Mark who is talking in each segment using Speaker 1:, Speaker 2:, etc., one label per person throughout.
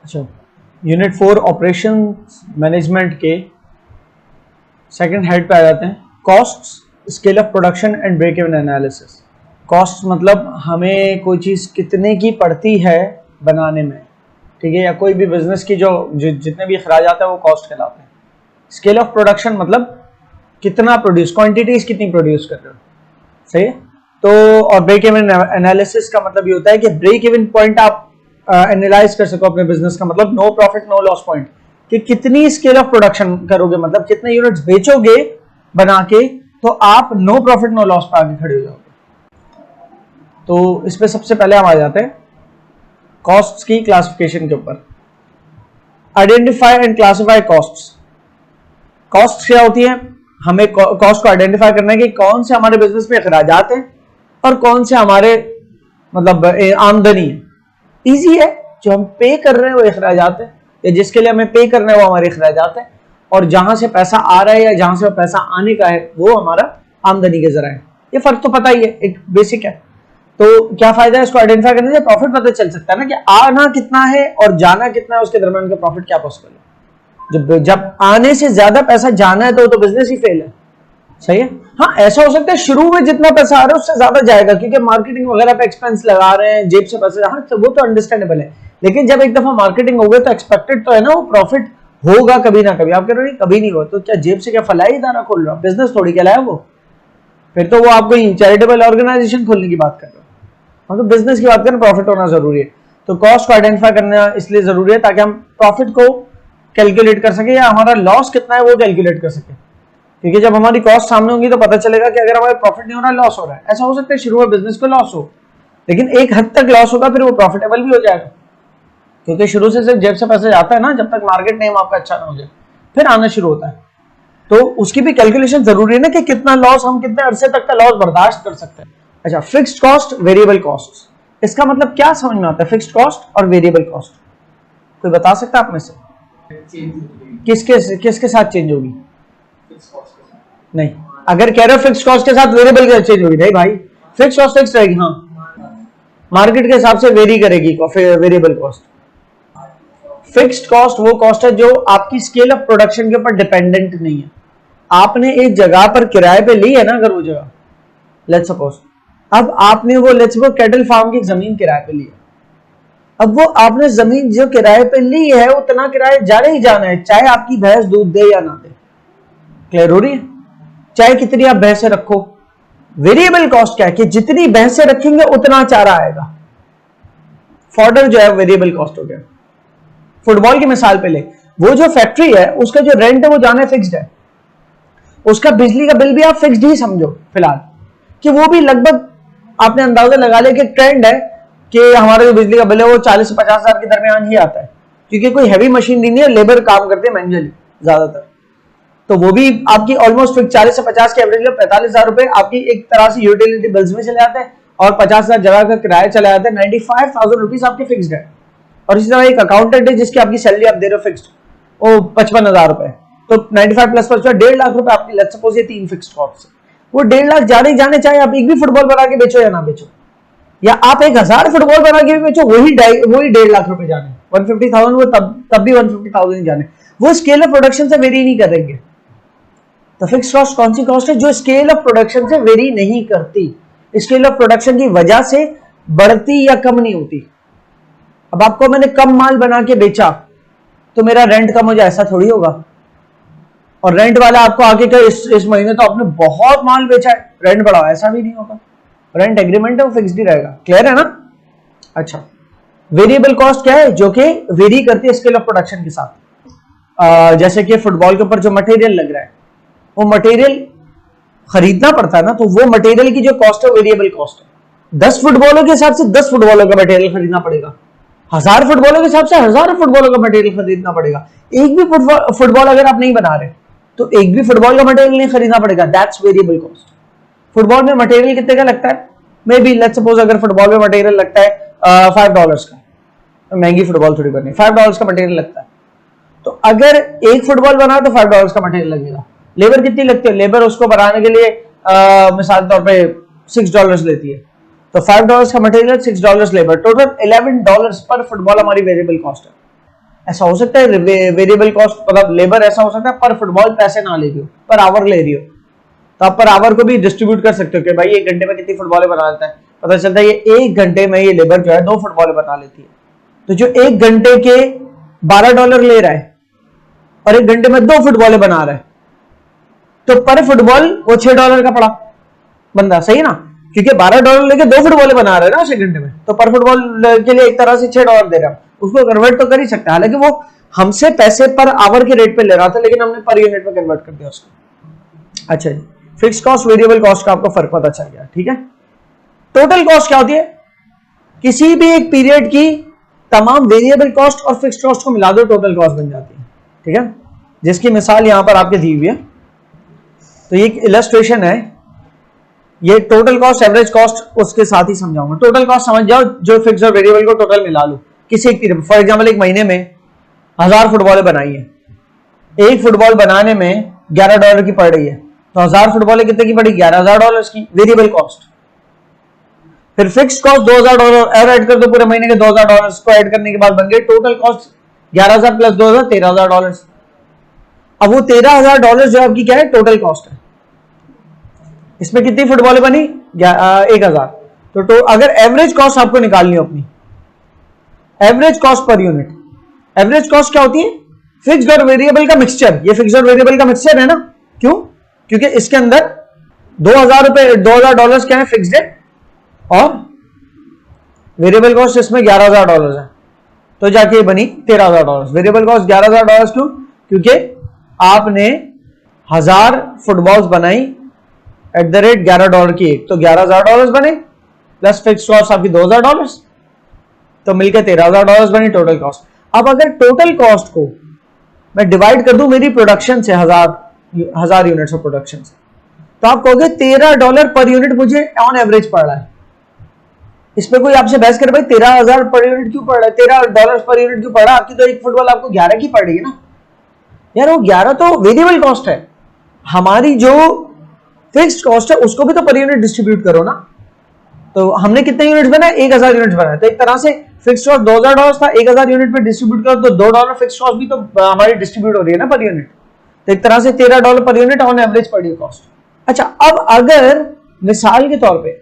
Speaker 1: अच्छा, unit 4 operation management के second head पे आ जाते हैं। Costs, scale of production and break even analysis. Cost मतलब हमें कोई चीज़ कितने की पड़ती है बनाने में, ठीक है, या कोई भी बिजनेस की जो जितने भी अखराजात है वो कॉस्ट कहलाते हैं। स्केल ऑफ प्रोडक्शन मतलब कितना प्रोड्यूस, क्वांटिटीज कितनी प्रोड्यूस कर रहे हो, सही है। तो और ब्रेक इवन एनालिसिस का मतलब ये होता है कि ब्रेक इवन पॉइंट आप एनालाइज कर सको अपने बिजनेस का, मतलब no profit no loss point, कि कितनी स्केल ऑफ प्रोडक्शन करोगे, मतलब कितने यूनिट्स बेचोगे बना के तो आप नो प्रॉफिट नो लॉस पे आगे खड़े हो जाओगे। तो इस पे सबसे पहले हम आ जाते हैं कॉस्ट्स की क्लासिफिकेशन के ऊपर। Identify and classify costs. Cost क्या होती है? हमें कॉस्ट को आइडेंटिफाई करना है कि कौन से हमारे बिजनेस में अखराजात हैं और कौन से हमारे मतलब आमदनी है। इजी है, जो हम पे कर रहे हैं वो अखराजात है, या जिसके लिए हमें पे करना है वो हमारे अखराजात है, और जहां से पैसा आ रहा है या जहां से पैसा आने का है वो हमारा आमदनी के जरा है। ये फर्क तो पता ही है, एक बेसिक है। तो क्या फायदा है इसको आइडेंटिफाई करने से? प्रॉफिट पता चल सकता है ना, कि आना कितना है और जाना कितना है, उसके दरमियान का प्रॉफिट क्या पॉसिबल है। जब आने से ज्यादा पैसा जाना है तो बिजनेस ही फेल है, सही है। हाँ, ऐसा हो सकता है शुरू में जितना पैसा आ रहा है उससे ज्यादा जाएगा, क्योंकि मार्केटिंग वगैरह पे एक्सपेंस लगा रहे हैं, जेब से पैसे, हाँ वो तो अंडरस्टैंडेबल है। लेकिन जब एक दफा मार्केटिंग हो गई तो एक्सपेक्टेड तो है ना वो प्रॉफिट होगा कभी ना कभी। आप कह रहे हो कभी नहीं हुआ, तो क्या जेब से क्या फलाई इदारा खोल रहा हो? बिजनेस थोड़ी कहलाया वो, फिर तो वो आप कोई चैरिटेबल ऑर्गेनाइजेशन खोलने की बात कर रहे हो। हम तो बिजनेस की बात करें, प्रॉफिट होना जरूरी है। तो कॉस्ट को आइडेंटिफाई करना इसलिए जरूरी है ताकि हम प्रॉफिट को कैलकुलेट कर सके, या हमारा लॉस कितना है वो कैलकुलेट कर सके। क्योंकि जब हमारी कॉस्ट सामने होंगी तो पता चलेगा कि अगर हमारे प्रॉफिट नहीं हो रहा है, लॉस हो रहा है। ऐसा हो सकता है शुरू में बिजनेस को लॉस हो, लेकिन एक हद तक लॉस होगा, फिर वो प्रॉफिटेबल भी हो जाएगा, क्योंकि शुरू से सिर्फ जेब से पैसा जाता है ना, जब तक मार्केट नेम आपका अच्छा ना हो जाए, फिर आना शुरू होता है। तो उसकी भी कैलकुलेशन जरूरी है ना, कि कितना लॉस, हम कितने अरसे तक का लॉस बर्दाश्त कर सकते हैं। अच्छा, फिक्स्ड कॉस्ट, वेरिएबल कॉस्ट, इसका मतलब क्या समझ में आता है? फिक्स्ड कॉस्ट और वेरिएबल कॉस्ट कोई बता सकता है आप में से? किसके साथ चेंज होगी? नहीं, अगर कह रहे हो फिक्स्ड कॉस्ट के साथ वेरिएबल चेंज होगी, नहीं भाई, फिक्स्ड कॉस्ट फिक्स रहेगी। हाँ, मार्केट के हिसाब से वेरी करेगी वेरिएबल कॉस्ट। फिक्स्ड कॉस्ट वो कॉस्ट है जो आपकी स्केल ऑफ प्रोडक्शन के ऊपर डिपेंडेंट नहीं है। आपने एक जगह पर किराए पे ली है ना, अगर वो जगह, लेट्स सपोज अब आपने वो लेट्स सपोज कैटल फार्म की जमीन किराए पे ली है। अब वो आपने जमीन जो किराए पे ली है उतना किराया जाना ही जाना है, चाहे आपकी भैंस दूध दे या ना दे। क्लियर हो रही है? चाहे कितनी आप भैंसे रखो। वेरिएबल कॉस्ट क्या है कि जितनी भैंसे रखेंगे उतना चारा आएगा। फॉडर जो है वेरिएबल कॉस्ट हो गया। फुटबॉल की मिसाल पे ले, वो जो फैक्ट्री है उसका जो रेंट है वो जाना फिक्स्ड है, उसका बिजली का बिल भी आप फिक्स्ड ही समझो फिलहाल, कि वो भी लगभग आपने अंदाजा लगा लिया कि ट्रेंड है कि हमारा जो बिजली का बिल है वो 40 से 50 हजार के दरमियान ही आता है, क्योंकि कोई हैवी मशीनरी नहीं है, लेबर काम करते हैं मैन्युअली ज्यादातर। तो वो भी आपकी ऑलमोस्ट फिक्स 40 से 50 के एवरेज में 45,000 रुपए आपकी एक तरह से यूटिलिटी बिल्स में चले जाते हैं, और 50,000 जगह का किराया चला जाता है। 95,000 रुपीज आपके फिक्स्ड है। और इसी तरह एक अकाउंटेंट है जिसकी आपकी सैलरी आप दे रहे हो फिक्स्ड, वो 55,000 रुपए, तो 95 प्लस 1.5 लाख रुपए आपकी, लेट्स सपोज ये 3 फिक्स्ड कॉस्ट है। वो 1.5 लाख जाने ही जाने, चाहे आप एक भी फुटबॉल बना के बेचो या ना बेचो, या आप 1000 फुटबॉल बना के भी बेचो, वही 1.5 लाख रुपए जाने, 150,000 वो तब भी 150,000 ही जाने। वो स्केल ऑफ प्रोडक्शन से वेरी नहीं करेंगे। तो फिक्स्ड कॉस्ट कौन सी कॉस्ट है? जो स्केल ऑफ प्रोडक्शन से वेरी नहीं करती, स्केल ऑफ प्रोडक्शन की वजह से बढ़ती या कम नहीं होती। अब आपको मैंने कम माल बना के बेचा तो मेरा रेंट कम हो जाए, ऐसा थोड़ी होगा। और रेंट वाला आपको आगे का इस महीने तो आपने बहुत माल बेचा है, रेंट बढ़ाओ, ऐसा भी नहीं होगा। रेंट एग्रीमेंट है वो फिक्स्ड ही रहेगा। क्लियर है ना? अच्छा, वेरिएबल कॉस्ट क्या है? जो कि वेरी करती है स्केल ऑफ प्रोडक्शन के साथ। जैसे कि फुटबॉल के ऊपर जो मटेरियल लग रहा है, वो मटेरियल खरीदना पड़ता है ना, तो वो मटेरियल की जो कॉस्ट है वेरिएबल कॉस्ट है। 10 फुटबॉलों के हिसाब से 10 फुटबॉलों का मटेरियल खरीदना पड़ेगा, 1000 फुटबॉलों के हिसाब से 1000 फुटबॉलों का मटेरियल खरीदना पड़ेगा। एक भी फुटबॉल अगर आप नहीं बना रहे तो एक भी फुटबॉल का मटेरियल नहीं खरीदना पड़ेगा, दैट्स वेरिएबल कॉस्ट। फुटबॉल में मटेरियल कितने का लगता है? मे बी लेट्स सपोज अगर फुटबॉल में मटेरियल लगता है $5 का, तो महंगी फुटबॉल थोड़ी बनी, $5 का मटेरियल लगता है, तो अगर एक फुटबॉल बना तो $5 का मटेरियल लगेगा। लेबर कितनी लगती है? लेबर उसको बनाने के लिए मिसाल तौर पे $6 लेती है, तो $5 का मटेरियल, $6 लेबर, टोटल $11 पर फुटबॉल हमारी वेरिएबल कॉस्ट है। ऐसा हो सकता है वेरिएबल कॉस्ट मतलब लेबर ऐसा हो सकता है पर फुटबॉल पैसे ना ले रही हो, पर आवर ले रही हो, तो आप पर आवर को भी डिस्ट्रीब्यूट कर सकते हो कि भाई 1 घंटे में कितनी फुटबॉलें बना लेता है, पता चलता है ये 1 घंटे में ये लेबर जो है 2 फुटबॉलें बना लेती है। तो जो 1 घंटे के $12 ले रहा है और 1 घंटे में 2 फुटबॉलें बना रहा है, तो पर फुटबॉल वो $6 का पड़ा बंदा, सही ना, क्योंकि $12 लेके 2 फुटबॉलें बना रहे हैं ना उस 1 घंटे में, तो पर फुटबॉल के लिए एक तरह से $6 दे रहा है, उसको कन्वर्ट तो कर ही सकता है। हालांकि वो हमसे पैसे पर आवर के रेट पे ले रहा था, लेकिन हमने पर यूनिट में कन्वर्ट कर दिया उसको। अच्छा जी, फिक्स कॉस्ट वेरिएबल कॉस्ट का आपको फर्क पता चल गया, ठीक है। टोटल कॉस्ट क्या होती है? किसी भी एक पीरियड की तमाम वेरिएबल कॉस्ट और फिक्स कॉस्ट को मिला दो, टोटल कॉस्ट बन जाती है, ठीक है, जिसकी मिसाल यहां पर आपके दी हुई है। तो ये एक इलस्ट्रेशन है, ये टोटल कॉस्ट एवरेज कॉस्ट उसके साथ ही समझाऊंगा। टोटल कॉस्ट समझ जाओ, जो फिक्स और वेरिएबल को टोटल मिला लो किसी एक पीरियड। फॉर एग्जांपल एक महीने में 1000 फुटबॉलें बनाई है, एक फुटबॉल बनाने में $11 की पड़ रही है, तो 1000 फुटबॉलें कितने की पड़ी? $11,000 की वेरिएबल कॉस्ट। फिर फिक्स कॉस्ट $2000 और ऐड कर दो, पूरे महीने के $2000 को ऐड करने के बाद बन गई टोटल कॉस्ट 11,000 प्लस 2000 $13,000। अब वो $13,000 जो आपकी क्या है? टोटल कॉस्ट है। इसमें कितनी फुटबॉलें बनी? 1000। तो अगर एवरेज कॉस्ट आपको निकालनी हो अपनी, average cost per unit, average cost क्या होती है? फिक्स्ड और वेरिएबल का मिक्सचर। ये फिक्स्ड और वेरिएबल का मिक्सचर है ना, क्यों? क्योंकि इसके अंदर $2000 क्या है? फिक्स्ड है, और वेरिएबल कॉस्ट इसमें $11,000 है, तो जाके बनी $13,000। वेरिएबल कॉस्ट $11,000 क्यों? क्योंकि आपने 1000 फुटबॉल्स बनाई एट द रेट $11 की एक, तो $11,000 बने, प्लस फिक्स कॉस्ट आपकी $2000, तो मिलकर $13,000 बनी टोटल कॉस्ट। अब अगर टोटल कॉस्ट को मैं डिवाइड कर दूं मेरी प्रोडक्शन से, 1000 यूनिट्स ऑफ प्रोडक्शन से, तो आप कहोगे $13 पर यूनिट मुझे ऑन एवरेज पड़ रहा है। इसमें कोई आपसे बहस करे भाई 13,000 पर यूनिट क्यों पड़ रहा है, $13 पर यूनिट क्यों पड़ रहा है? आपकी तो एक फुटबॉल आपको 11 की पड़ रही है ना यार, वो 11 तो वेरिएबल कॉस्ट है। हमारी जो फिक्स्ड कॉस्ट है उसको भी तो पर यूनिट डिस्ट्रीब्यूट करो ना। तो हमने कितने यूनिट्स बनाए? 1000 यूनिट्स बनाए, तो एक तरह से फिक्स्ड कॉस्ट $2000 था, 1000 यूनिट पे डिस्ट्रीब्यूट करो तो $2 फिक्स्ड कॉस्ट भी तो हमारी डिस्ट्रीब्यूट हो रही है ना पर यूनिट, तो एक तरह से $13 पर यूनिट ऑन एवरेज पड़ी कॉस्ट। अच्छा, अब अगर मिसाल के तौर पे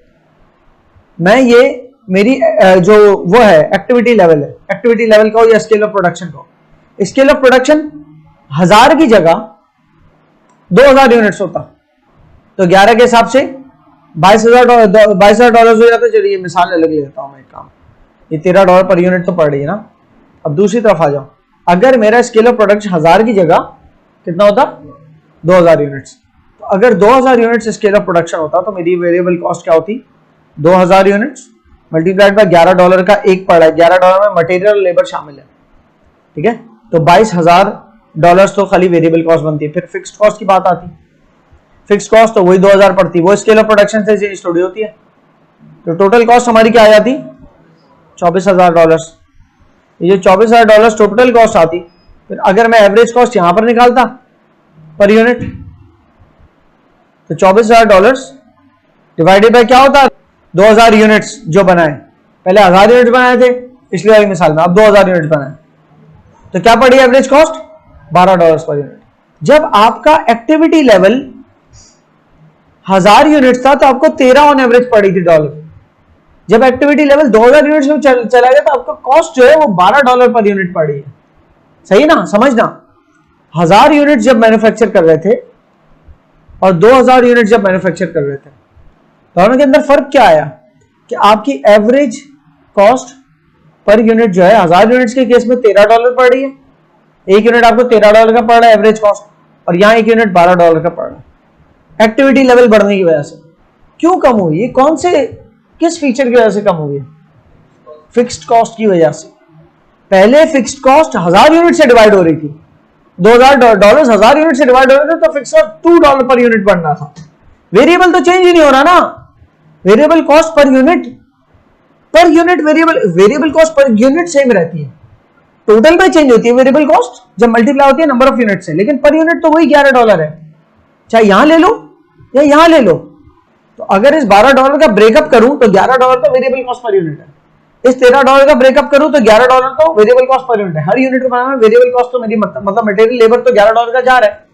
Speaker 1: मैं ये मेरी जो वो है एक्टिविटी लेवल है, एक्टिविटी लेवल का हो या स्केल ऑफ प्रोडक्शन का हो, स्केल ऑफ प्रोडक्शन 1000 की जगह 2000 यूनिट्स होता, तो 11 के हिसाब से $22,000 हो जाता। चलिए मिसाल अलग ले लेता हूं मैं एक काम, ये $13 पर यूनिट तो पड़ रही है ना। अब दूसरी तरफ आ जाओ, अगर मेरा स्केल ऑफ प्रोडक्शन 1000 की जगह कितना होता? 2000 यूनिट्स। तो अगर 2000 यूनिट्स स्केल ऑफ प्रोडक्शन होता तो मेरी वेरिएबल कॉस्ट क्या होती? 2000 यूनिट्स मल्टीप्लाइड बाय $11 का एक पड़ा है, $11 में मटेरियल और लेबर शामिल है, ठीक है, तो $22,000 तो खाली वेरिएबल कॉस्ट बनती है। फिर फिक्स्ड कॉस्ट की बात आती, फिक्स्ड कॉस्ट तो वही 2000 पड़ती, वो स्केल ऑफ प्रोडक्शन से चेंज थोड़ी होती है। तो टोटल कॉस्ट हमारी क्या आ जाती? $24,000। ये जो $24,000 टोटल कॉस्ट आती, फिर अगर मैं एवरेज कॉस्ट यहां पर निकालता पर यूनिट, तो $24,000 डिवाइडेड बाय क्या होता? 2000 यूनिट्स जो बनाए, पहले 1000 यूनिट्स बनाए थे पिछली वाली मिसाल में, अब 2000 यूनिट्स बनाए, तो क्या पड़ी एवरेज कॉस्ट? $12 per unit. जब आपका एक्टिविटी लेवल 1000 यूनिट्स था तो आपको 13 ऑन एवरेज पड़ी थी डॉलर। जब एक्टिविटी लेवल 2000 यूनिट्स में चला गया तो आपका कॉस्ट जो है वो $12 पर यूनिट पड़ी है, सही ना, समझना। 1000 यूनिट जब मैन्युफैक्चर कर रहे थे और 2000 यूनिट जब मैन्युफैक्चर कर रहे थे, दोनों के अंदर फर्क क्या आया कि आपकी एवरेज कॉस्ट पर यूनिट जो है 1000 यूनिट्स के केस में $13 पड़ रही है, एक यूनिट आपको $13 का पड़ रहा है एवरेज कॉस्ट, और यहां एक यूनिट $12 का पड़ रहा है। एक्टिविटी लेवल बढ़ने की वजह से क्यों कम हुई? ये कौन से किस फीचर की वजह से कम हुई? फिक्स्ड कॉस्ट की वजह से। पहले फिक्स्ड कॉस्ट 1000 यूनिट से डिवाइड हो रही थी, $2000 1000 यूनिट से डिवाइड हो रहे थे, तो फिक्स्ड कॉस्ट $2 पर यूनिट बढ़ना था। वेरिएबल तो चेंज ही नहीं हो रहा ना, variable cost per unit variable cost per unit same रहती है, टोटल में चेंज होती है वेरिएबल कॉस्ट जब मल्टीप्लाई होती है नंबर ऑफ यूनिट से, लेकिन पर यूनिट तो वही $11 है, चाहे यहां ले लो या यहां ले लो। तो अगर इस $12 का ब्रेकअप करूं तो $11 तो वेरिएबल कॉस्ट पर यूनिट है, इस $13 का ब्रेकअप करूं तो $11 तो वेरिएबल कॉस्ट पर यूनिट है, हर यूनिट को बनाना वेरिएबल कॉस्ट तो मेरी मतलब मटेरियल लेबर तो $11 का जा रहा है।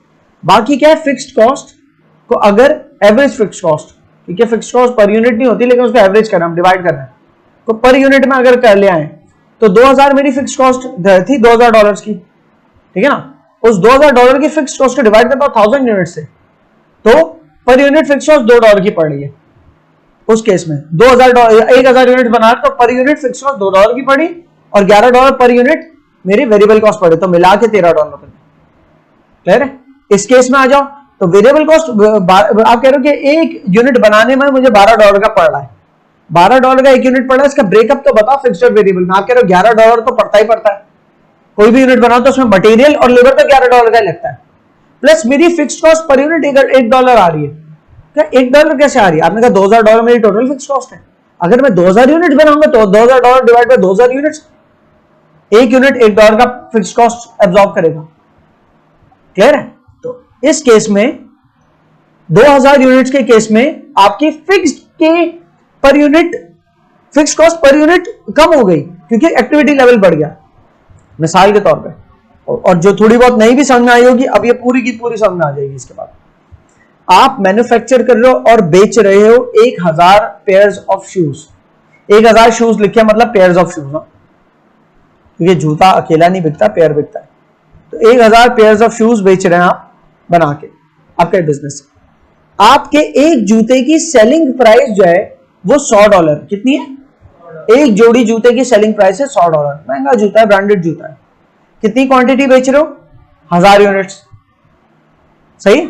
Speaker 1: बाकी क्या है फिक्स्ड कॉस्ट को अगर एवरेज फिक्स्ड कॉस्ट, ठीक है फिक्स्ड कॉस्ट पर यूनिट नहीं होती लेकिन उसको एवरेज करना हम डिवाइड करना है, तो पर यूनिट में अगर कर ले आए तो 2000 मेरी फिक्स्ड कॉस्ट थी $2000 की, ठीक है ना, उस $2000 की फिक्स्ड कॉस्ट को डिवाइड करता हूं 1000 यूनिट से, तो पर यूनिट फिक्स्ड कॉस्ट $2 की पड़ रही है। उस केस में 1000 यूनिट बना तो पर यूनिट फिक्स्ड कॉस्ट $2 की पड़ी और $11 पर यूनिट मेरी वेरिएबल कॉस्ट पड़े, तो मिला के $13 पड़े। क्लियर है? इस केस में आ जाओ तो वेरिएबल कॉस्ट आप कह रहे हो कि एक यूनिट बनाने में मुझे $12 का पड़ रहा है, $12 का एक यूनिट पड़ रहा है, इसका ब्रेकअप तो बताओ फिक्स्ड और वेरिएबल में। आप कह रहे हो $11 तो पड़ता ही पड़ता है, कोई भी यूनिट बनाओ तो उसमें मटेरियल और लेबर तो $11 का लगता है, प्लस मेरी फिक्स्ड कॉस्ट पर यूनिट $1 आ रही है। क्या $1 कैसे आ रही है? आपने कहा $2000 मेरी टोटल फिक्स्ड कॉस्ट है, अगर मैं 2000 यूनिट बनाऊंगा तो $2000 डिवाइड बाय 2000 यूनिट्स, एक यूनिट $1 का फिक्स्ड कॉस्ट एब्जॉर्ब करेगा। क्लियर है? तो इस केस में 2000 यूनिट्स के केस में आपकी फिक्स्ड के per unit fixed cost per unit कम हो गई क्योंकि एक्टिविटी लेवल बढ़ गया, मिसाल के तौर पे। और जो थोड़ी बहुत नहीं भी समझ में आई होगी अब ये पूरी की पूरी समझ में आ जाएगी। इसके बाद आप मैन्युफैक्चर कर रहे हो और बेच रहे हो 1000 पेयर्स ऑफ शूज, 1000 शूज लिखे मतलब पेयर्स ऑफ शूज, क्योंकि जूता अकेला नहीं बिकता, पेयर बिकता है। तो 1000 पेयर्स ऑफ शूज बेच रहे हैं आप बना के, आपका बिजनेस। आपके एक जूते की सेलिंग प्राइस जो है वो $100, कितनी है? एक जोड़ी जूते की सेलिंग प्राइस है $100, महंगा जूता है, ब्रांडेड जूता है। कितनी क्वांटिटी बेच रहे हो? 1000 यूनिट्स, सही है?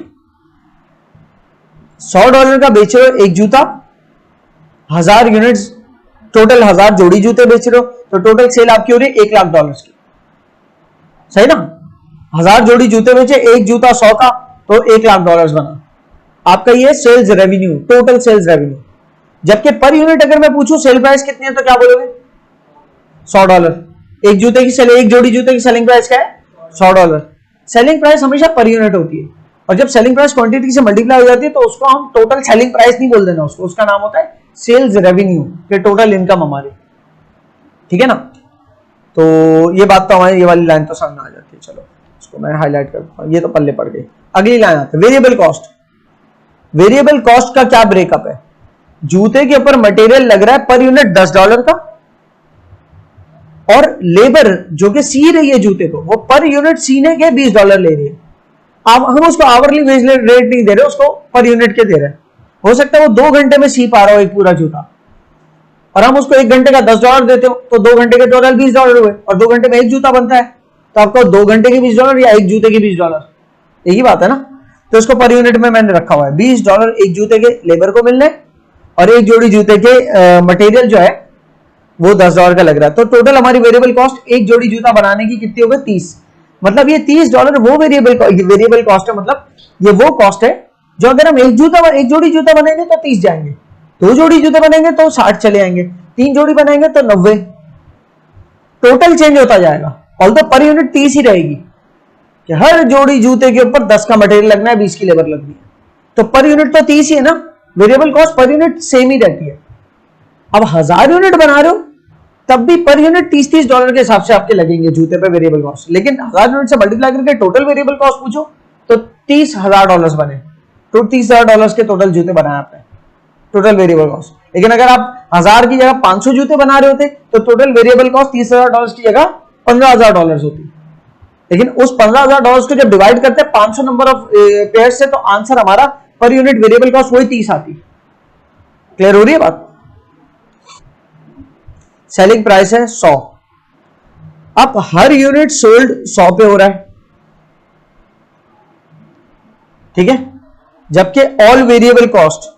Speaker 1: $100 का बेच रहे हो एक जूता, 1000 यूनिट्स, टोटल 1000 जोड़ी जूते बेच रहे हो, तो टोटल सेल आपकी हो रही है $1,00,000 की, सही ना? 1000 जोड़ी जूते बेचे, एक जूता 100 का, तो $1,00,000 बना आपका ये sales revenue, total sales revenue. जबकि पर यूनिट अगर मैं पूछूं सेल प्राइस कितनी है तो क्या बोलोगे? $100। एक जूते की एक जोड़ी जूते की सेलिंग प्राइस क्या है? $100। सेलिंग प्राइस हमेशा पर यूनिट होती है, और जब सेलिंग प्राइस क्वांटिटी से मल्टीप्लाई हो जाती है तो उसको हम टोटल सेलिंग प्राइस नहीं बोल देना, उसका नाम होता है सेल्स रेवेन्यू, के टोटल इनकम हमारी, ठीक है ना? तो ये बात तो हमारी, ये वाली लाइन तो समझ में आ जाती है। चलो इसको मैं हाईलाइट करता हूं, ये तो पल्ले पड़ गई। अगली लाइन आती है वेरिएबल कॉस्ट। वेरिएबल कॉस्ट का क्या ब्रेकअप है? जूते के ऊपर मटेरियल लग रहा है पर यूनिट $10 का, और लेबर जो कि सी रही है जूते को वो पर यूनिट सीने के $20 ले रही है। अब हम उसको आवरली वेज रेट नहीं दे रहे, उसको पर यूनिट के दे रहे हैं। हो सकता है वो 2 घंटे में सी पा रहा हो एक पूरा जूता, और हम उसको 1 घंटे का $10 देते हो, तो 2 घंटे के टोटल $20 हुए, और 2 घंटे में एक जूता बनता है, तो आपको 2 घंटे के $20 या एक जूते के $20, एक ही बात है ना? तो इसको पर यूनिट में मैंने रखा हुआ है, $20 एक जूते के लेबर को मिलने, और एक जोड़ी जूते के मटेरियल जो है वो $10 का लग रहा है। तो टोटल हमारी वेरिएबल कॉस्ट एक जोड़ी जूता बनाने की कितनी हो गई? 30। मतलब ये $30 वो वेरिएबल कॉस्ट है, मतलब ये वो कॉस्ट है जो अगर हम एक जोड़ी जूता बनेंगे तो 30 जाएंगे, 2 जोड़ी जूते बनेंगे तो 60 चले आएंगे, 3 जोड़ी बनाएंगे तो 90, टोटल चेंज होता जाएगा। ऑल्दो पर यूनिट 30 ही रहेगी कि हर जोड़ी जूते के ऊपर 10 का मटेरियल लगना है, 20 की लेबर लगनी है, तो पर यूनिट तो 30 ही है ना, variable cost per unit same ही रहती है। अब 1000 यूनिट बना रहे हो तब भी पर यूनिट $30 के हिसाब से आपके लगेंगे जूते पे वेरिएबल कॉस्ट, लेकिन 1000 यूनिट से मल्टीप्लाई करके टोटल वेरिएबल कॉस्ट पूछो तो $30,000 बने, तो $30,000 के टोटल जूते बनाए आपने, टोटल वेरिएबल कॉस्ट। लेकिन अगर आप 1000 की जगह 500 जूते बना रहे होते तो टोटल वेरिएबल कॉस्ट $30,000 की जगह $15,000 होती। लेकिन उस $15,000 को जब डिवाइड करते हैं 500 नंबर ऑफ पेयर से, तो आंसर हमारा पर यूनिट वेरिएबल कॉस्ट वही 30 आती। क्लियर हो रही है बात? सेलिंग प्राइस है 100, अब हर यूनिट सोल्ड 100 पे हो रहा है, ठीक है? जबकि ऑल वेरिएबल कॉस्ट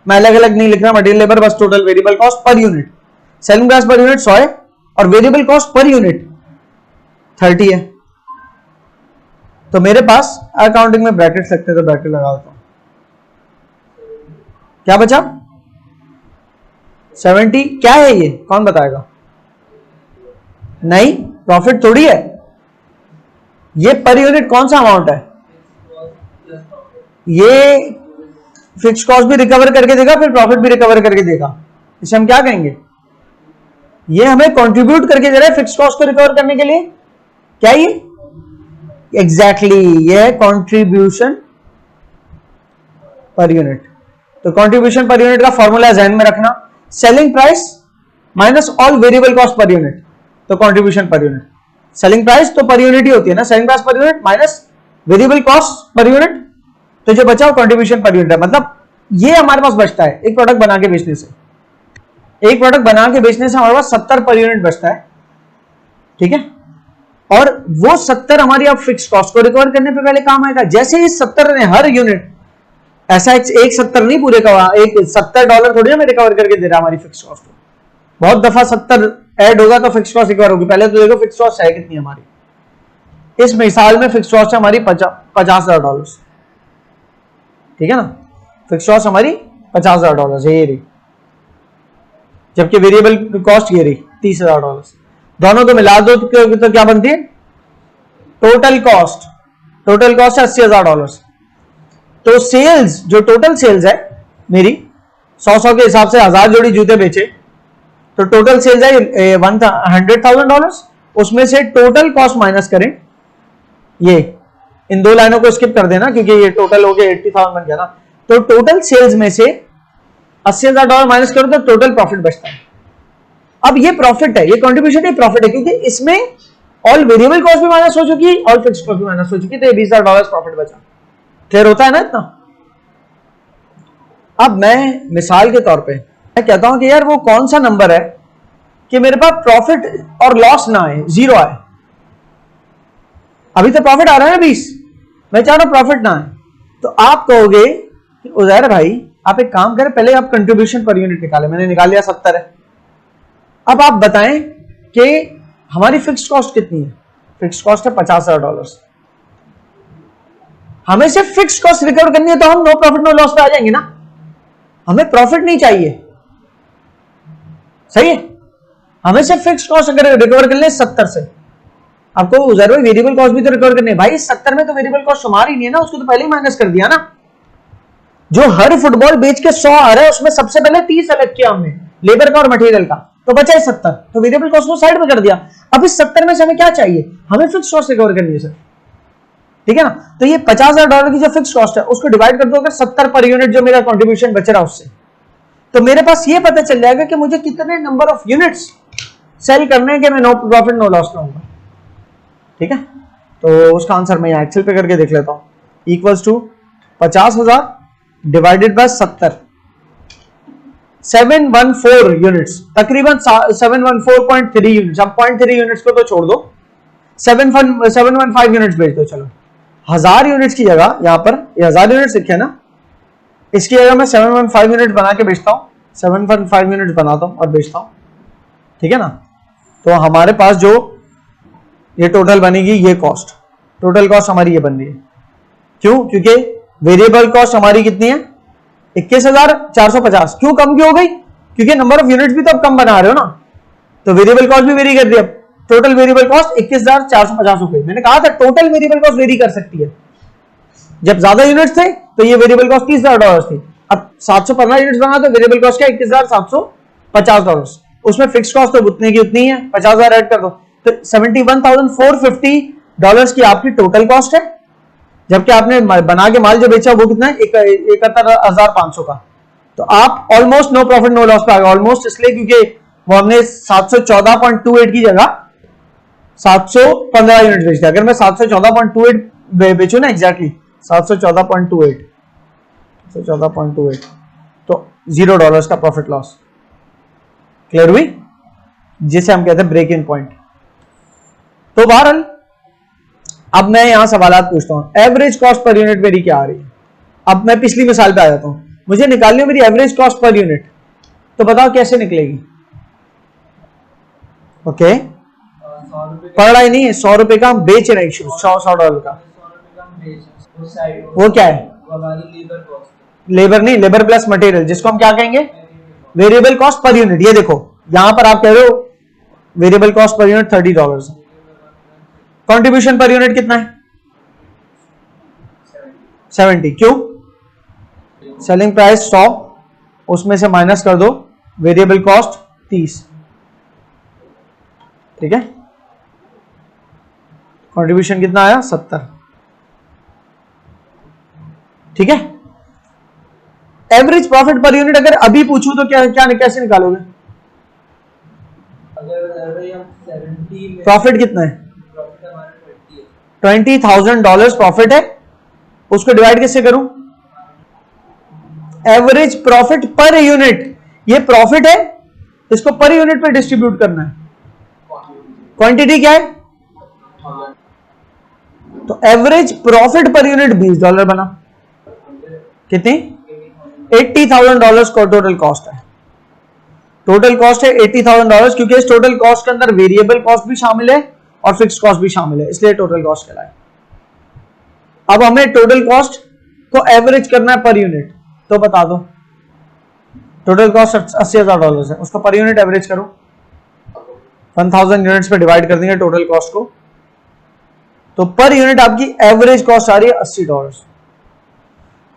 Speaker 1: मैं अलग अलग नहीं लिख रहा, मटेरियल लेबर, बस total variable cost per unit, selling price per unit 100 है और वेरिएबल कॉस्ट पर यूनिट 30 है। तो मेरे पास अकाउंटिंग में ब्रैकेट लगते तो ब्रैकेट लगा देता हूं, क्या बचा? 70। क्या है ये, कौन बताएगा? नहीं, प्रॉफिट थोड़ी है ये, पर यूनिट कौन सा अमाउंट है? ये फिक्स कॉस्ट भी रिकवर करके देगा, फिर प्रॉफिट भी रिकवर करके देगा, इसे हम क्या कहेंगे? ये हमें कंट्रीब्यूट करके दे रहा है फिक्स कॉस्ट को रिकवर करने के लिए। क्या ये एग्जैक्टली ये है कंट्रीब्यूशन पर यूनिट। तो कंट्रीब्यूशन पर यूनिट का फॉर्मूला ध्यान में रखना, selling price minus all variable cost per unit. तो contribution per unit, selling price तो पर यूनिट ही होती है ना, selling price per unit minus variable cost per unit, तो जो बचा वो कंट्रीब्यूशन पर यूनिट है। मतलब ये हमारे पास बचता है एक प्रोडक्ट बना के बेचने से, एक प्रोडक्ट बना के बेचने से हमारे पास 70 पर यूनिट बचता है, ठीक है। और वो 70 हमारी अब फिक्स कॉस्ट को रिकवर करने पे पहले काम आएगा। जैसे ही 70 ने हर यूनिट, ऐसा एक 70 नहीं पूरे का, एक $70 थोड़ी हमें रिकवर करके दे रहा हमारी फिक्स कॉस्ट को। बहुत दफा 70 ऐड होगा तो फिक्स कॉस्ट रिकवर होगी। पहले तो देखो फिक्स कॉस्ट है कितनी हमारी। इस मिसाल में फिक्स कॉस्ट है हमारी $50,000, ठीक है ना। फिक्स कॉस्ट हमारी $50,000 है ये रही, जबकि वेरिएबल कॉस्ट ये रही $30,000। दोनों को मिला दो तो क्या बनती है टोटल कॉस्ट। टोटल कॉस्ट है $80,000। तो सेल्स, जो टोटल सेल्स है मेरी 100 के हिसाब से 1000 जोड़ी जूते बेचे, तो टोटल सेल्स है $100,000। उसमें से टोटल कॉस्ट माइनस करें, ये इन दो लाइनों को स्किप कर देना क्योंकि ये टोटल हो गया 80,000 बन गया ना। तो टोटल सेल्स में से $80,000 माइनस करो तो टोटल प्रॉफिट बचता है। अब ये प्रॉफिट है, ये कंट्रीब्यूशन, ये प्रॉफिट है क्योंकि इसमें ऑल वेरिएबल कॉस्ट भी माइनस हो चुकी है, ऑल फिक्स्ड कॉस्ट भी माइनस हो चुकी है, तो $20,000 प्रॉफिट बचा। क्लियर होता है ना इतना। अब मैं मिसाल के तौर पे मैं कहता हूं कि यार वो कौन सा नंबर है कि मेरे पास प्रॉफिट और लॉस ना आए, जीरो आए। अभी तो प्रॉफिट आ रहा है ना 20, मैं चाह रहा हूं प्रॉफिट ना आए। तो आप कहोगे कि उजैर भाई आप एक काम करें, पहले आप कंट्रीब्यूशन पर यूनिट निकाले, मैंने निकाल लिया 70 है। अब आप बताएं कि हमारी फिक्स्ड कॉस्ट कितनी है। फिक्स्ड कॉस्ट है $50,000। हमें सिर्फ फिक्स्ड कॉस्ट रिकवर करनी है तो हम नो प्रॉफिट नो लॉस पे आ जाएंगे ना, हमें प्रॉफिट नहीं चाहिए, सही है। हमें सिर्फ फिक्स्ड कॉस्ट अगर रिकवर कर ले 70 से, आपको उजैर भाई वेरिएबल कॉस्ट भी तो रिकवर करनी है। भाई 70 में तो वेरिएबल कॉस्ट शुमार ही नहीं है ना, उसको तो पहले ही माइनस कर दिया ना। जो हर फुटबॉल बेच के 100 आ रहा है उसमें सबसे पहले 30 अलग किया हमने, लेबर का और मटेरियल का, तो बचा है 70। तो वेरिएबल कॉस्ट को साइड में कर दिया। अब इस 70 में से हमें क्या चाहिए, हमें फिक्स कॉस्ट रिकवर करनी है सर, ठीक है ना। तो ये $50,000 की जो फिक्स कॉस्ट है उसको डिवाइड कर दो अगर 70 पर यूनिट जो मेरा कंट्रीब्यूशन बच रहा उससे, तो मेरे पास ये पता चल जाएगा कि मुझे कितने नंबर ऑफ यूनिट्स सेल करने हैं कि मैं नो प्रॉफिट नो लॉस लाऊंगा, ठीक है। तो उसका आंसर मैं एक्सेल पे करके देख लेता हूं। Equals to 50,000 divided by 70, 714 units, तकरीबन 714.3 यूनिट्स। अब 0.3 यूनिट्स को तो छोड़ दो, 715 यूनिट्स भेज दो। चलो 1000 यूनिट्स की जगह, यहां पर 1000 यूनिट्स लिखे ना, इसकी जगह मैं 715 यूनिट बना के बेचता हूं, 715 यूनिट्स बनाता हूं और बेचता हूं, ठीक है ना। तो हमारे पास जो ये टोटल बनेगी, ये कॉस्ट, टोटल कॉस्ट हमारी ये बन रही है। क्यों? क्योंकि वेरिएबल कॉस्ट हमारी कितनी है 21,450। क्यों कम क्यों हो गई? क्योंकि नंबर ऑफ यूनिट्स भी तो अब कम बना रहे हो ना, तो वेरिएबल कॉस्ट भी वेरी कर दी। अब टोटल वेरिएबल कॉस्ट 21,450 हो गई। मैंने कहा था टोटल वेरिएबल कॉस्ट वेरी कर सकती है। जब ज्यादा यूनिट्स थे तो ये वेरिएबल कॉस्ट $30,000 थी, अब 715 यूनिट्स बना तो वेरिएबल कॉस्ट क्या $21,750। उसमें फिक्स कॉस्ट तो उतने की उतनी है, 50,000 ऐड कर दो तो $71,450 की आपकी टोटल कॉस्ट है, जबकि आपने बना के माल जो बेचा वो कितना है 71,500 का। तो आप almost no profit no loss पे आ गए। ऑलमोस्ट इसलिए क्योंकि वो हमने 714.28 की जगह 715 यूनिट बेच दिया। अगर मैं 714.28 बेचू ना, एग्जैक्टली 714.28 तो $0 का प्रॉफिट लॉस। क्लियर हुई? जिसे हम कहते हैं ब्रेक इन पॉइंट। तो बहरहाल अब मैं यहां सवाल पूछता हूं, एवरेज कॉस्ट पर यूनिट मेरी क्या आ रही है। अब मैं पिछली मिसाल पे आ जाता हूं, मुझे निकालनी है मेरी एवरेज कॉस्ट पर यूनिट, तो बताओ कैसे निकलेगी। ओके, पड़ रहा ही नहीं है, $100 का हम बेच रहे हैं, $100 का। वो क्या है? लेबर नहीं, लेबर प्लस मटेरियल, जिसको हम क्या कहेंगे वेरिएबल कॉस्ट पर यूनिट। ये देखो यहां पर आप कह रहे हो variable cost per unit $30, contribution per unit कितना है 70। क्यों? सेलिंग प्राइस 100, उसमें से माइनस कर दो वेरिएबल कॉस्ट 30, ठीक है, कंट्रीब्यूशन कितना आया 70। ठीक है, एवरेज प्रॉफिट पर यूनिट अगर अभी पूछूं तो क्या क्या कैसे निकालोगे? प्रॉफिट कितना है? $20,000 प्रॉफिट है, उसको डिवाइड कैसे करूं? एवरेज प्रॉफिट पर यूनिट, ये प्रॉफिट है, इसको पर यूनिट पे डिस्ट्रीब्यूट करना है। क्वांटिटी क्या है? तो एवरेज प्रॉफिट पर यूनिट $20 बना। कितनी? $80,000 को टोटल कॉस्ट है। टोटल कॉस्ट है $80,000, क्योंकि इस टोटल कॉस्ट के अंदर वेरिएबल कॉस्ट भी शामिल है और फिक्स कॉस्ट भी शामिल है, इसलिए टोटल कॉस्ट कहलाए। अब हमें टोटल कॉस्ट को एवरेज करना है पर यूनिट, तो बता दो। टोटल कॉस्ट $80,000 है, उसको पर यूनिट एवरेज करो, 1000 यूनिट्स पे डिवाइड कर देंगे टोटल कॉस्ट को, तो पर यूनिट आपकी एवरेज कॉस्ट आ रही है $80।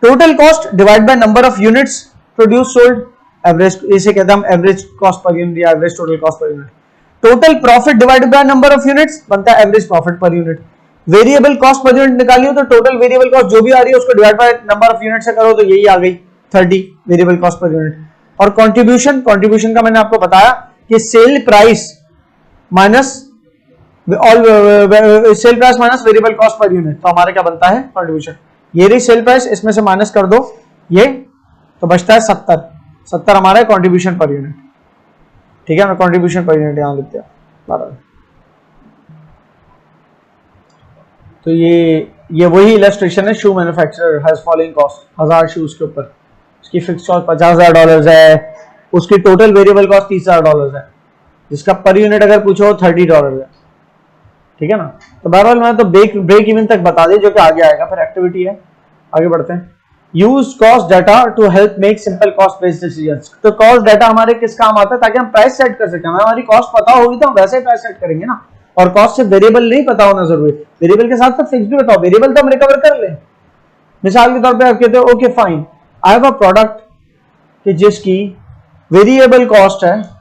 Speaker 1: Total cost divide by number of units produce sold, average, इसे कहते हैं हम एवरेज कॉस्ट पर यूनिट या average total cost per unit. Total profit divided by number of units बनता है average profit per unit. Variable cost per unit निकाली हो तो टोटल वेरिएबल कॉस्ट जो भी आ रही है उसको divide by number of unit से करो तो यही आ गई 30 वेरिएबल कॉस्ट पर यूनिट। और कंट्रीब्यूशन, कंट्रीब्यूशन का मैंने आपको बताया कि sale price minus sale price minus variable cost per unit, तो हमारा क्या बनता है? कंट्रीब्यूशन। ये रही सेल प्राइस, इसमें से माइनस कर दो ये, तो बचता है 70 हमारा कंट्रीब्यूशन पर यूनिट। ठीक है, मैं कंट्रीब्यूशन पर यूनिट यहां लिखते हैं। तो ये वही इलस्ट्रेशन है, shoe manufacturer has following cost, 1000 shoes के ऊपर उसकी फिक्स कॉस्ट $50,000 है, उसकी टोटल वेरिएबल कॉस्ट $30,000 है, जिसका पर यूनिट अगर पूछो $30 है। ठीक है ना, तो बहरहाल मैं तो ब्रेक इवन तक बता दी, जो कि आगे आएगा, फिर एक्टिविटी है, आगे बढ़ते हैं। Use cost data to help make simple cost based decisions. तो कॉस्ट डाटा हमारे किस काम आता है? ताकि हम प्राइस सेट कर सकें। हमें हमारी कॉस्ट पता होगी तो हम वैसे ही प्राइस सेट करेंगे ना, और कॉस्ट से वेरिएबल नहीं पता होना जरूरी, वेरिएबल के साथ साथ फिक्स भी बताओ, वेरिएबल तो हम रिकवर कर लें। मिसाल के तौर पे आप कहते हो okay fine, I have a product कि जिसकी वेरिएबल कॉस्ट है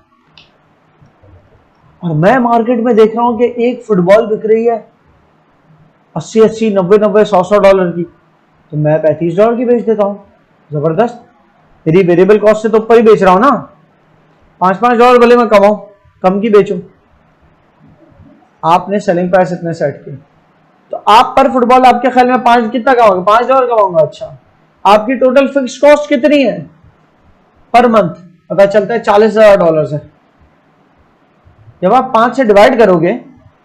Speaker 1: और मैं मार्केट में देख रहा हूं कि एक फुटबॉल बिक रही है 80, 90, $100 की, तो मैं $35 की बेच देता हूं। जबरदस्त, मेरी वेरिएबल कॉस्ट से तो ऊपर ही बेच रहा हूं ना, $5 भले मैं कमाऊं, कम की बेचूं। आपने सेलिंग प्राइस इतने सेट की, तो आप पर फुटबॉल आपके ख्याल में कितना कमाओगे? $5 कमाऊंगा। अच्छा, आपकी टोटल फिक्स कॉस्ट कितनी है पर मंथ? पता चलता है $40,000 है। जब आप 5 से डिवाइड करोगे,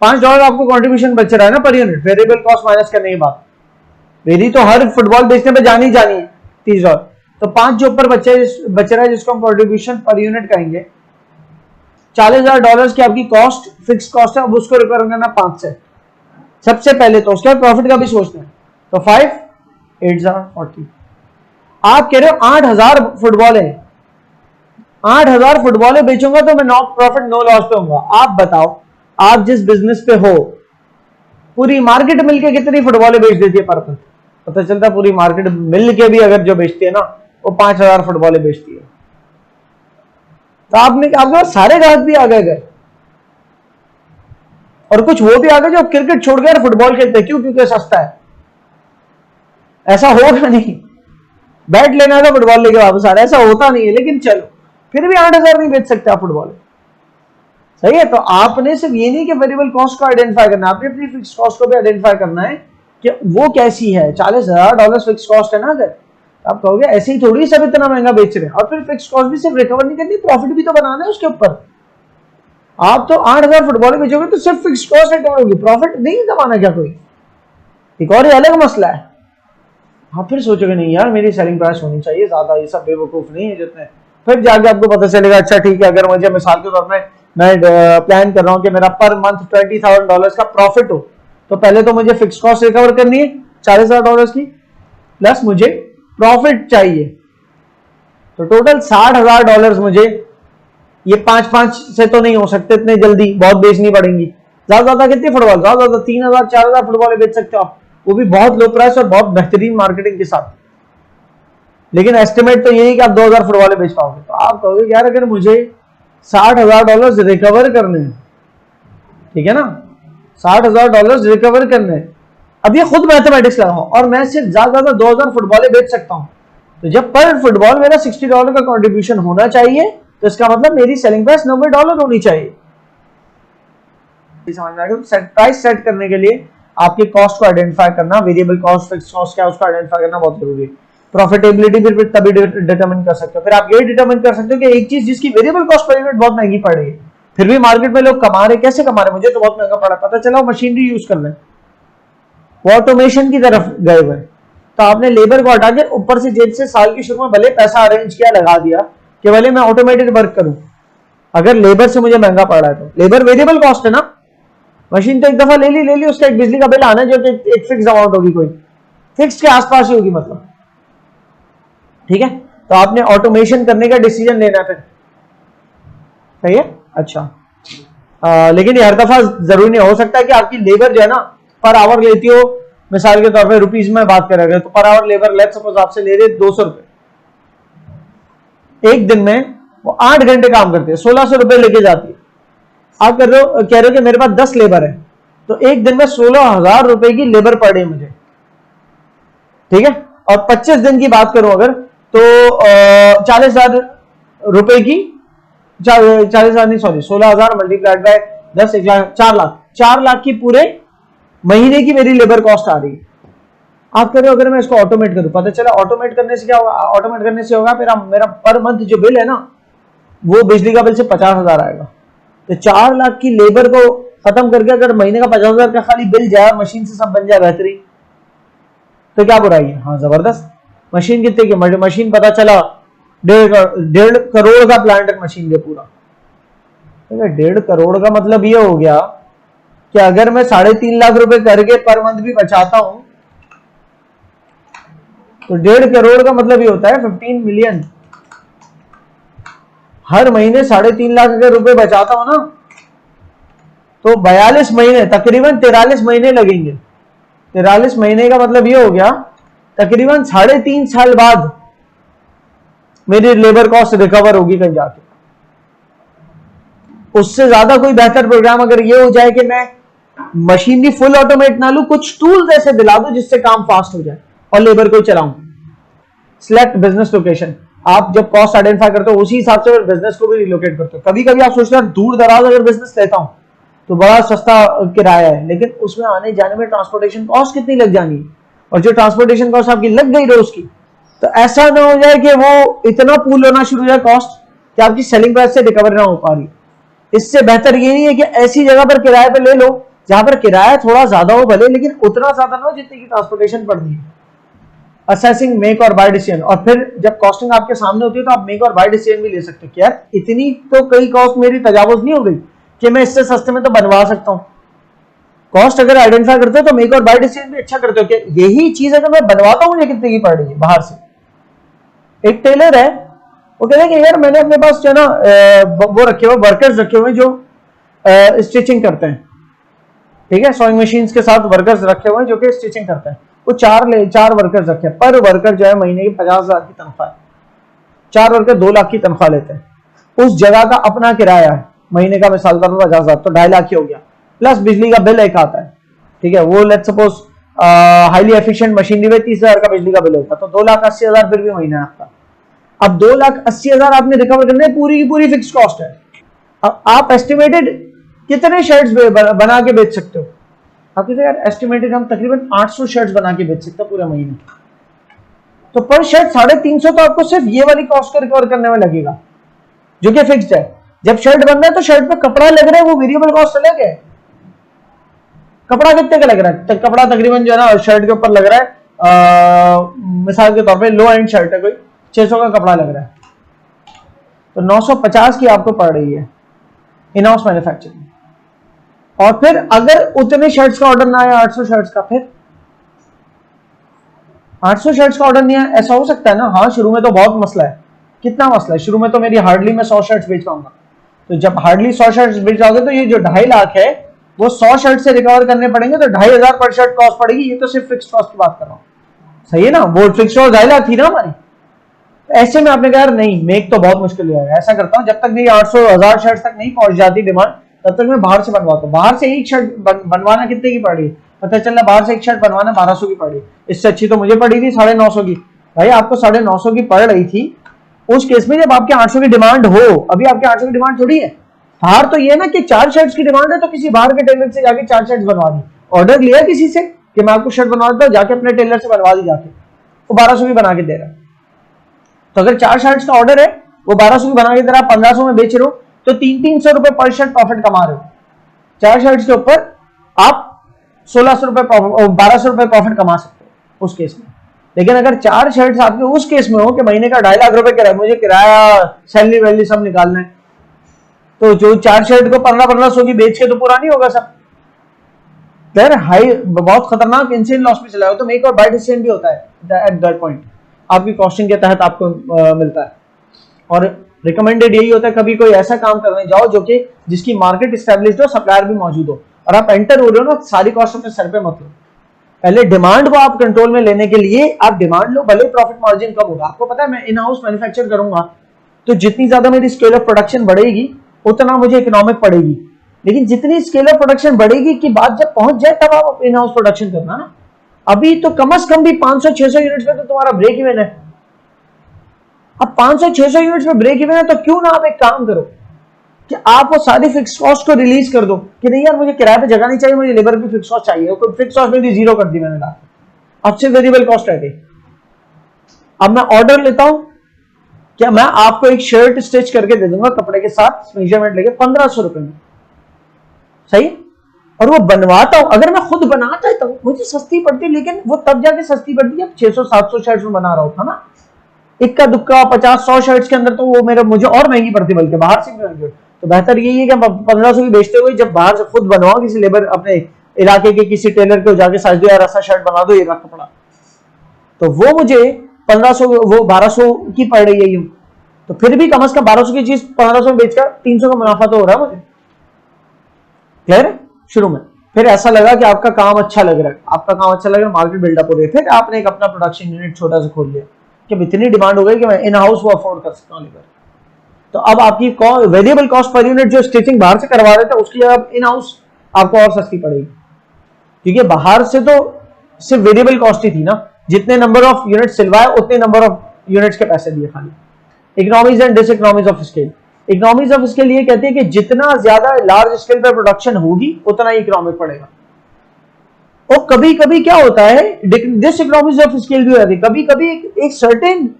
Speaker 1: $5 आपको कंट्रीब्यूशन बच रहा है ना per unit, variable cost minus करने के बाद। वेरी तो हर फुटबॉल बेचने पे जानी है $30, तो 5 जो ऊपर बच रहा है जिसको हम कंट्रीब्यूशन पर यूनिट कहेंगे, $40,000 की आपकी कॉस्ट, फिक्स कॉस्ट है, अब उसको रिकवर करना 5 से सबसे पहले, तो उसके बाद प्रॉफिट का भी सोचते हैं। तो 5, 8 40। आप कह रहे हो 8,000 फुटबॉल है, 8,000 फुटबॉल बेचूंगा तो मैं नो प्रॉफिट नो लॉस पे होऊंगा। आप बताओ, आप जिस बिजनेस पे हो, पूरी मार्केट मिलके कितनी फुटबॉलें बेच देती है पर मंथ? पता चलता पूरी मार्केट मिलके भी अगर जो बेचती है ना, वो 5,000 फुटबॉलें बेचती है। तो आपके पास सारे ग्राहक भी आ गए, और कुछ वो भी आ गए जो क्रिकेट छोड़ गए फुटबॉल खेलते हैं। क्यों? क्योंकि सस्ता है। ऐसा होगा नहीं, बैट लेना था फुटबॉल लेके वापस आ रहा है, ऐसा होता नहीं है। लेकिन चलो, फिर भी 8,000 नहीं बेच सकते आप फुटबॉल, सही है। तो आपने सिर्फ ये नहीं कि वेरिएबल कॉस्ट को आइडेंटिफाई करना, आपने अपनी फिक्स कॉस्ट को भी आइडेंटिफाई करना है कि वो कैसी है। $40,000 फिक्स कॉस्ट है ना, अगर आप कहोगे ऐसे ही थोड़ी सब इतना महंगा बेच रहे हैं, और फिर फिक्स कॉस्ट भी सिर्फ रिकवर नहीं करनी, प्रॉफिट भी तो बनाना है उसके ऊपर। आप तो 8,000 फुटबॉल बेचोगे तो सिर्फ फिक्स कॉस्ट रिकवर होगी, प्रॉफिट नहीं कमाना क्या कोई? एक और अलग मसला है। आप फिर सोचोगे नहीं यार, मेरी सेलिंग प्राइस होनी चाहिए ज्यादा, ये सब बेवकूफ नहीं है जितने। फिर जाके आपको पता चलेगा, अच्छा ठीक है, अगर मुझे मिसाल के तौर में मैं प्लान कर रहा हूं कि मेरा पर मंथ $20,000 का प्रॉफिट हो, तो पहले तो मुझे फिक्स कॉस्ट रिकवर करनी है $40,000 की, प्लस मुझे प्रॉफिट चाहिए। तो टोटल $60,000 मुझे, ये 5-5 से तो नहीं हो सकते इतने जल्दी, बहुत बेचनी पड़ेंगी। ज्यादा कितनी फुटबॉल? ज्यादा 3,000 4,000 फुटबॉल बेच सकते हो आप, वो भी बहुत लो प्राइस और बहुत बेहतरीन मार्केटिंग के साथ। लेकिन एस्टिमेट तो यही कि आप 2,000 फुटबॉल बेच पाओगे। तो आप कहोगे यार, अगर मुझे $60,000 रिकवर करने हैं ठीक है ना, $60,000 रिकवर करने। अब ये खुद मैथमेटिक्स लगाओ, और मैं सिर्फ ज्यादा 2000 फुटबॉलें बेच सकता हूं, तो जब पर फुटबॉल मेरा $60 का कंट्रीब्यूशन होना चाहिए, तो इसका मतलब मेरी सेलिंग प्राइस $90 होनी चाहिए। समझ में आ गया? प्राइस सेट करने के लिए आपके कॉस्ट को आइडेंटिफाई करना, वेरिएबल कॉस्ट, फिक्स कॉस्ट क्या है उसको आइडेंटिफाई करना बहुत जरूरी है। प्रॉफिटेबिलिटी फिर तभी डिटरमिन कर सकते हो। फिर आप ये डिटरमिन कर सकते हो कि एक चीज जिसकी वेरिएबल कॉस्ट पर यूनिट बहुत महंगी पड़ रही है, फिर भी मार्केट में लोग कमा रहे, कैसे कमा रहे, मुझे तो बहुत महंगा पड़ा, पता चला मशीनरी यूज कर रहे हैं, वो ऑटोमेशन की तरफ गए हुए, तो आपने लेबर को हटा के ऊपर से जेब से साल की शुरू में भले पैसा अरेंज किया, लगा दिया कि भले मैं ऑटोमेटेड वर्क करूं, अगर लेबर से मुझे महंगा पड़ रहा है तो लेबर वेरिएबल कॉस्ट है ना, मशीन तो एक दफा ले ली, उसका एक बिजली का बिल आना जो कि एक फिक्स अमाउंट होगी, कोई फिक्स के आसपास ही होगी मतलब, ठीक है। तो आपने ऑटोमेशन करने का डिसीजन लेना है फिर, सही है। अच्छा, लेकिन ये हर दफा जरूरी नहीं, हो सकता है कि आपकी लेबर जो है ना पर आवर लेती हो, मिसाल के तौर पे रुपीज में बात करेंगे तो per hour labour let's suppose आपसे ले रहे 200 रुपए, एक दिन में वो 8 घंटे काम करते हैं, 1600 रुपए लेके जाती है। आप कह रहे हो कि मेरे पास 10 लेबर है, तो एक दिन में 16,000 रुपए की लेबर पड़ रही मुझे, ठीक है। और 25 दिन की बात करूं अगर, तो 40,000 रुपए की, 40,000 नहीं sorry 16,000 multiplied by 10, 1 lakh, 4 lakh की पूरे महीने की मेरी लेबर कॉस्ट आ रही है। आप कह रहे हो अगर मैं इसको ऑटोमेट करूं, पता चला ऑटोमेट करने से क्या होगा, ऑटोमेट करने से होगा मेरा पर मंथ जो बिल है ना, वो बिजली का बिल से 50,000 आएगा। तो 4 लाख की लेबर को खत्म करके अगर महीने का 50,000 का खाली बिल जाए, मशीन से सब बन जाए बेहतरीन, तो क्या बुराई है? हाँ जबरदस्त। मशीन कितने की, मशीन पता चला 1.5 करोड़ का प्लांट है मशीन के पूरा, 1.5 करोड़ का मतलब ये हो गया कि अगर मैं 3.5 लाख रुपए करके पर मंथ भी बचाता हूं, तो 1.5 करोड़ का मतलब ये होता है 15 मिलियन। हर महीने 3.5 लाख अगर रुपए बचाता हूं ना, तो 42 महीने, तकरीबन 43 महीने लगेंगे। 43 महीने का मतलब ये हो गया तकरीबन 3.5 साल बाद मेरी लेबर कॉस्ट रिकवर होगी कहीं जाके। उससे ज्यादा कोई बेहतर प्रोग्राम अगर ये हो जाए कि मैं मशीनरी फुल ऑटोमेट ना लू, कुछ टूल्स ऐसे दिला दो जिससे काम फास्ट हो जाए और लेबर को चलाऊं। सिलेक्ट बिजनेस लोकेशन, आप जब कॉस्ट आइडेंटिफाई करते हो उसी हिसाब से बिजनेस को भी रिलोकेट करते हो। कभी कभी आप सोचते हो दूर दराज अगर बिजनेस लेता हूं तो बड़ा सस्ता किराया है, लेकिन उसमें आने जाने में ट्रांसपोर्टेशन कॉस्ट कितनी लग जानी है, और जो ट्रांसपोर्टेशन कॉस्ट आपकी लग गई रोज की, तो ऐसा ना हो जाए कि वो इतना पूल होना शुरू हो जाए कॉस्ट कि आपकी सेलिंग प्राइस से रिकवर ना हो पा रही। इससे बेहतर ये नहीं है कि ऐसी जगह पर किराए पे ले लो जहां पर किराया थोड़ा ज्यादा हो भले, लेकिन उतना ज्यादा ना हो जितनी की ट्रांसपोर्टेशन पड़नी है। असेसिंग मेक और बाय डिसीजन, और फिर जब कॉस्टिंग आपके सामने होती है तो आप मेक और बाय डिसीजन भी ले सकते हो कि यार इतनी तो कई कॉस्ट मेरी तजावुज नहीं हो गई कि मैं इससे सस्ते में तो बनवा सकता हूं। कॉस्ट अगर आइडेंटिफाई करते हो तो मेक और बाय डिसीजन भी अच्छा करते हो कि यही चीज अगर मैं बनवाता हूं मुझे कितने की पड़ रही है बाहर से। एक टेलर है, वो कहते हैं कि यार मैंने अपने पास जो है ना वो रखे हुए वर्कर्स रखे हुए जो स्टिचिंग करते हैं, ठीक है, सोइंग मशीन्स के साथ वर्कर्स रखे हुए हैं जो कि स्टिचिंग करते हैं। वो 4 वर्कर्स रखे हैं, पर वर्कर जो है महीने की 50,000 की तनख्वाह है, 4 वर्कर 2 लाख की तनख्वाह लेते हैं। उस जगह का अपना किराया है महीने का मिसाल का 50,000, तो 2.5 लाख ही हो गया, प्लस बिजली का बिल एक आता है, ठीक है, वो let's suppose highly efficient machinery में 30,000 का बिजली का बिल होता है, तो 2,80,000 फिर भी महीना है आपका। अब 2,80,000 आपने रिकवर करने, पूरी की पूरी फिक्स कॉस्ट है। अब आप एस्टिमेटेड कितने शर्ट्स बना के बेच सकते हो? आप कहते हैं यार एस्टिमेटेड हम तकरीबन 800 शर्ट्स बना के बेच सकते हैं पूरे महीने, तो पर शर्ट 350 तो आपको सिर्फ ये वाली कॉस्ट को रिकवर करने में लगेगा जो कि फिक्स्ड है। जब शर्ट बन रहा है तो शर्ट पे कपड़ा लग रहा है, वो वेरिएबल कॉस्ट अलग है। कपड़ा कितने का लग रहा है? कपड़ा तकरीबन जो है ना शर्ट के ऊपर लग रहा है, मिसाल के तौर पे लो एंड शर्ट है कोई, 600 का कपड़ा लग रहा है, तो 950 की आपको पड़ रही है इन हाउस मैन्युफैक्चरिंग। और फिर अगर उतने शर्ट्स का ऑर्डर ना आया 800 शर्ट्स का, फिर 800 शर्ट्स का ऑर्डर नहीं आया, ऐसा हो सकता है ना, हाँ शुरू में तो बहुत मसला है। कितना मसला है? शुरू में तो मेरी हार्डली मैं 100 शर्ट्स बेच पाऊंगा, तो जब हार्डली 100 शर्ट्स बेच जाओगे तो ये जो 2.5 लाख है वो 100 शर्ट से रिकवर करने पड़ेंगे, तो 2,500 पर शर्ट कॉस्ट पड़ेगी। ये तो सिर्फ फिक्स कॉस्ट की बात कर रहा हूँ, सही है ना, वो फिक्स कॉस्ट 2.5 लाख थी ना हमारी। ऐसे में आपने कहा नहीं मेक तो बहुत मुश्किल है, ऐसा करता हूं जब तक मेरी 800 1000 शर्ट्स तक नहीं पहुंच जाती डिमांड, तब तक मैं बाहर से बनवाता हूँ। बाहर से एक शर्ट बनवाना कितने की पड़ रही है, पता चला बाहर से एक शर्ट बनवाना 1200 की पड़ी, इससे अच्छी तो मुझे पड़ी थी 950 की। भाई आपको 950 की पड़ रही थी उस केस में जब आपके 800 की डिमांड हो, अभी आपके 800 की डिमांड थोड़ी है। बाहर तो ये ना कि 4 शर्ट्स की डिमांड है तो किसी बाहर के टेलर से जाके 4 शर्ट्स बनवा दी, ऑर्डर लिया किसी से कि मैं आपको शर्ट बनवा देता हूँ, जाके अपने टेलर से बनवा दी जाके, वो 1200 की बना के दे रहा है। तो अगर 4 शर्ट्स का ऑर्डर है, वो 1200 की बना के दे रहा, 1500 में बेच रहे हो, तो 300 रुपए पर शर्ट प्रॉफिट कमा रहे हो। 4 शर्ट्स के ऊपर आप 1600 रुपए 1200 रुपए प्रॉफिट कमा सकते हो उस केस में। लेकिन अगर 4 शर्ट्स आपके उस केस में हो कि महीने का 2.5 लाख रुपए किराया, मुझे किराया सैलरी वैलरी सब निकालना है, तो जो 4 शर्ट को 1500 की बेच के तो पूरा नहीं होगा सब। फिर हाई बहुत खतरनाक इंसेन लॉस में चला हो, तो मेक और बाय डिसीजन भी होता है एट दैट पॉइंट, आपकी कॉस्टिंग के तहत आपको मिलता है। और रिकमेंडेड यही होता है कभी कोई ऐसा काम करने जाओ जो कि जिसकी मार्केट स्टैब्लिश्ड हो, सप्लायर भी मौजूद हो, और आप एंटर हो रहे हो ना, सारी कॉस्ट अपने सर पे मत लो। पहले डिमांड को आप कंट्रोल में लेने के लिए आप डिमांड लो, भले प्रॉफिट मार्जिन कम होगा। आपको पता है मैं इन हाउस मैन्युफैक्चर करूंगा तो जितनी ज्यादा मेरी स्केल ऑफ प्रोडक्शन बढ़ेगी उतना मुझे इकोनॉमिक पड़ेगी, लेकिन जितनी स्केल ऑफ प्रोडक्शन बढ़ेगी की बात जब पहुंच जाए तब आप इन हाउस प्रोडक्शन करना ना। अभी तो कम से कम भी 500-600 यूनिट्स में तो तुम्हारा ब्रेक इवन है। अब 500-600 यूनिट्स में ब्रेक इवन है तो क्यों ना आप एक काम करो कि आप वो सारी फिक्स कॉस्ट को रिलीज कर दो कि नहीं यार मुझे किराए पे जगह नहीं चाहिए, मुझे लेबर की फिक्स कॉस्ट चाहिए, कोई फिक्स कॉस्ट मेरी जीरो कर दी मैंने डाल, अब से वेरिएबल कॉस्ट रह गई। अब मैं ऑर्डर लेता हूं, क्या मैं आपको एक शर्ट स्टिच करके दे दूंगा कपड़े के साथ मेजरमेंट लेके 1500 रुपए में, सही, और वो बनवाता हूं, अगर मैं खुद बनाता है तो मुझे सस्ती पड़ती, लेकिन वो तब जाके सस्ती पड़ती है 600-700 शर्ट्स में बना रहा होता ना, इक्का दुक्का 50-100 शर्ट्स के अंदर तो वो मेरे मुझे और महंगी पड़ती, बल्कि बाहर से भी महंगी। तो बेहतर यही है कि 1500 की बेचते हुए जब बाहर से खुद बनवाओ, किसी लेबर अपने इलाके के किसी टेलर को जाके साझ दो यार ऐसा शर्ट बना दो, ये रख कपड़ा, तो वो मुझे 1500 वो 1200 की पड़ रही है यूं, तो फिर भी कम से कम 1200 की चीज 1500 में बेचकर 300 का मुनाफा तो हो रहा है मुझे। क्लियर है? शुरू में फिर ऐसा लगा कि आपका काम अच्छा लग रहा है, आपका काम अच्छा लग रहा है, मार्केट बिल्डअप हो रही है, फिर आपने एक अपना प्रोडक्शन यूनिट छोटा सा खोल लिया कि इतनी डिमांड हो गई कि मैं इन हाउस वो अफोर्ड कर सकता हूँ लेबर। तो अब आपकी वेरिएबल कॉस्ट पर यूनिट जो स्टिचिंग बाहर से करवा रहे थे उसकी अब इन हाउस आपको और सस्ती पड़ेगी, क्योंकि बाहर से तो सिर्फ वेरिएबल कॉस्ट ही थी ना, जितने नंबर ऑफ यूनिट सिलवाए उतने नंबर ऑफ यूनिट्स के पैसे दिए खाली। Economies and diseconomies of scale. Economies of scale ये कहती है कि जितना ज्यादा लार्ज स्केल पर प्रोडक्शन होगी उतना ही इकोनॉमिक पड़ेगा। और कभी कभी क्या होता है डिसइकोनॉमीज ऑफ स्केल भी हो जाती है, कभी कभी एक सर्टेन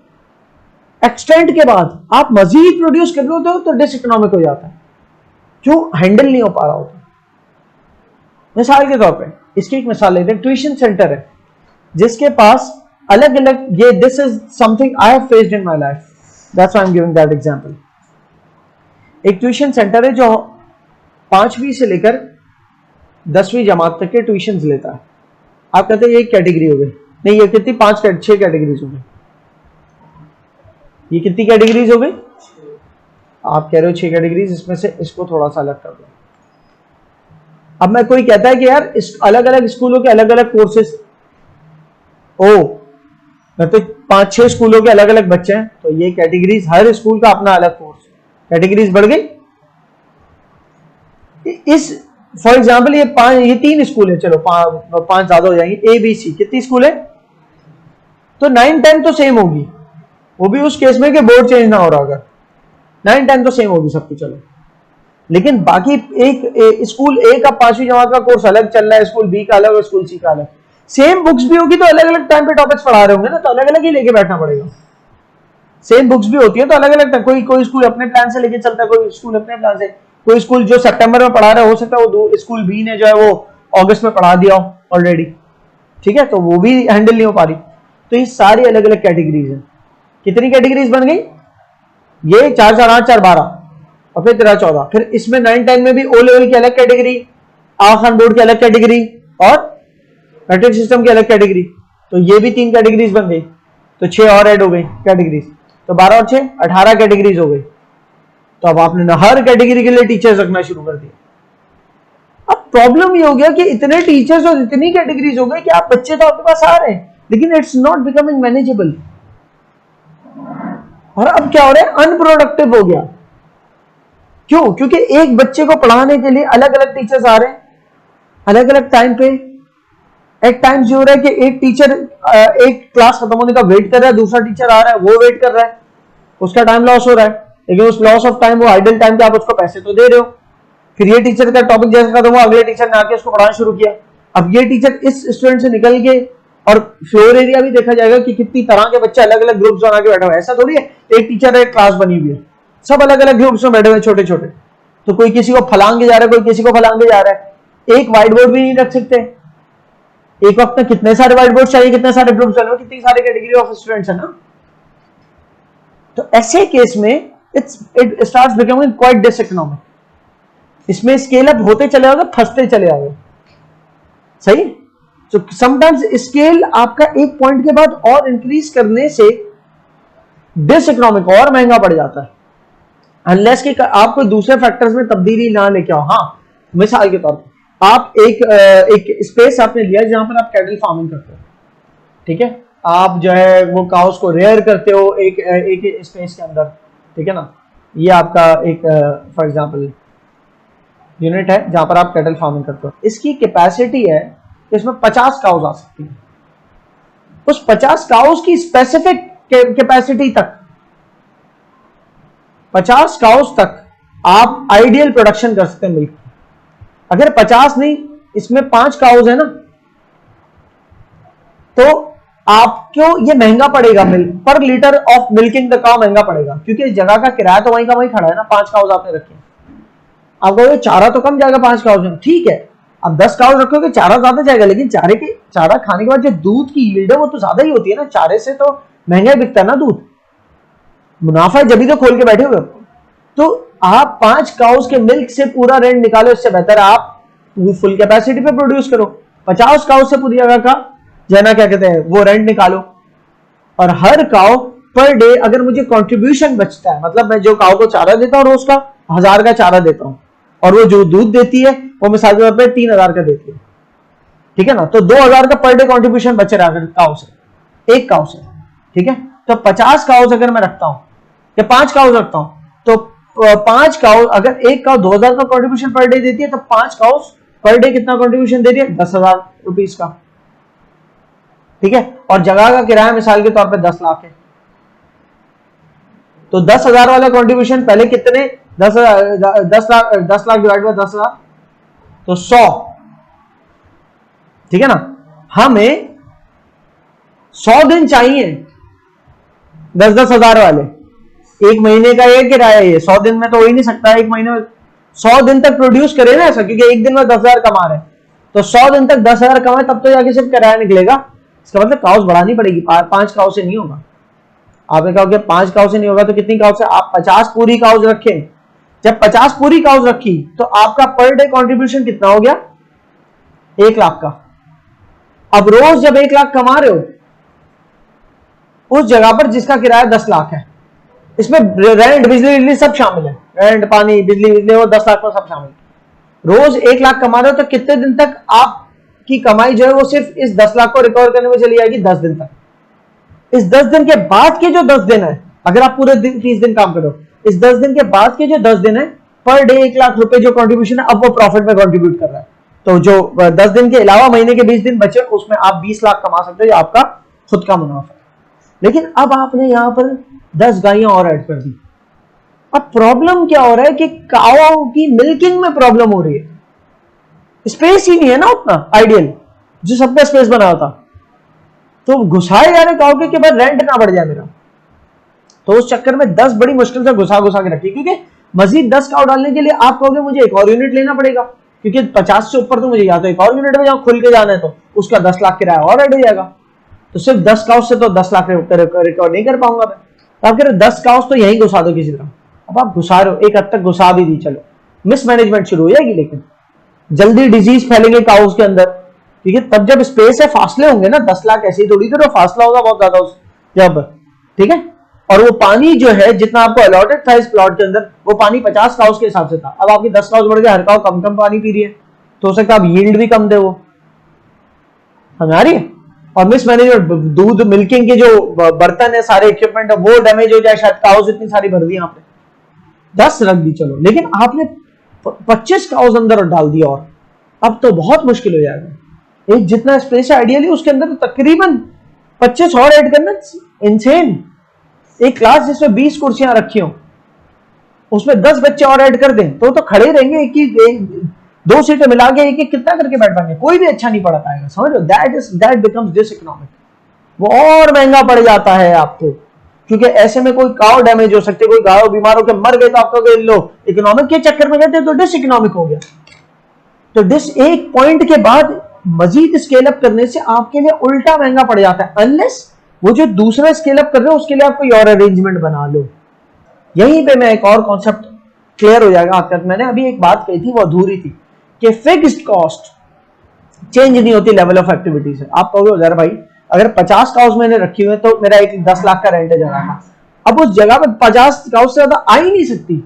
Speaker 1: एक्सटेंट के बाद आप मजीद प्रोड्यूस कर लो तो डिसइकोनॉमिक हो जाता है, क्यों? हैंडल नहीं हो पा रहा होता। मिसाल के तौर पे इसकी एक मिसाल लेते हैं, ट्यूशन सेंटर है जिसके पास अलग अलग, ये this is something I have faced in my life, that's why I am giving that example. एक ट्यूशन सेंटर है जो 5वीं से लेकर 10वीं जमात तक के ट्यूशंस लेता है। आप कहते हैं ये कैटेगरी हो गई, नहीं ये कितनी 6 कैटेगरीज हो गई, ये कितनी कैटेगरीज हो गई? आप कह रहे हो 6 कैटेगरीज, इसमें से इसको थोड़ा सा अलग कर दो। अब मैं कोई कहता है कि यार इस अलग अलग स्कूलों के अलग अलग कोर्सेज, ओ मैं तो 5-6 स्कूलों के अलग अलग बच्चे हैं, तो ये कैटेगरीज, हर स्कूल का अपना अलग कोर्स, कैटेगरीज बढ़ गई। इस फॉर एग्जाम्पल ये 3 स्कूल है, चलो 5 ज्यादा हो जाएंगे, ए बी सी कितनी स्कूल है, तो 9-10 तो सेम होगी, वो भी उस केस में कि बोर्ड चेंज ना हो रहा, अगर 9-10 तो सेम होगी सबकी, चलो। लेकिन बाकी एक स्कूल ए का 5वीं जमात का कोर्स अलग चल रहा है, स्कूल बी का अलग और स्कूल सी का अलग, सेम बुक्स भी होगी तो अलग अलग टाइम पे टॉपिक्स पढ़ा रहे होंगे ना, तो अलग अलग ही लेके बैठना पड़ेगा। सेम बुक्स भी होती है तो अलग अलग, कोई स्कूल अपने प्लान से लेके चलता है, कोई स्कूल अपने प्लान से, कोई स्कूल जो सितंबर में पढ़ा रहा है हो सकता है वो स्कूल बी ने जो है वो अगस्त में पढ़ा दिया हो ऑलरेडी, ठीक है, तो वो भी हैंडल नहीं हो पा रही। तो ये सारी अलग अलग कैटेगरीज हैं। कितनी कैटेगरीज बन गई? ये 4-4-8 4-12 और फिर 13-14, फिर इसमें 9-10 में भी ओ लेवल की अलग कैटेगरी, आगा खान बोर्ड की अलग कैटेगरी और मैट्रिक सिस्टम की अलग कैटेगरी, तो ये भी 3 कैटेगरीज बन गई, तो 6 और ऐड हो गई कैटेगरीज, तो 12 और 6 18 कैटेगरीज हो गई। तो अब आपने हर कैटेगरी के लिए टीचर्स रखना शुरू कर दिया। अब प्रॉब्लम ये हो गया कि इतने टीचर्स और इतनी कैटेगरीज हो गई कि आप बच्चे तो आपके पास आ रहे हैं लेकिन इट्स नॉट बिकमिंग मैनेजेबल, और अब क्या हो रहा है, अनप्रोडक्टिव हो गया। क्यों? क्योंकि एक बच्चे को पढ़ाने के लिए अलग अलग टीचर्स आ रहे हैं अलग अलग टाइम पे। एक टाइम जो हो रहा है कि एक टीचर एक क्लास खत्म होने का वेट कर रहा है, दूसरा टीचर आ रहा है वो वेट कर रहा है, उसका टाइम लॉस हो रहा है, लेकिन उस लॉस ऑफ टाइम वो आइडल टाइम पे आप उसको पैसे तो दे रहे हो। फिर ये टीचर का टॉपिक जैसा खत्म हुआ अगले टीचर ने आके उसको पढ़ाना शुरू किया। अब ये टीचर इस स्टूडेंट से निकल के, और फ्लोर एरिया भी देखा जाएगा कि कितनी तरह के बच्चे अलग अलग ग्रुप्स बना के बैठे हुए। ऐसा थोड़ी है एक टीचर है क्लास बनी हुई है, सब अलग अलग ग्रुप्स में बैठे हुए छोटे छोटे, तो कोई किसी को फलांगे जा रहा है कोई किसी को फलांगे जा रहा है। एक व्हाइट बोर्ड भी नहीं रख सकते, एक वक्त में कितने सारे व्हाइट बोर्ड चाहिए, कितने सारे ग्रुप्स बने, कितनी सारे कैटेगरी ऑफ स्टूडेंट्स है ना। तो ऐसे केस में इट स्टार्ट्स बिकमिंग क्वाइट डिसइकोनॉमिक। इसमें स्केल अप होते चले जाओगे, फंसते चले जाओगे, सही। तो समटाइम्स स्केल आपका एक पॉइंट के बाद और इंक्रीज करने से डिसइकोनॉमिक और महंगा पड़ जाता है, अनलेस कि आप कोई दूसरे फैक्टर्स में तब्दीली ना लेके आओ। हाँ, मिसाल के तौर पर आप एक स्पेस आपने लिया जहां पर आप कैटल फार्मिंग करते हो, ठीक है, आप जो है वो काउस को रेयर करते हो एक स्पेस के अंदर, ठीक है ना। ये आपका एक फॉर एग्जांपल यूनिट है जहां पर आप कैटल फार्मिंग करते हो। इसकी कैपेसिटी है इसमें 50 काउस आ सकती है। उस 50 काउस की स्पेसिफिक कैपेसिटी तक, 50 काउस तक आप आइडियल प्रोडक्शन कर सकते हैं मिल्क। अगर 50 नहीं, इसमें 5 काउस है ना, तो आपको ये महंगा पड़ेगा, मिल्क पर litre of milking the cow महंगा पड़ेगा, क्योंकि इस जगह का किराया तो वहीं का वहीं खड़ा है ना। 5 काउस आपने रखे, आप कहोगे चारा तो कम जाएगा 5 काउस में, ठीक है, अब 10 काउस रखोगे चारा ज्यादा जाएगा, लेकिन चारा खाने के बाद जो दूध की यील्ड है वो तो ज्यादा ही होती है ना। चारे से तो महंगा ही बिकता है ना दूध, मुनाफा है, जब तो खोल के बैठे हुए। तो आप 5 काउस के मिल्क से पूरा रेंट निकालो, इससे बेहतर आप फुल कैपेसिटी पे प्रोड्यूस करो। 50 काउस से पूरी जगह का जना क्या कहते हैं वो रेंट निकालो, और हर काउ पर डे अगर मुझे कंट्रीब्यूशन बचता है, मतलब मैं जो काउ को चारा देता हूँ रोज का 1000 का चारा देता हूँ, और वो जो दूध देती है वो मिसाल के तौर पर 3000 का देती है, ठीक है ना, तो 2000 का पर डे कंट्रीब्यूशन बच रहा है काउ से, एक काउ से, ठीक है। तो 50 काउस अगर मैं रखता हूं या 5 काउस रखता हूं, तो 5 काउस अगर एक काउ 2000 का कंट्रीब्यूशन पर डे देती है, तो 5 काउस पर डे कितना कंट्रीब्यूशन दे रही है? 10,000 रुपीज का, ठीक है। और जगह का किराया मिसाल के तौर पे 10 लाख है, तो 10,000 वाला कंट्रीब्यूशन पहले कितने, 10 लाख डिवाइड बाय 10,000 तो 100, ठीक है ना। हमें 100 दिन चाहिए 10-10 हजार वाले, एक महीने का ये किराया, ये 100 दिन में तो हो ही नहीं सकता, एक महीने में 100 दिन तक प्रोड्यूस करे ना ऐसा, क्योंकि एक दिन में 10,000 कमा रहे हैं, तो 100 दिन तक 10,000 कमाए तब तो जाके सिर्फ किराया निकलेगा। इसका मतलब काउस बढ़ानी पड़ेगी, 5 काउस से नहीं होगा। आपने कहा कि 5 काउस से नहीं होगा, तो कितनी काउस है? आप 50 पूरी काउस रखें। जब 50 पूरी काउस रखी तो आपका पर डे कंट्रीब्यूशन कितना हो गया? 1 लाख का। अब रोज जब 1 लाख कमा रहे हो उस जगह पर जिसका किराया 10 लाख है, इसमें रेंट बिजली सब शामिल है, रेंट पानी बिजली वो 10 लाख में सब शामिल। रोज 1 लाख कमा रहे हो तो कितने दिन तक आपकी कमाई जो है वो सिर्फ इस 10 लाख को रिकवर करने में चली जाएगी? 10 दिन तक। इस 10 दिन के बाद के जो 10 दिन है, अगर आप पूरे 30 दिन काम करो, इस 10 दिन के बाद के जो 10 दिन है, पर डे 1 लाख रुपए जो कंट्रीब्यूशन है, अब वो प्रॉफिट में कंट्रीब्यूट कर रहा है। तो जो 10 दिन के अलावा महीने के 20 दिन बचे उसमें आप 20 लाख कमा सकते हो, आपका खुद का मुनाफा। लेकिन अब आपने यहां पर 10 गायें और ऐड कर दी। अब प्रॉब्लम क्या हो रहा है कि काऊ की मिल्किंग में प्रॉब्लम हो रही है, स्पेस ही नहीं है ना उतना आइडियल जो सबका स्पेस बना होता, तो घुसाए जा रहे काऊ के बाद रेंट ना बढ़ जाए मेरा। तो उस चक्कर में 10 बड़ी मुश्किल से घुसा के रखी, क्योंकि मजीद 10 काऊ डालने के लिए आप कहोगे मुझे एक और यूनिट लेना पड़ेगा, क्योंकि 50 से ऊपर तो मुझे या तो एक और यूनिट में जाओ खुल के जाना है, तो उसका 10 लाख किराया और ऐड हो जाएगा। तो सिर्फ 10 काउस से तो 10 लाख रिकॉर्ड नहीं कर पाऊंगा मैं, तो आप कह रहे 10 काउस तो यहीं घुसा दो किसी तरह। अब आप घुसा रहे हो, एक हद तक घुसा भी दी, चलो मिसमैनेजमेंट शुरू हो जाएगी, लेकिन जल्दी डिजीज फैलेंगे काउस के अंदर, ठीक है। तब जब स्पेस है, फासले होंगे ना, 10 लाख ऐसे ही थोड़ी करो, फासला होगा बहुत ज्यादा उस जब, ठीक है। और वो पानी जो है जितना आपको अलॉटेड था इस प्लॉट के अंदर, वो पानी 50 काउस के हिसाब से था। अब आपकी 10 काउस बढ़ गया, हर काउ कम कम पानी पी रही है, तो हो सकता है आप यील्ड भी कम दे, वो समझ आ रही है। और मिसमैनेजमेंट, दूध मिल्किंग के जो बर्तन है, सारे इक्विपमेंट है, वो डैमेज हो जाए, शायद काउस इतनी सारी भर दी यहाँ पे, 10 रख दी चलो, लेकिन आपने 25 काउज अंदर डाल दिया, और अब तो बहुत मुश्किल हो जाएगा। एक जितना स्पेस है आइडियली उसके अंदर तो तकरीबन 25 और ऐड करना इनसेन। एक क्लास जिसमें 20 कुर्सियां रखी हो उसमें 10 बच्चे और ऐड कर दें तो खड़े रहेंगे, दो सीटें मिला के एक कितना करके बैठ पाएंगे, कोई भी अच्छा नहीं पढ़ा पाएगा, समझ लो। दैट बिकम्स डिस इकोनॉमिक, वो और महंगा पड़ जाता है आपको, क्योंकि ऐसे में कोई काव डैमेज हो सकती है, कोई गाय बीमार होकर मर गए तो आप कहोगे लो इकोनॉमिक के चक्कर में गए थे तो डिस इकोनॉमिक हो गया। तो डिस एक पॉइंट के बाद मजीद स्केल अप करने से आपके लिए उल्टा महंगा पड़ जाता है, अनलेस वो जो दूसरा स्केल अप कर रहे हो उसके लिए आप कोई और अरेंजमेंट बना लो। यहीं पे मैं एक और कॉन्सेप्ट क्लियर हो जाएगा आपका। मैंने अभी एक बात कही थी वो अधूरी थी कि फिक्स्ड कॉस्ट चेंज नहीं होती लेवल ऑफ एक्टिविटी से। आप कहोगे यार भाई अगर 50 काउस मैंने रखी हुई है तो मेरा एक 10 लाख का रेंट है जगह का, अब उस जगह पे 50 काउस से ज्यादा आ ही नहीं सकती,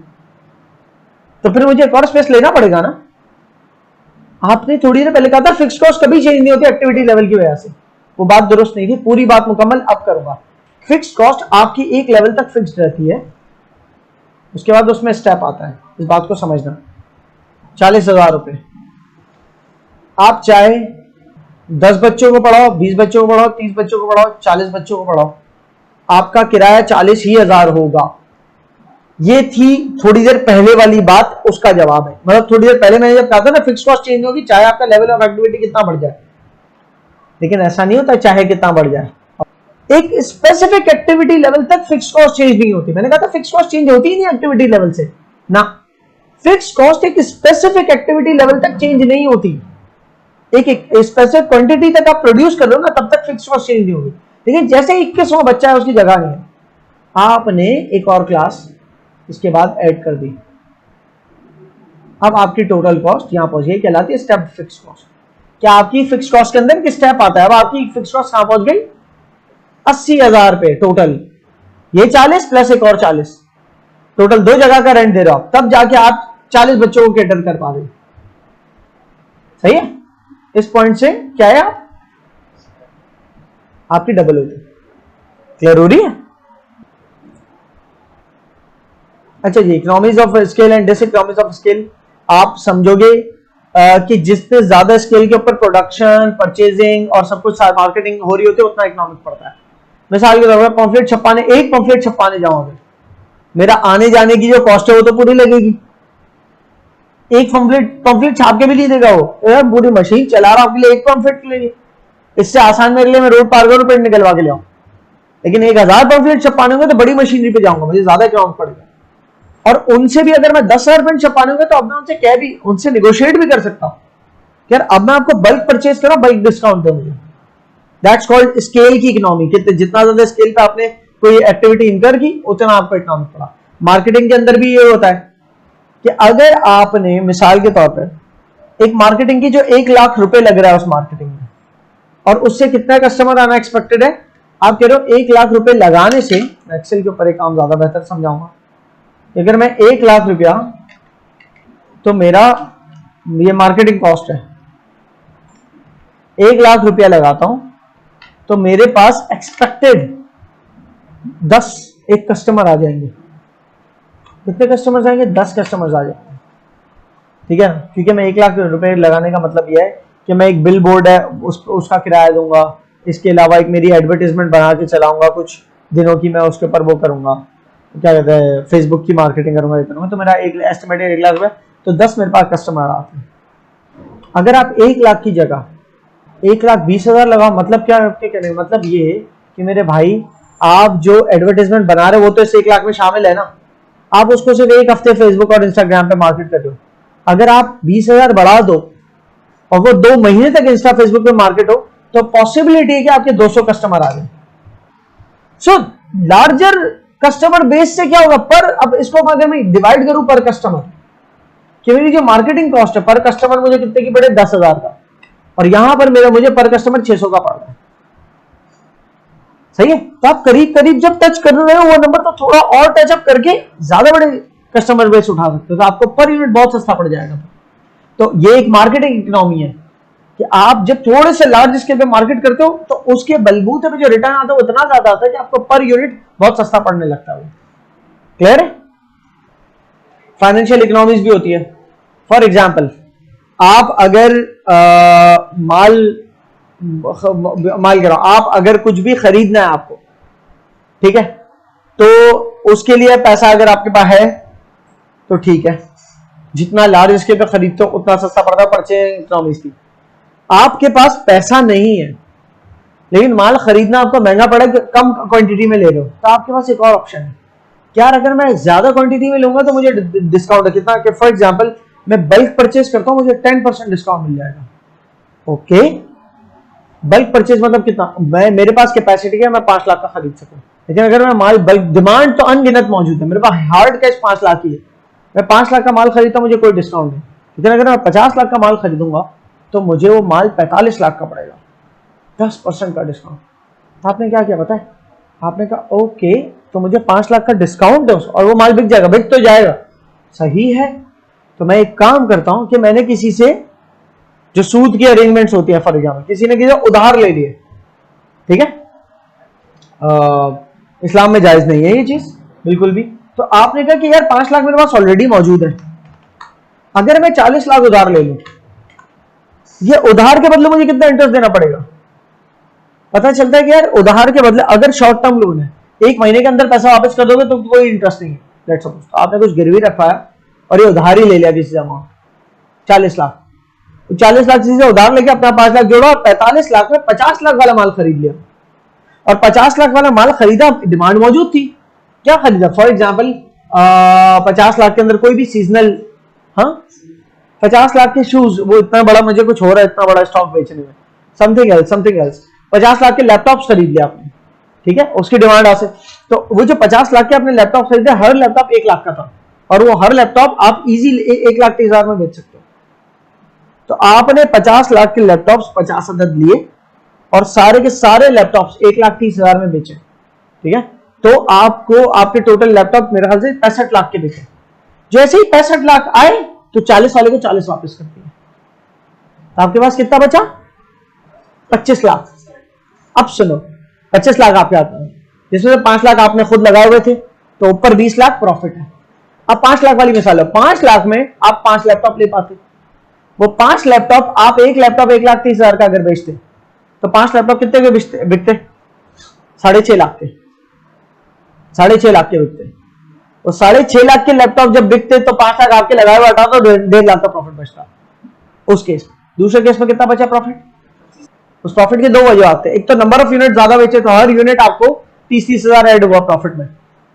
Speaker 1: तो फिर मुझे एक और स्पेस लेना पड़ेगा ना। आपने थोड़ी देर पहले कहा था फिक्स्ड कॉस्ट कभी चेंज नहीं होती एक्टिविटी लेवल की वजह से, वो बात दुरुस्त नहीं थी, पूरी बात मुकम्मल अब करूंगा। फिक्स्ड कॉस्ट आपकी एक लेवल तक फिक्स्ड रहती है, उसके बाद उसमें स्टेप आता है, इस बात को समझना। 40,000 रुपए, आप चाहे 10 बच्चों को पढ़ाओ, 20 बच्चों को पढ़ाओ, 30 बच्चों को पढ़ाओ, 40 बच्चों को पढ़ाओ, आपका किराया 40,000 होगा। ये थी थोड़ी देर पहले वाली बात, उसका जवाब है। मतलब थोड़ी देर पहले मैंने जब कहा था ना फिक्स कॉस्ट चेंज होगी चाहे आपका लेवल ऑफ एक्टिविटी कितना बढ़ जाए, लेकिन ऐसा नहीं होता चाहे कितना बढ़ जाए, एक स्पेसिफिक एक्टिविटी लेवल तक फिक्स कॉस्ट चेंज नहीं होती। मैंने कहा था फिक्स कॉस्ट चेंज होती ही नहीं एक्टिविटी लेवल से ना, फिक्स कॉस्ट एक स्पेसिफिक एक्टिविटी लेवल तक चेंज नहीं होती। एक स्पेसिफिक क्वांटिटी तक आप प्रोड्यूस कर लो ना तब तक फिक्स कॉस्ट चेंज नहीं होगी, लेकिन जैसे 21वां बच्चा है उसकी जगह नहीं है, आपने एक और क्लास इसके बाद ऐड कर दी, अब आपकी टोटल कॉस्ट यहां पहुंच गई, कहलाती है स्टेप फिक्स कॉस्ट। क्या आपकी फिक्स कॉस्ट के अंदर स्टेप आता है, अब आपकी फिक्स कॉस्ट कहां पहुंच गई 80,000 पे टोटल, ये 40 प्लस एक और 40, टोटल 2 जगह का रेंट दे रहे हो, तब जाके आप 40 बच्चों को कैटर कर पा रहे। सही है, इस पॉइंट से क्या है आपकी डबल हो गई, क्लियर हो रही है। अच्छा जी, economies of scale and diseconomies of scale आप समझोगे कि जितने ज्यादा स्केल के ऊपर प्रोडक्शन, परचेजिंग और सब कुछ मार्केटिंग हो रही होती है उतना इकोनॉमिक पड़ता है। मिसाल के तौर पर पॉम्फलेट छपाने, एक पॉम्फलेट छपाने जाओगे, मेरा आने जाने की जो कॉस्ट है वो तो पूरी लगेगी, एक पॉम्फलेट छाप के भी नहीं देगा वो, पूरी मशीन चला रहा आपके लिए एक पॉम्फलेट के लिए, इससे आसान मेरे लिए मैं रोड पार करूं पेंट निकलवा के ले आऊं, लेकिन 1000 पॉम्फलेट छपाने होंगे तो बड़ी मशीनरी पे जाऊंगा, मुझे ज्यादा इकोनॉमिक पड़ेगा। और उनसे भी अगर मैं 10,000 पेंट छपाने होंगे तो अब मैं उनसे कह भी, उनसे निगोशिएट भी कर सकता हूं, यार अब मैं आपको बल्क परचेज करूं, बल्क डिस्काउंट दो मुझे। दैट्स कॉल्ड स्केल की इकोनॉमी। जितना ज्यादा स्केल पे आपने कोई एक्टिविटी इनकर की उतना आपको इकोनॉमिक पड़ा। मार्केटिंग के अंदर भी ये होता है कि अगर आपने मिसाल के तौर पर एक मार्केटिंग की जो 1 लाख रुपए लग रहा है उस मार्केटिंग में, और उससे कितना कस्टमर आना एक्सपेक्टेड है, आप कह रहे हो 1 लाख रुपए लगाने से, एक्सेल के ऊपर एक काम ज्यादा बेहतर समझाऊंगा, अगर मैं 1 लाख रुपया, तो मेरा ये मार्केटिंग कॉस्ट है, 1 लाख रुपया लगाता हूं तो मेरे पास एक्सपेक्टेड 10 एक कस्टमर आ जाएंगे। कितने कस्टमर आएंगे? 10 कस्टमर आ जाएंगे, ठीक है ना, क्योंकि मैं 1 लाख रुपए लगाने का मतलब यह है कि मैं एक बिल बोर्ड है उसका किराया दूंगा, इसके अलावा एक मेरी एडवर्टीजमेंट बना के चलाऊंगा कुछ दिनों की, मैं उसके ऊपर वो करूंगा, क्या कहते हैं, फेसबुक की मार्केटिंग करूंगा, तो मेरा एक एस्टिमेटेड 1 लाख रुपए, तो 10 मेरे पास कस्टमर आते हैं। अगर आप 1 लाख की जगह 1,20,000 लगाओ, मतलब क्या आपके कहने का मतलब ये कि मेरे भाई आप जो एडवर्टाइजमेंट बना रहे हो वो तो इस 1 लाख में शामिल है ना, आप उसको सिर्फ 1 हफ्ते फेसबुक और इंस्टाग्राम पे मार्केट कर दो। अगर आप 20,000 बढ़ा दो और वो 2 महीने तक इंस्टा फेसबुक पे मार्केट हो, तो पॉसिबिलिटी है कि आपके 200 कस्टमर आ जाए। सो लार्जर कस्टमर बेस से क्या होगा, पर अब इसको अगर मैं डिवाइड करूं पर कस्टमर, कि मेरी जो मार्केटिंग कॉस्ट है पर कस्टमर मुझे कितने की पड़े, 10,000 का, और यहां पर मुझे पर कस्टमर 600 का पड़ रहा है। सही है, तो आप करीब करीब जब टच कर रहे हो वो नंबर, तो थोड़ा और टच अप करके ज्यादा बड़े कस्टमर बेस उठा सकते हो, तो आपको पर यूनिट बहुत सस्ता पड़ जाएगा। तो ये एक मार्केटिंग इकोनॉमी है कि आप जब थोड़े से लार्ज स्केल पे मार्केट करते हो तो उसके बलबूते पे जो रिटर्न आता है वो इतना ज्यादा आता है कि आपको पर यूनिट बहुत सस्ता पड़ने लगता है। क्लियर है? फाइनेंशियल इकोनॉमीज भी होती है। फॉर एग्जाम्पल, आप अगर माल कह रहा हूं, आप अगर कुछ भी खरीदना है आपको, ठीक है, तो उसके लिए पैसा अगर आपके पास है तो ठीक है, जितना लार्ज स्केल पे खरीदते हो उतना सस्ता पड़ता है परचेज इकोनॉमीज की। आपके पास पैसा नहीं है लेकिन माल खरीदना आपको महंगा पड़ा, कम क्वांटिटी में ले रहे हो, तो आपके पास एक और ऑप्शन है कि यार अगर मैं ज्यादा क्वांटिटी में लूंगा तो मुझे डिस्काउंट है कितना, कि फॉर एग्जांपल मैं बल्क परचेज करता हूं, मुझे 10% डिस्काउंट मिल जाएगा। ओके, बल्क परचेज मतलब कितना, मैं मेरे पास कैपेसिटी है मैं 5 लाख का खरीद सकूं, लेकिन अगर मैं माल बल्क, डिमांड तो अनगिनत मौजूद है, मेरे पास हार्ड कैश 5 लाख ही है, मैं 5 लाख का माल खरीदता हूं मुझे कोई डिस्काउंट नहीं, लेकिन अगर मैं 50 लाख का माल खरीदूंगा तो मुझे वो माल 45 लाख का पड़ेगा, 10% का डिस्काउंट। तो आपने क्या किया पता है, आपने कहा ओके तो मुझे 5 लाख का डिस्काउंट है और वो माल बिक जाएगा, बिक तो जाएगा, सही है। तो मैं एक काम करता हूं कि मैंने किसी से, जो सूद की अरेंजमेंट्स होती है, फॉर एग्जाम्पल किसी ने किसी उधार ले लिए, ठीक है, इस्लाम में जायज नहीं है ये चीज बिल्कुल भी। तो आपने कहा कि यार 5 लाख मेरे पास ऑलरेडी मौजूद है, अगर मैं 40 लाख उधार ले लूं, ये उधार के बदले मुझे कितना इंटरेस्ट देना पड़ेगा, पता चलता है कि यार उधार के बदले अगर शॉर्ट टर्म लोन है, 1 महीने के अंदर पैसा वापस कर दोगे तो कोई इंटरेस्ट नहीं है, लेट्स सपोज तो आपने कुछ गिरवी रखा है और ये उधार ही ले लिया किसी से अमाउंट 40 लाख, 40 लाख किसी से उधार लेके अपना 5 लाख जोड़ा, 45 लाख में 50 लाख वाला माल खरीद लिया, और 50 लाख वाला माल खरीदा, डिमांड मौजूद थी, क्या खरीदा, फॉर एग्जाम्पल 50 लाख के अंदर कोई भी सीजनल, हाँ 50 लाख के शूज, वो इतना बड़ा मुझे कुछ हो रहा है इतना बड़ा स्टॉक बेचने में, समथिंग एल्स 50 लाख के लैपटॉप्स खरीद लिया आपने, ठीक है, उसकी डिमांड आ से, तो वो जो 50 लाख के आपने लैपटॉप खरीदे, हर लैपटॉप 1 लाख का था, और वो हर लैपटॉप आप इजीली 1,30,000 में बेच सकते हो। तो आपने 50 लाख के लैपटॉप्स 50 अदद लिए और सारे के सारे लैपटॉप्स 1,30,000 में बेचे, ठीक है, तो आपको आपके टोटल लैपटॉप मेरे ख्याल से 65 लाख के बिके। जैसे ही 65 लाख आए तो 40 वाले को 40 वापस कर दिया, तो आपके पास कितना बचा, 25 लाख। अब सुनो, 25 लाख आपके आते हैं, जिसमें से 5 लाख आपने खुद लगाए हुए थे, तो ऊपर 20 लाख प्रॉफिट है। अब 5 लाख वाली मिसाल है, 5 लाख में आप 5 लैपटॉप ले पाते, वो 5 लैपटॉप आप एक लैपटॉप 1,30,000 का अगर बेचते तो 5 लैपटॉप कितने के बिकते, 6.5 लाख के, 6.5 लाख के बिकते। तो 6.5 लाख के लैपटॉप जब बिकते तो 5 लाख आपके लगाए हुए हटा तो 1.5 लाख का प्रॉफिट बचता उस केस में। दूसरे केस में कितना बचा प्रॉफिट, उस प्रॉफिट के 2 वजह आते हैं, एक तो नंबर ऑफ यूनिट ज्यादा बेचे तो हर यूनिट आपको 30-30 हजार ऐड हुआ प्रॉफिट में,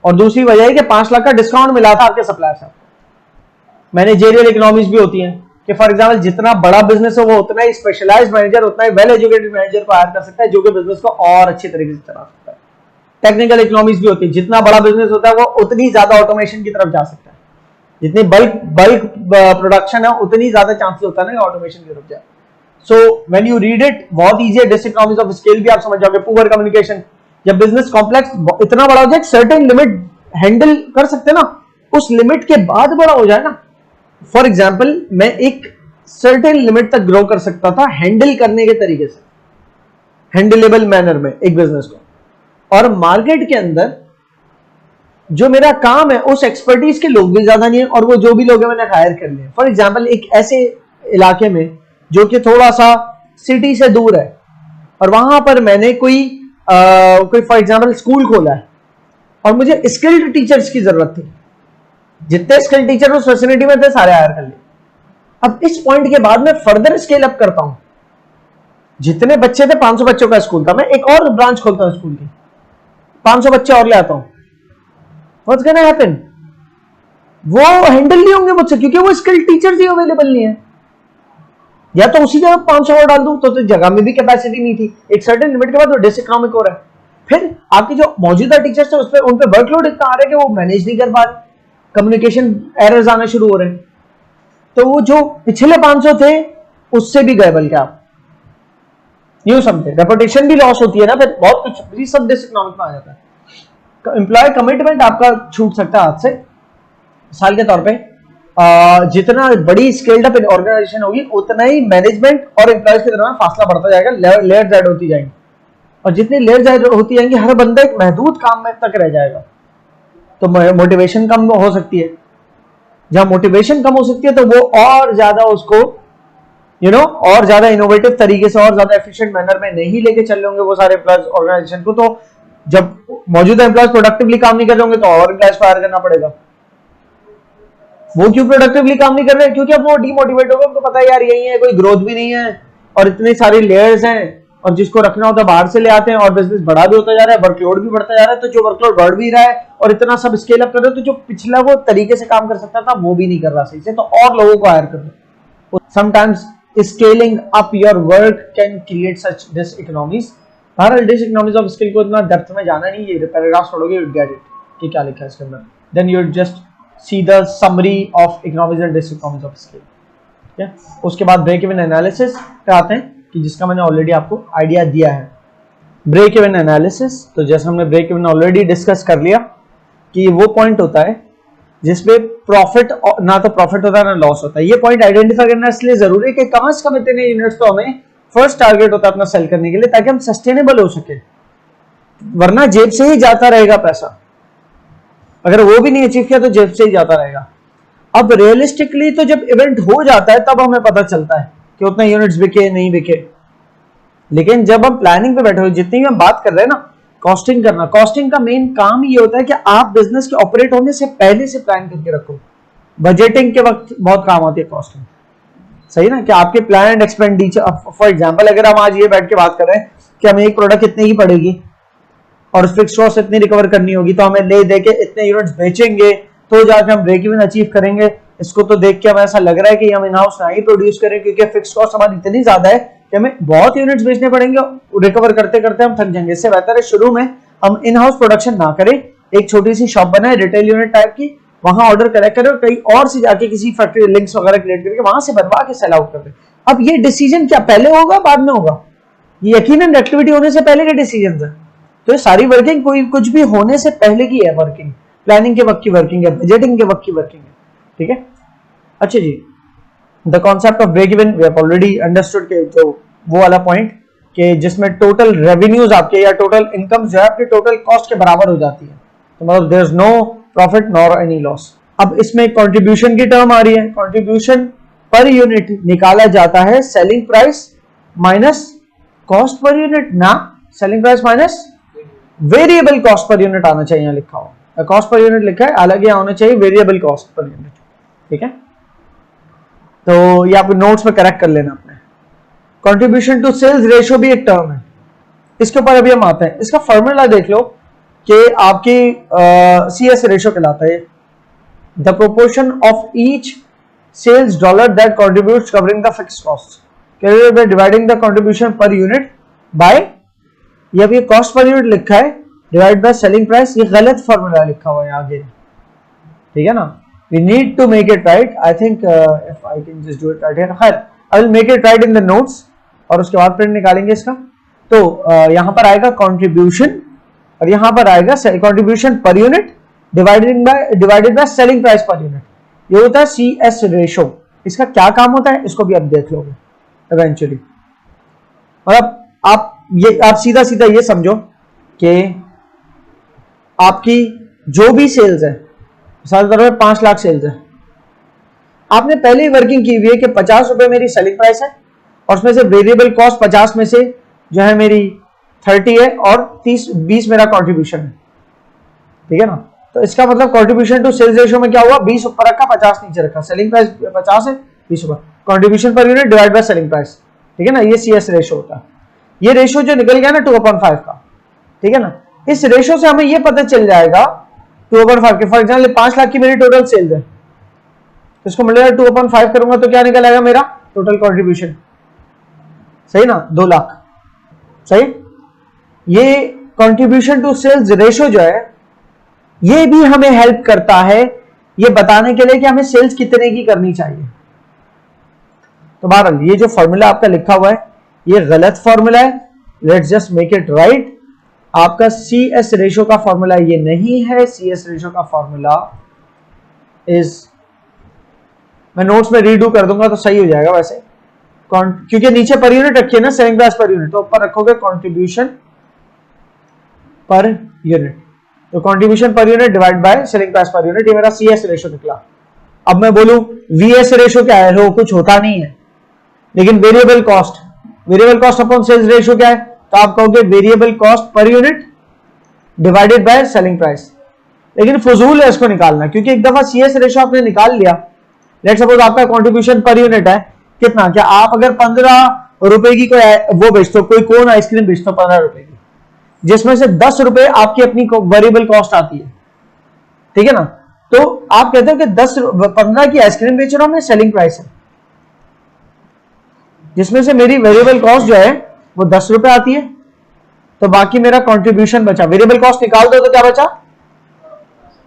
Speaker 1: और दूसरी वजह है कि 5 लाख का डिस्काउंट मिला था आपके सप्लायर से। मैनेजरियल इकोनॉमीज भी होती हैं कि फॉर एग्जांपल जितना बड़ा बिजनेस है वो उतना ही स्पेशलाइज्ड मैनेजर, उतना ही वेल एजुकेटेड मैनेजर को हायर कर सकता है जो कि बिजनेस को और अच्छे तरीके से चला सकता है। टेक्निकल इकोनॉमीज भी होती है, जितना बड़ा बिजनेस होता है वो उतनी ज्यादा ऑटोमेशन की तरफ जा सकता है, जितनी बल्क प्रोडक्शन है उतनी ज्यादा चांसेस होता है ना ऑटोमेशन की तरफ जाए। So when you read it बहुत इजी है, डिसइकोनॉमीज ऑफ स्केल भी आप समझ जाओगे, पुअर कम्युनिकेशन, जब बिजनेस कॉम्प्लेक्स इतना बड़ा हो जाए, सर्टेन लिमिट हैंडल कर सकते ना, उस लिमिट के बाद बड़ा हो जाए ना, फॉर एग्जाम्पल मैं एक सर्टेन लिमिट तक ग्रो कर सकता था हैंडल करने के तरीके से, हैंडलेबल मैनर में एक बिजनेस को, और मार्केट के अंदर जो मेरा काम है उस एक्सपर्टीज के लोग भी ज्यादा नहीं है, और वो जो भी लोग हैं मैंने हायर कर लिए। फॉर एग्जाम्पल एक ऐसे इलाके में जो कि थोड़ा सा सिटी से दूर है, और वहां पर मैंने कोई फॉर एग्जाम्पल स्कूल खोला है और मुझे स्किल्ड टीचर्स की जरूरत थी, जितने स्किल्ड टीचर उस फैसिलिटी में थे सारे हायर कर लिए। अब इस पॉइंट के बाद मैं फर्दर स्केल अप करता हूं, जितने बच्चे थे 500 बच्चों का स्कूल था, मैं एक और ब्रांच खोलता हूं स्कूल की, 500 बच्चे और ले आता हूं, व्हाट्स गोना हैपन, वो हैंडल नहीं होंगे मुझसे क्योंकि वो स्किल्ड टीचर्स ही अवेलेबल नहीं है। या तो उसी जगह 500 और डाल दूं तो जगह में भी कैपेसिटी नहीं थी, एक सर्टेन लिमिट के बाद वो डिसइकोनॉमिक हो रहा है। फिर आपके जो मौजूदा टीचर्स थे उस पर उन पे वर्कलोड इतना आ रहा है कि वो मैनेज नहीं कर पा रहे, कम्युनिकेशन एरर्स आने शुरू हो रहे हैं, तो वो जो पिछले 500 थे उससे भी गए, बल्कि आप यूं समझे रेपुटेशन भी लॉस होती है ना, फिर बहुत कुछ सब डिसइकोनॉमिक में आ जाता है। एम्प्लॉय कमिटमेंट आपका छूट सकता है हाथ से, मिसाल के तौर पे जितना बड़ी स्केल्ड अप ऑर्गेनाइजेशन होगी उतना ही मैनेजमेंट और एम्प्लॉयज के दरमियान फासला बढ़ता जाएगा, लेयर्स ऐड होती जाएंगी, और जितनी लेयर्स ऐड होती जाएंगी हर बंदा एक महदूद काम में तक रह जाएगा, तो मोटिवेशन कम हो सकती है। जहां मोटिवेशन कम हो सकती है तो वो और ज्यादा उसको और ज्यादा इनोवेटिव तरीके से और ज्यादा एफिशिएंट मैनर में नहीं लेके चल रहे होंगे वो सारे एम्प्लॉयज ऑर्गेनाइजेशन को। तो जब मौजूदा एम्प्लॉयज प्रोडक्टिवली काम नहीं कर रहे होंगे तो और एम्प्लॉयज फायर करना पड़ेगा। वो क्यों प्रोडक्टिवली काम नहीं कर रहे हैं? क्योंकि अब वो डीमोटिवेट हो गए, उनको पता है यार यही है, कोई ग्रोथ भी नहीं है और इतनी सारी लेयर्स हैं और जिसको रखना होता है बाहर से ले आते हैं और बिजनेस बड़ा भी होता जा रहा है, वर्कलोड भी बढ़ता जा रहा है। तो जो वर्कलोड बढ़ भी रहा है और इतना सब स्केल अप कर रहे हो तो जो पिछला वो तरीके से काम कर सकता था वो भी नहीं कर रहा सही से, तो और लोगों को हायर कर रहे। Sometimes scaling up your work can create such diseconomies. बहरहाल डिसइकोनॉमीज ऑफ स्किल को इतना डेप्थ में जाना नहीं, ये पैराग्राफ पढ़ोगे यू गेट इट कि क्या लिखा है इसके अंदर, then you just see the summary of economies and diseconomies of scale. ठीक है, उसके बाद ब्रेक इवन एनालिसिस पे आते हैं कि जिसका मैंने ऑलरेडी आपको आइडिया दिया है। ब्रेक इवन एनालिसिस, तो जैसे हमने ब्रेक इवन ऑलरेडी डिस्कस कर लिया कि वो पॉइंट होता है जिसपे प्रॉफिट ना तो प्रॉफिट होता है ना लॉस होता है। ये पॉइंट आइडेंटिफाई करना इसलिए जरूरी है कि कम से कम इतने यूनिट्स तो हमें फर्स्ट टारगेट होता है अपना सेल करने के लिए, ताकि हम सस्टेनेबल हो सके, वरना जेब से ही जाता रहेगा पैसा। अगर वो भी नहीं अचीव किया तो जेब से ही जाता रहेगा। अब रियलिस्टिकली तो जब इवेंट हो जाता है तब हमें पता चलता है कि उतने यूनिट्स बिके नहीं बिके, लेकिन जब हम प्लानिंग पे बैठे हुए, जितनी भी हम बात कर रहे हैं ना कॉस्टिंग करना, कॉस्टिंग का मेन काम ये होता है कि आप बिजनेस के ऑपरेट होने से पहले से प्लान करके रखो। बजटिंग के वक्त बहुत काम आती है कॉस्टिंग, सही ना, कि आपके प्लान एक्सपेंडिचर। फॉर एग्जांपल अगर हम आज ये बैठ के बात कर रहे हैं कि हमें एक प्रोडक्ट इतने की पड़ेगी और फिक्स कॉस्ट इतनी रिकवर करनी होगी, तो हमें ले दे के इतने यूनिट्स बेचेंगे तो जाके हम ब्रेक इवन अचीव करेंगे। इसको तो देख के हमें ऐसा लग रहा है कि हम इन हाउस ना ही प्रोड्यूस करें, क्योंकि फिक्स कॉस्ट हमारी इतनी ज्यादा है कि हमें बहुत यूनिट्स बेचने पड़ेंगे, रिकवर करते करते हम थक जाएंगे। इससे बेहतर है शुरू में हम इन हाउस प्रोडक्शन ना करें, एक छोटी सी शॉप बनाए रिटेल यूनिट टाइप की, वहां ऑर्डर कलेक्ट करें और कहीं और से जाके किसी फैक्ट्री लिंक्स वगैरह क्रिएट करके वहां से बनवा के सेल आउट कर दें। अब ये डिसीजन क्या पहले होगा बाद में होगा? ये यकीनन एक्टिविटी होने से पहले के डिसीजन है। तो ये सारी वर्किंग कोई कुछ भी होने से पहले की है वर्किंग, प्लानिंग के वक्त की वर्किंग है, बजटिंग के वक्त की वर्किंग है। ठीक है, अच्छा जी, the concept of break even we have already understood के जो वो वाला पॉइंट कि जिसमें टोटल रेवेन्यूज आपके या टोटल इनकम जो है आपके टोटल कॉस्ट के बराबर हो जाती है, तो मतलब there is no profit nor any loss. अब इसमें कंट्रीब्यूशन की टर्म आ रही है, कंट्रीब्यूशन पर यूनिट निकाला जाता है selling price minus cost per unit, ना selling price minus variable cost per unit आना चाहिए, यहाँ लिखा हुआ कॉस्ट पर यूनिट लिखा है, अलग यहाँ होना चाहिए वेरिएबल कॉस्ट पर यूनिट। ठीक है, तो ये आप नोट्स में करेक्ट कर लेना अपने। कंट्रीब्यूशन टू सेल्स रेशियो भी एक टर्म है, इसके ऊपर अभी हम आते हैं। इसका फॉर्मूला देख लो कि आपकी CS रेशियो कहलाता है, the proportion of each sales dollar that contributes covering the fixed cost dividing the contribution per unit by, ये भी कॉस्ट पर यूनिट लिखा है, डिवाइड बाय सेलिंग प्राइस, ये गलत फॉर्मूला लिखा हुआ है आगे। ठीक है ना, we need to make it right. I think if I can just do it right here, खैर I will make it right in the notes और उसके बाद प्रिंट निकालेंगे इसका। तो यहां पर आएगा कंट्रीब्यूशन और यहां पर आएगा contribution per unit divided by selling price per unit, ये होता है CS रेशो। इसका क्या काम होता है इसको भी आप देख लोगे इवेंचुअली। मतलब आप सीधा सीधा ये समझो कि आपकी जो भी सेल्स है, साथ 5 लाख सेल्स है, आपने पहले ही वर्किंग की हुई है कि 50 रुपए मेरी सेलिंग प्राइस है और उसमें से वेरिएबल कॉस्ट 50 में से जो है मेरी 30 है और 20 मेरा कंट्रीब्यूशन है। ठीक है ना, तो इसका मतलब कंट्रीब्यूशन टू सेल्स रेशियो में क्या हुआ, 20 ऊपर रखा 50 नीचे रखा, सेलिंग प्राइस 50 है 20 ऊपर, contribution per unit divide by selling price. ठीक है ना, ये CS रेशियो होता है। ये रेशियो जो निकल गया ना 2/5 का, ठीक है ना, इस रेशियो से हमें ये पता चल जाएगा 2/5 के, फॉर एग्जाम्पल 5 लाख की मेरी टोटल सेल्स है, इसको मल्टीप्लाई 2/5 करूंगा तो क्या निकल आएगा मेरा टोटल कंट्रीब्यूशन, सही ना, 2 लाख। सही, ये कंट्रीब्यूशन टू सेल्स रेशियो जो है ये भी हमें हेल्प करता है ये बताने के लिए कि हमें सेल्स कितने की करनी चाहिए। तो बहरहाल ये जो फॉर्मूला आपका लिखा हुआ है ये गलत फॉर्मूला है, let's just make it right. आपका CS रेशियो का फॉर्मूला ये नहीं है, CS रेशियो का फॉर्मूला इज, मैं नोट्स में रीडू कर दूंगा तो सही हो जाएगा वैसे, क्योंकि नीचे पर यूनिट रखिए ना सेलिंग प्राइस पर यूनिट, तो ऊपर रखोगे कंट्रीब्यूशन पर यूनिट, तो contribution per unit divide by selling price per unit, ये मेरा CS रेशियो निकला। अब मैं बोलूं वीएस रेशो क्या है, वो कुछ होता नहीं है, लेकिन variable cost upon sales ratio क्या है, तो आप कहोगे variable cost per unit divided by selling price. लेकिन फजूल है इसको निकालना, क्योंकि एक दफा सीएस रेशो आपने निकाल लिया, लेट सपोज आपका कंट्रीब्यूशन पर यूनिट है कितना, क्या आप अगर 15 रुपए की कोई वो बेचते हो, कोई कोन आइसक्रीम बेचते हो 15 रुपए की, जिसमें से 10 रुपए आपकी अपनी वेरिएबल कॉस्ट आती है, ठीक है ना, तो आप कहते हो कि 15 की आइसक्रीम बेच रहा हूं मैं, सेलिंग प्राइस है, जिसमें से मेरी वेरिएबल कॉस्ट जो है वो 10 रुपए आती है, तो बाकी मेरा कंट्रीब्यूशन बचा, वेरिएबल कॉस्ट निकाल दो तो क्या बचा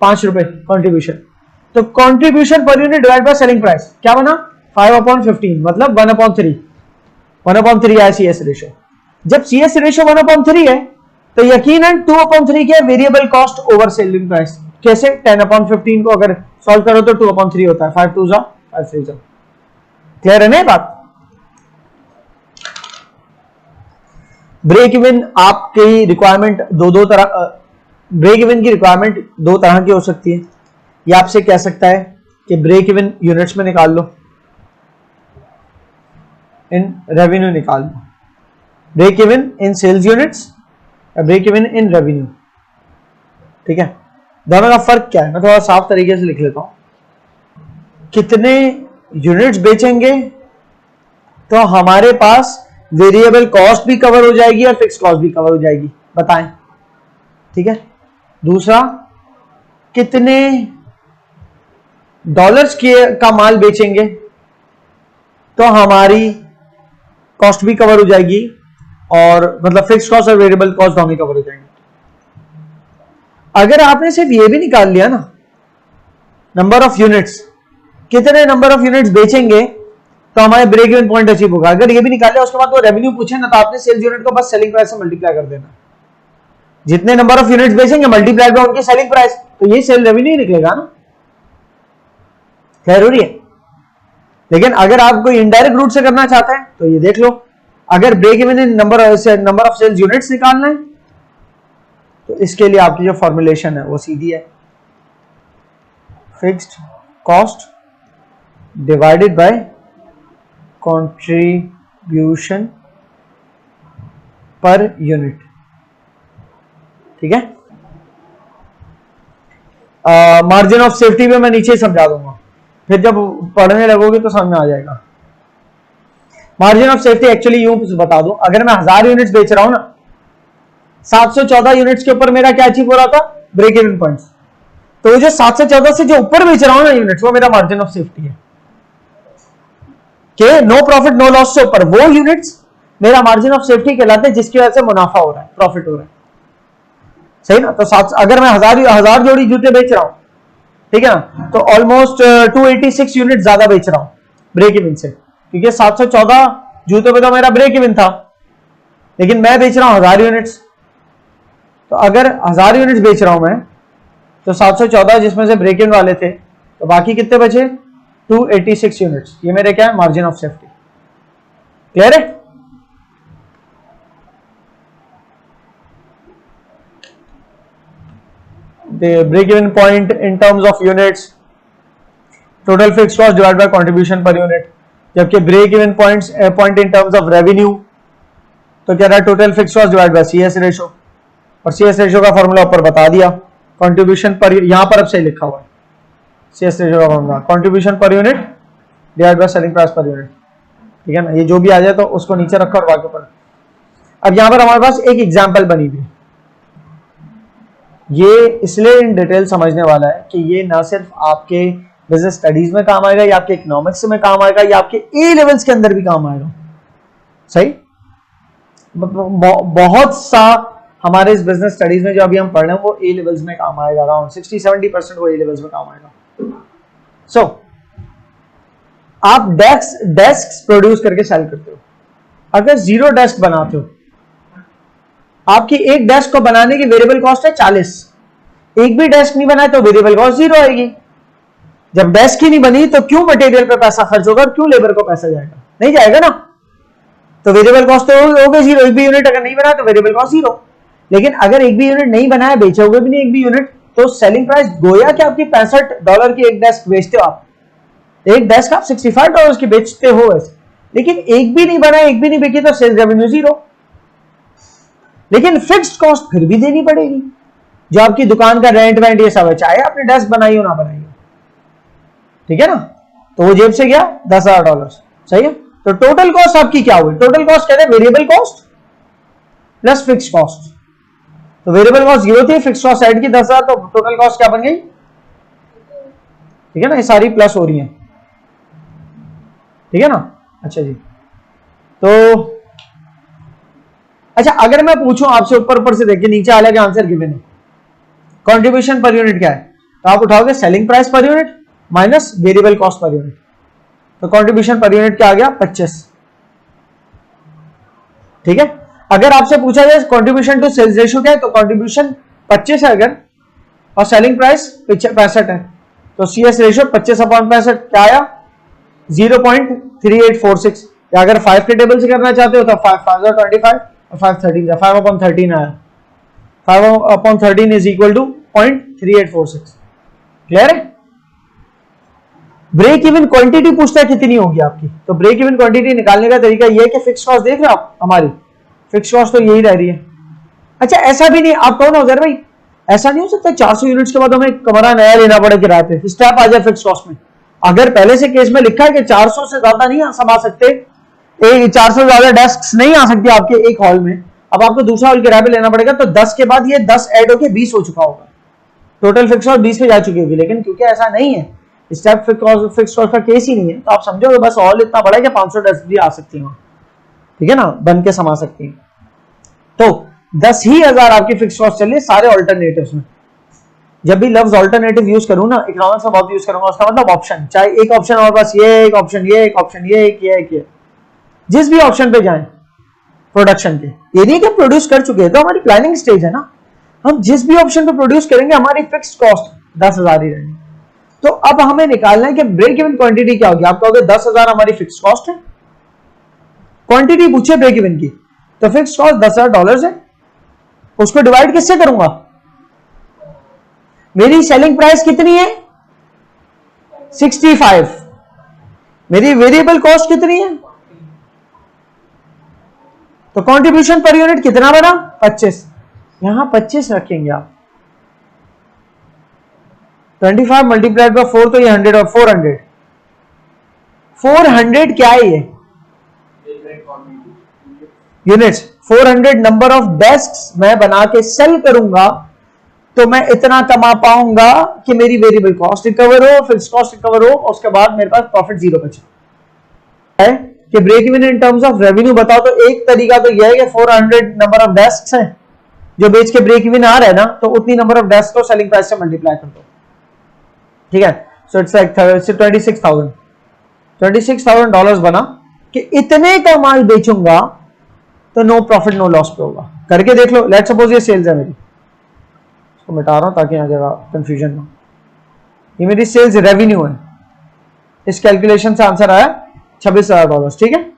Speaker 1: 5 रुपए कंट्रीब्यूशन, तो contribution per unit divide by selling price क्या बना 5/15, मतलब 1/3 है सीएस रेशो। जब सीएस रेशो 1/3 है तो यकीनन 2/3 क्या variable cost over selling price. कैसे, 10/15 को अगर सॉल्व करो तो 2/3 होता है, 5 2 जा 5 3 जा। क्लियर है ना बात। ब्रेक इवन आपकी रिक्वायरमेंट दो तरह, ब्रेक इवन की रिक्वायरमेंट 2 तरह की हो सकती है। ये आपसे कह सकता है कि ब्रेक इवन यूनिट्स में निकाल लो, इन रेवेन्यू निकाल लो, break even in sales units या ब्रेक इवन इन रेवेन्यू, ठीक है। दोनों का फर्क क्या है, मैं थोड़ा साफ तरीके से लिख लेता हूं। कितने यूनिट्स बेचेंगे तो हमारे पास वेरिएबल कॉस्ट भी कवर हो जाएगी और फिक्स कॉस्ट भी कवर हो जाएगी, बताएं, ठीक है। दूसरा, कितने डॉलर्स का माल बेचेंगे तो हमारी कॉस्ट भी कवर हो जाएगी, और मतलब फिक्स कॉस्ट और वेरिएबल कॉस्ट दोनों कवर हो जाएंगे। अगर आपने सिर्फ ये भी निकाल लिया ना, नंबर ऑफ यूनिट्स, कितने नंबर ऑफ यूनिट्स बेचेंगे तो हमारे ब्रेक इवन पॉइंट अचीव होगा, अगर ये भी निकाल लिया, उसके बाद वो रेवेन्यू पूछे ना, तो आपने सेल्स यूनिट को बस सेलिंग प्राइस से मल्टीप्लाई कर देना, जितने नंबर ऑफ यूनिट्स बेचेंगे मल्टीप्लाई बाय उनकी सेलिंग प्राइस, तो ये सेल रेवेन्यू ही निकलेगा ना, जरूरी है। लेकिन अगर आप कोई इनडायरेक्ट रूट से करना चाहते हैं तो ये देख लो, अगर break even in number of sales units निकालना है तो इसके लिए आपकी जो फॉर्मुलेशन है वो सीधी है, fixed cost divided by contribution per unit, ठीक है। मार्जिन ऑफ सेफ्टी में मैं नीचे समझा दूंगा, फिर जब पढ़ने लगोगे तो समझ में आ जाएगा। मार्जिन ऑफ सेफ्टी एक्चुअली यूं बता दूं, अगर मैं 1000 यूनिट्स बेच रहा हूं ना, 714 यूनिट्स के ऊपर मेरा क्या अचीव हो रहा था, ब्रेक इवन पॉइंट्स, तो जो 714 से जो ऊपर बेच रहा हूं ना यूनिट्स, वो मेरा मार्जिन ऑफ सेफ्टी है, कि नो प्रॉफिट नो लॉस से ऊपर वो यूनिट्स मेरा मार्जिन ऑफ सेफ्टी कहलाते हैं, जिसकी वजह से मुनाफा हो रहा है, प्रॉफिट हो रहा है, सही ना। तो अगर मैं 1000 जोड़ी जूते बेच रहा हूं, ठीक है ना, तो ऑलमोस्ट 286 यूनिट ज्यादा बेच रहा हूं ब्रेक इवन से, क्योंकि 714 जूतों पे तो मेरा ब्रेक इवन था, लेकिन मैं बेच रहा हूं 1000 यूनिट्स। तो अगर 1000 यूनिट्स बेच रहा हूं मैं, तो 714 जिसमें से ब्रेक इवन वाले थे, तो बाकी कितने बचे 286 यूनिट्स, ये मेरे क्या है मार्जिन ऑफ सेफ्टी। क्लियर है। The break even point in terms of units, total fixed cost divided by contribution per unit, जबकि break even point in terms of revenue, तो क्या रहा total fixed cost divide by CS ratio, और CS ratio का formula ऊपर बता दिया, contribution पर, यहां पर अब सही लिखा हुआ है CS रेशो का formula, contribution per unit divide by selling price per unit, ठीक है ना। ये जो भी आ जाए तो उसको नीचे रखो और बाकी पर। अब यहां पर हमारे पास एक एग्जाम्पल बनी हुई, ये इसलिए इन डिटेल समझने वाला है कि ये ना सिर्फ आपके बिजनेस स्टडीज में काम आएगा, या आपके इकोनॉमिक्स में काम आएगा, या आपके ए लेवल्स के अंदर भी काम आएगा, सही। बहुत सा हमारे इस बिजनेस स्टडीज में जो अभी हम पढ़ रहे हैं वो ए लेवल्स में काम आएगा, अराउंड 60-70% वो ए लेवल्स में काम आएगा। सो आप डेस्क प्रोड्यूस करके सेल करते हो, अगर 0 डेस्क बनाते हो, आपकी एक डेस्क को बनाने की वेरिएबल कॉस्ट है 40, एक भी डेस्क नहीं बनाए तो वेरिएबल कॉस्ट 0 आएगी। जब डेस्क ही नहीं बनी तो क्यों मटेरियल पे पैसा खर्च होगा और क्यों लेबर को पैसा जाएगा, नहीं जाएगा ना, तो वेरिएबल कॉस्ट तो होगा 0। एक भी यूनिट अगर नहीं बना तो वेरिएबल कॉस्ट 0। लेकिन अगर एक भी यूनिट नहीं बनाया, बेचोगे भी नहीं एक भी यूनिट, तो सेलिंग प्राइस गोया कि आपकी $65 की एक डेस्क बेचते हो आप, एक डेस्क आप $65 की बेचते हो वैसे, लेकिन एक भी नहीं बना, एक भी नहीं बिकी तो सेल्स रेवेन्यू 0। लेकिन फिक्स्ड कॉस्ट फिर भी देनी पड़ेगी, जो आपकी दुकान का रेंट वेंट ये सब है, चाहे आपने डेस्क बनाई हो ना बनाई हो, ठीक है ना। तो वो जेब से गया $10,000, सही है। तो टोटल कॉस्ट आपकी क्या हुई? टोटल कॉस्ट कहते हैं variable cost plus fix cost. तो वेरिएबल कॉस्ट 0 थी, फिक्स कॉस्ट ऐड की 10,000, तो टोटल कॉस्ट क्या बन गई? ठीक है ना, ये सारी प्लस हो रही है, ठीक है ना। अच्छा जी, तो अच्छा अगर मैं पूछूं आपसे ऊपर से देख के नीचे हालांकि आंसर गिवन है, कंट्रीब्यूशन पर यूनिट क्या है, तो आप उठाओगे selling price per unit minus variable cost per unit. तो कंट्रीब्यूशन पर यूनिट क्या आ गया? 25। ठीक है, अगर आपसे पूछा जाए कंट्रीब्यूशन टू सेल्स रेशियो क्या है, तो कंट्रीब्यूशन 25 है अगर, और सेलिंग प्राइस 65 है, तो सीएस रेशियो 25/65 क्या आया? 0.3846। या अगर 5 के टेबल से करना चाहते हो तो 5/25 और 5/13 5/13 आया। 5/13 इज इक्वल टू 0.3846। क्लियर है? ब्रेक इवन क्वांटिटी पूछता है कितनी होगी आपकी, तो ब्रेक इवन क्वांटिटी निकालने का तरीका यह है कि फिक्स कॉस्ट देख रहे हो आप, हमारी फिक्स कॉस्ट तो यही रह रही है। अच्छा ऐसा भी नहीं, आप कहो ना उधर भाई ऐसा नहीं हो सकता 400 यूनिट्स के बाद हमें कमरा नया लेना पड़े किराए पे, स्टेप आ जाए फिक्स कॉस्ट में। अगर पहले से केस में लिखा है कि 400 से ज्यादा नहीं समा सकते, 400 से ज्यादा डेस्क नहीं आ सकती आपके एक हॉल में, अब आपको दूसरा हॉल किराए पे लेना पड़ेगा, तो 10 के बाद ये 10 ऐड होकर 20 हो चुका होगा, टोटल फिक्स कॉस्ट 20 पे जा चुकी होगी। लेकिन क्योंकि ऐसा नहीं है, स्टेप फिक्स कॉस्ट का केस ही नहीं है, तो आप समझो बस हॉल इतना बड़ा है कि 500 डेस्क भी आ सकती है, ठीक है ना, बन के समा सकती है। तो 10,000 आपकी फिक्स कॉस्ट चल रही है सारे ऑल्टरनेटिव्स में। जब भी लफ्ज ऑल्टरनेटिव यूज करूं ना, इकोनॉमिक्स में बहुत यूज करूंगा, उसका मतलब ऑप्शन, चाहे एक ऑप्शन हमारे पास ये, एक ऑप्शन ये, एक ऑप्शन ये, एक जिस भी ऑप्शन पे जाएं प्रोडक्शन के, ये नहीं कि प्रोड्यूस कर चुके हैं तो हमारी प्लानिंग स्टेज है ना, हम जिस भी ऑप्शन पे प्रोड्यूस करेंगे हमारी फिक्स कॉस्ट 10,000 ही रहेगी। तो अब हमें निकालना है कि ब्रेक इवन क्वांटिटी क्या होगी। आप कहोगे 10,000 हमारी फिक्स कॉस्ट है, क्वांटिटी पूछे ब्रेक इवन की, तो फिक्स कॉस्ट $10,000 है, उसको डिवाइड किससे करूंगा? मेरी सेलिंग प्राइस कितनी है? 65। मेरी वेरिएबल कॉस्ट कितनी है? तो कंट्रीब्यूशन पर यूनिट कितना बना? 25। यहां 25 रखेंगे आप, 25 मल्टीप्लाइड बाय 4 तो ये 100 और 400 क्या है ये? यूनिट्स। 400 नंबर ऑफ डेस्क्स मैं बना के सेल करूंगा तो मैं इतना कमा पाऊंगा कि मेरी वेरिएबल कॉस्ट रिकवर हो, फिक्स कॉस्ट रिकवर हो, और उसके बाद मेरे पास प्रॉफिट 0 बचे। है कि break even in terms of revenue बताओ, तो एक तरीका तो यह है कि 400 नंबर ऑफ डेस्क्स हैं जो बेच के ब्रेक इवन आ रहा है ना, तो उतनी नंबर ऑफ डेस्क को सेलिंग प्राइस से मल्टीप्लाई कर दो, ठीक है। सो इट्स लाइक $26,000 बना कि इतने का माल बेचूंगा तो नो प्रॉफिट नो लॉस पे होगा। करके देख लो। लेट्स सपोज ये सेल्स है मेरी, इसको मिटा रहा हूं ताकि आ जाएगा कंफ्यूजन ना। ये मेरी सेल्स रेवेन्यू है, इस कैलकुलेशन से आंसर आया $26,000, ठीक है।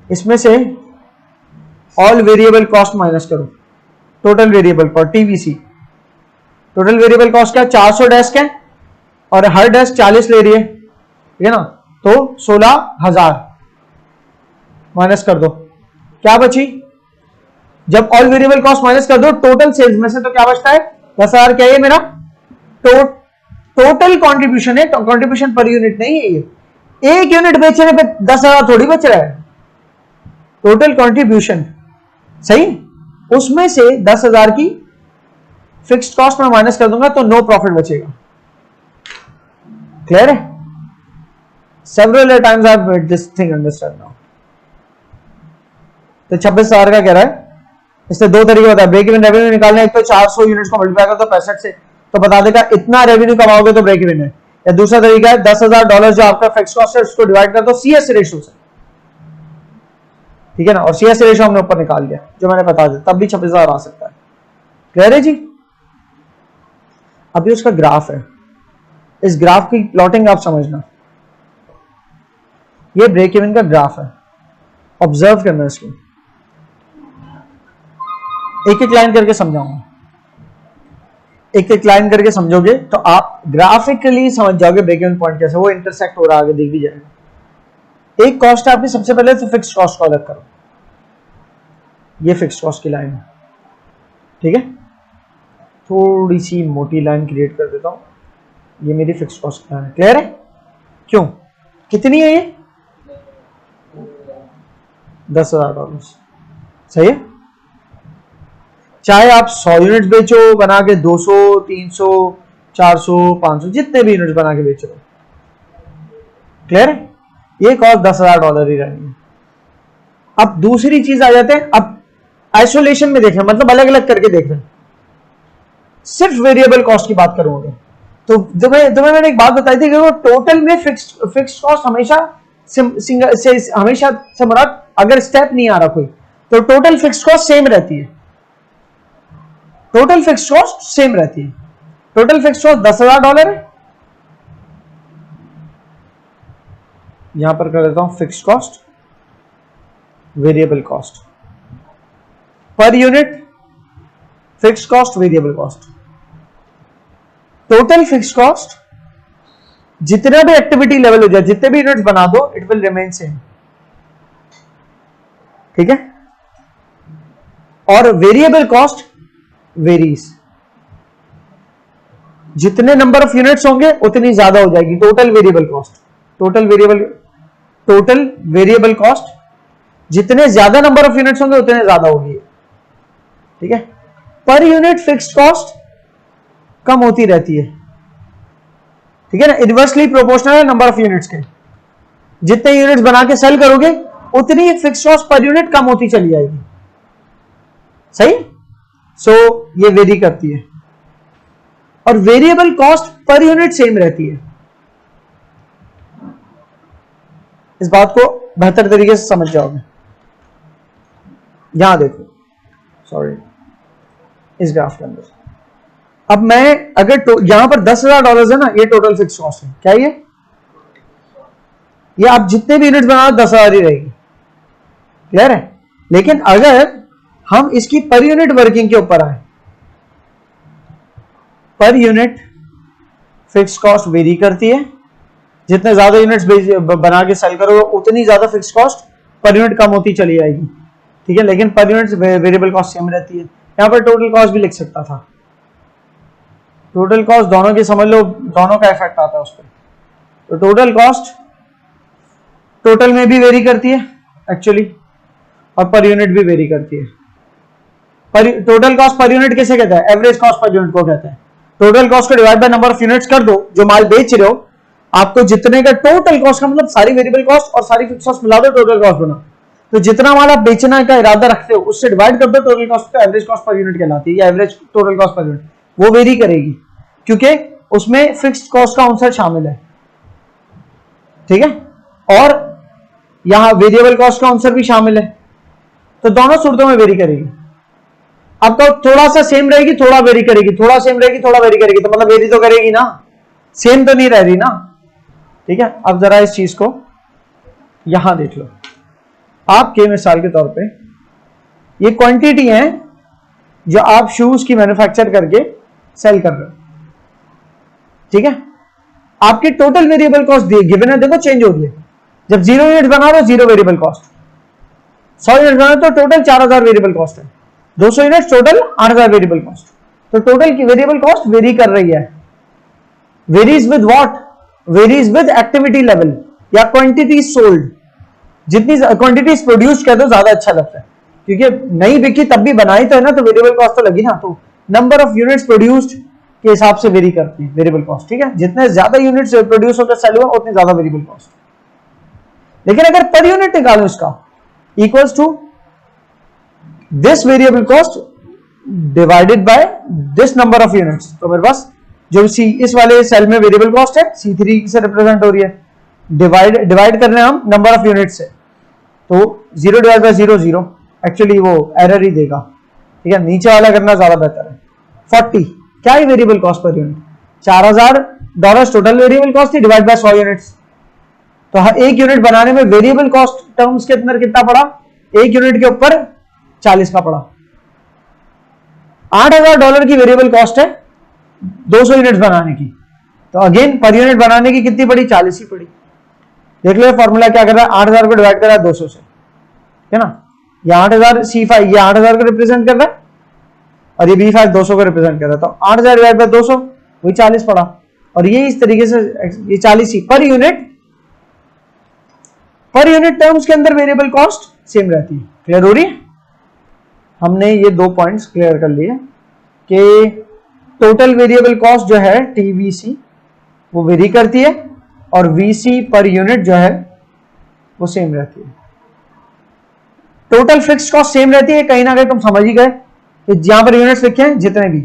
Speaker 1: इसमें से ऑल वेरिएबल कॉस्ट माइनस करो, total variable cost TVC. Total variable cost क्या? 400 डेस्क है और हर डेस्क 40 ले रही है, ठीक है ना, तो 16,000 माइनस कर दो, क्या बची? जब ऑल वेरिएबल कॉस्ट माइनस कर दो टोटल सेल्स में से, तो क्या बचता है? 10,000। क्या है मेरा टोटल कंट्रीब्यूशन है, कंट्रीब्यूशन पर यूनिट नहीं है। ये एक यूनिट बेचने पे 10,000 थोड़ी बच रहा है, टोटल कंट्रीब्यूशन, सही। उसमें से 10,000 की फिक्स्ड कॉस्ट में माइनस कर दूंगा तो नो प्रॉफिट बचेगा। क्लियर है? Several times I have made this thing understand now. तो 26,000 का कह रहा है, इससे दो तरीके होता है ब्रेक इवन रेवेन्यू निकालने। एक तो 400 यूनिट्स को मल्टीप्लाई कर दो 65 से, तो बता देगा इतना रेवेन्यू कमाओगे तो ब्रेक इवन है। या दूसरा तरीका है $10,000 जो आपका फिक्स कॉस्ट है उसको डिवाइड कर दो सीएस रेशियो से, ठीक है ना, और सीएस रेशियो हमने ऊपर निकाल लिया जो मैंने बता दिया, तब भी 26,000 आ सकता है। क्लियर है जी? अभी उसका ग्राफ है, इस ग्राफ की प्लॉटिंग आप समझना। ये ब्रेक इवन का ग्राफ है, ऑब्जर्व करना इसको, एक एक लाइन करके समझाऊंगा। एक एक लाइन करके समझोगे तो आप ग्राफिकली समझ जाओगे ब्रेक इवन पॉइंट कैसे वो इंटरसेक्ट हो रहा है, आगे देख भी जाएगा। एक कॉस्ट है आपकी, सबसे पहले तो फिक्स कॉस्ट को अलग करो, ये फिक्स कॉस्ट की लाइन है, ठीक है। थोड़ी सी मोटी लाइन क्रिएट कर देता हूं, ये मेरी फिक्स कॉस्ट की लाइन है, क्लियर है? क्यों, कितनी है ये? $10,000, सही है। चाहे आप 100 यूनिट बेचो बना के, 200, 300, 400, 500, जितने भी यूनिट बना के बेचो, क्लियर है? ये कॉस्ट $10,000 ही रहेगी। अब दूसरी चीज आ जाते हैं, अब आइसोलेशन में देख रहे हैं, मतलब अलग अलग करके देख रहे हैं, सिर्फ वेरिएबल कॉस्ट की बात करूंगा तो तुम्हें मैंने एक बात बताई थी कि वो टोटल में फिक्स्ड कॉस्ट हमेशा हमेशा से मुराद, अगर स्टेप नहीं आ रहा कोई तो टोटल फिक्स्ड कॉस्ट सेम रहती है, टोटल फिक्स्ड कॉस्ट सेम रहती है। टोटल फिक्स्ड कॉस्ट $10,000 है, यहां पर कर देता हूं fixed cost, variable cost, per unit fixed cost, variable cost. Total fixed cost जितना भी एक्टिविटी लेवल हो जाए, जितने भी यूनिट्स बना दो, इट विल रिमेन सेम, ठीक है। और वेरिएबल कॉस्ट वेरीज, जितने नंबर ऑफ यूनिट्स होंगे उतनी ज्यादा हो जाएगी total variable cost. Total variable cost जितने ज्यादा नंबर ऑफ यूनिट्स होंगे उतने ज्यादा होगी, ठीक है। पर यूनिट फिक्स्ड कॉस्ट कम होती रहती है, ठीक है ना, इनवर्सली प्रोपोर्शनल है नंबर ऑफ यूनिट्स के। जितने यूनिट्स बना के सेल करोगे उतनी फिक्स्ड कॉस्ट पर यूनिट कम होती चली जाएगी, सही। सो ये वेरी करती है, और variable cost per unit same रहती है। इस बात को बेहतर तरीके से समझ जाओगे। यहां देखो, सॉरी, इस ग्राफ के अंदर अब मैं अगर यहां पर $10,000 है ना, ये टोटल फिक्स कॉस्ट है, क्या ये आप जितने भी यूनिट बनाओ 10,000 ही रहेगी, क्लियर है। लेकिन अगर हम इसकी पर यूनिट वर्किंग के ऊपर आए, per unit fix cost very करती है, जितने ज्यादा यूनिट्स बना के सेल करोगे उतनी ज्यादा फिक्स कॉस्ट पर यूनिट कम होती चली जाएगी, ठीक है। लेकिन per unit variable cost same रहती है। यहां पर टोटल कॉस्ट भी लिख सकता था, टोटल कॉस्ट दोनों की समझ लो, दोनों का इफेक्ट आता है उस पर। तो टोटल कॉस्ट टोटल में भी वेरी करती है एक्चुअली, और पर यूनिट भी वेरी करती है। टोटल कॉस्ट पर यूनिट किसे कहता है? एवरेज कॉस्ट पर यूनिट को कहता है। टोटल कॉस्ट को divide by number of units कर दो जो माल बेच रहे हो, आपको जितने का टोटल कॉस्ट का मतलब सारी वेरिएबल कॉस्ट और सारी फिक्स कॉस्ट मिला दो, टोटल कॉस्ट बना। तो जितना माल आप बेचना का इरादा रखते हो उससे डिवाइड कर दो, टोटल कॉस्ट का एवरेज कॉस्ट पर यूनिट कहलाती है, या average total cost per unit. वो वेरी करेगी क्योंकि उसमें फिक्स्ड कॉस्ट का आंसर शामिल है, ठीक है, और यहां वेरिएबल कॉस्ट का आंसर भी शामिल है, तो दोनों सूरतों में वेरी करेगी। अब तो थोड़ा सा सेम रहेगी, थोड़ा वेरी करेगी, थोड़ा सेम रहेगी, थोड़ा वेरी करेगी, तो मतलब वेरी तो करेगी ना, सेम तो नहीं रह रही ना, ठीक है। अब जरा इस चीज को यहां देख लो, आपके मिसाल के तौर पे ये क्वांटिटी है जो आप शूज की मैन्युफैक्चर करके सेल कर रहे हो, ठीक है। आपकी टोटल वेरिएबल कॉस्ट गिवन है, देखो चेंज हो रही है। जब 0 यूनिट बना रहे हो 0 वेरिएबल कॉस्ट, 100 यूनिट बना तो टोटल 4,000 वेरिएबल कॉस्ट है, 200 यूनिट टोटल 8,000 वेरिएबल कॉस्ट। तो टोटल की वेरिएबल कॉस्ट वेरी कर रही है। Varies with what? Varies with activity level या क्वांटिटी सोल्ड। जितनी क्वांटिटीज प्रोड्यूस कर दो ज्यादा अच्छा लगता है, क्योंकि नहीं बिकी तब भी बनाई तो है ना, तो वेरिएबल कॉस्ट तो लगी ना। तो नंबर ऑफ यूनिट्स प्रोड्यूस्ड के हिसाब से वेरी करती है वेरिएबल कॉस्ट, ठीक है। जितने ज्यादा यूनिट्स प्रोड्यूस होकर सेल हुआ उतनी ज्यादा वेरिएबल कॉस्ट। लेकिन अगर पर यूनिट निकालो इसका equals to this variable cost divided by this number of units, तो मेरे पास जो इस वाले सेल में वेरिएबल कॉस्ट है C3 से रिप्रेजेंट हो रही है, डिवाइड करने हम नंबर ऑफ यूनिट से, तो 0 डिवाइड बाय 0 0, एक्चुअली वो एरर ही देगा, ठीक है। नीचे वाला करना ज्यादा बेहतर है। 40 क्या है variable cost per unit? $4,000 total variable cost थी, डिवाइड बाय 100 यूनिट्स। तो एक यूनिट बनाने में वेरिएबल कॉस्ट टर्म्स के अंदर कितना पड़ा? एक यूनिट के ऊपर 40 का पड़ा। $8,000 की वेरिएबल कॉस्ट है, 200 यूनिट्स बनाने की, तो अगेन पर यूनिट बनाने की कितनी पड़ी, 40 ही पड़ी। देख लो फॉर्मूला क्या कर रहा है, 8000 को डिवाइड कर रहा है 200 से, है ना। ये 8000 C5 ये 8000 को रिप्रेजेंट कर रहा है और ये B5 200 को रिप्रेजेंट कर रहा है, तो 8000 डिवाइड बाय 200 वही 40 पड़ा। और ये इस तरीके से ये 40 ही पर यूनिट टर्म्स के अंदर वेरिएबल कॉस्ट सेम रहती है। क्लियर हो रही है? हमने ये 2 पॉइंट्स क्लियर कर लिए कि टोटल वेरिएबल कॉस्ट जो है TVC वो वेरी करती है और VC पर यूनिट जो है वो सेम रहती है। टोटल फिक्स्ड कॉस्ट सेम रहती है, कहीं ना कहीं तुम समझ ही गए, यहां पर यूनिट्स लिखे हैं जितने भी,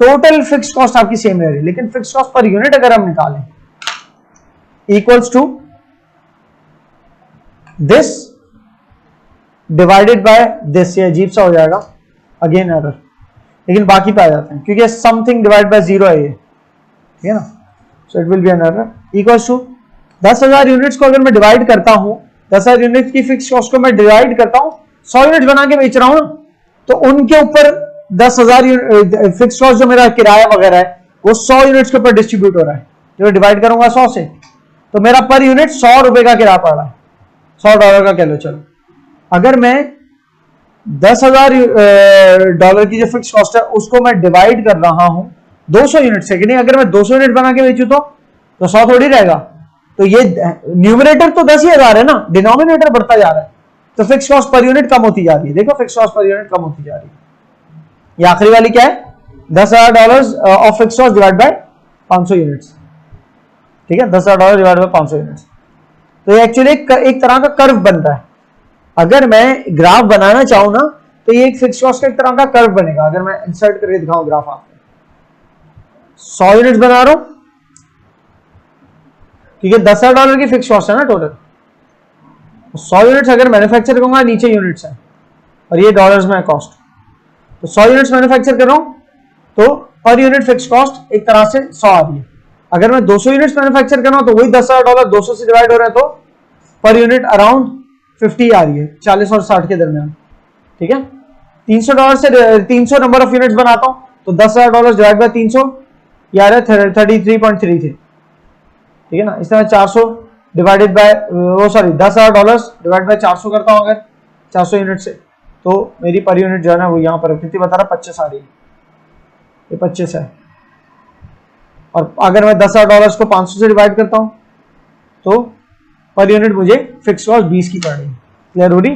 Speaker 1: टोटल फिक्स्ड कॉस्ट आपकी सेम रह रही है, लेकिन फिक्स्ड कॉस्ट पर यूनिट अगर हम निकालें equals to this divided by this, ये अजीब सा हो जाएगा, अगेन एरर, लेकिन बाकी पे आ जाते हैं क्योंकि समथिंग डिवाइड बाय 0 है ये, ठीक है ना, so it will be an error. Equals to 10,000 units को अगर मैं डिवाइड करता हूं, 10,000 यूनिट्स की फिक्स कॉस्ट को मैं डिवाइड करता हूं, 100 यूनिट्स बना के बेच रहा हूं ना, तो उनके ऊपर 10,000 फिक्स कॉस्ट जो मेरा किराया वगैरह है वो 100 यूनिट्स के ऊपर डिस्ट्रीब्यूट हो रहा है। जो डिवाइड करूंगा 100 से तो मेरा पर यूनिट 100 रुपए का किराया पड़ रहा है, $100 का कह लो चलो। अगर मैं $10,000 की जो फिक्स कॉस्ट है उसको मैं डिवाइड कर रहा हूं 200 यूनिट से, कि नहीं, अगर मैं 200 यूनिट बना के बेचू तो 100 थोड़ी रहेगा, तो ये न्यूमरेटर तो 10,000 है ना, डिनोमिनेटर बढ़ता जा रहा है, तो फिक्स कॉस्ट पर यूनिट कम होती जा रही है। देखो फिक्स कॉस्ट पर यूनिट कम होती जा रही है। ये आखिरी वाली क्या है, $10,000 of fix cost divide by 500 units, ठीक है, $10,000 डिवाइड बाय 500 यूनिट्स। तो ये एक्चुअली एक तरह का कर्व बन रहा है। अगर मैं ग्राफ बनाना चाहूं ना तो ये एक फिक्स कॉस्ट का एक तरह का कर्व बनेगा। अगर मैं इंसर्ट करके दिखाऊं ग्राफ आपको, 100 यूनिट्स बना रहा हूं क्योंकि $10,000 की फिक्स कॉस्ट है ना टोटल, 100 यूनिट्स अगर मैन्युफैक्चर करूंगा, नीचे यूनिट्स है और ये डॉलर्स में है कॉस्ट, तो 100 यूनिट्स मैन्युफैक्चर कर रहा हूं तो पर यूनिट फिक्स कॉस्ट एक तरह से 100 आ रही है। अगर मैं 200 यूनिट्स मैन्युफैक्चर कर रहा हूं तो वही $10,000 200 से डिवाइड हो रहा है, तो पर यूनिट अराउंड 50 आ रही है, 40 और 60 के दरमियान, ठीक है। $300 से 300 नंबर ऑफ यूनिट्स बनाता हूं तो $10,000 डिवाइड बाय 300 ये आ रहा है 33.33, ठीक है ना। इस तरह 400 डिवाइडेड बाय $10,000 डिवाइड बाय 400 करता हूं अगर 400 यूनिट से, तो मेरी पर यूनिट जो है ना वो यहां पर कितनी बता रहा, 25 आ रही है, ये 25 है। और अगर मैं $10,000 को 500 से डिवाइड करता हूं तो पर यूनिट मुझे फिक्स कॉस्ट 20 की पड़ रही है। क्लियर हो रही?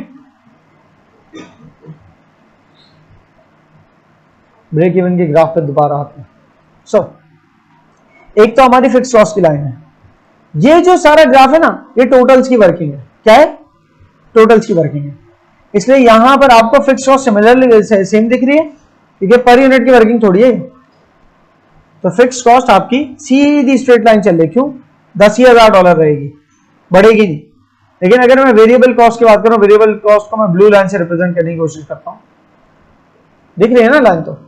Speaker 1: ब्रेक इवन के ग्राफ पे दोबारा आते हैं। एक तो हमारी फिक्स कॉस्ट की लाइन है, ये जो सारा ग्राफ है ना ये टोटल्स की वर्किंग है। क्या है? टोटल्स की वर्किंग है, इसलिए यहां पर आपको फिक्स कॉस्ट सिमिलरली सेम दिख रही है क्योंकि पर यूनिट की वर्किंग थोड़ी है। तो फिक्स कॉस्ट आपकी सीधी स्ट्रेट लाइन चल रही, क्यों? $10,000 रहेगी, बढ़ेगी नहीं। लेकिन अगर मैं वेरिएबल कॉस्ट की बात करूं, वेरिएबल कॉस्ट को मैं ब्लू लाइन से रिप्रेजेंट करने की कोशिश करता हूं, दिख रही है ना लाइन, तो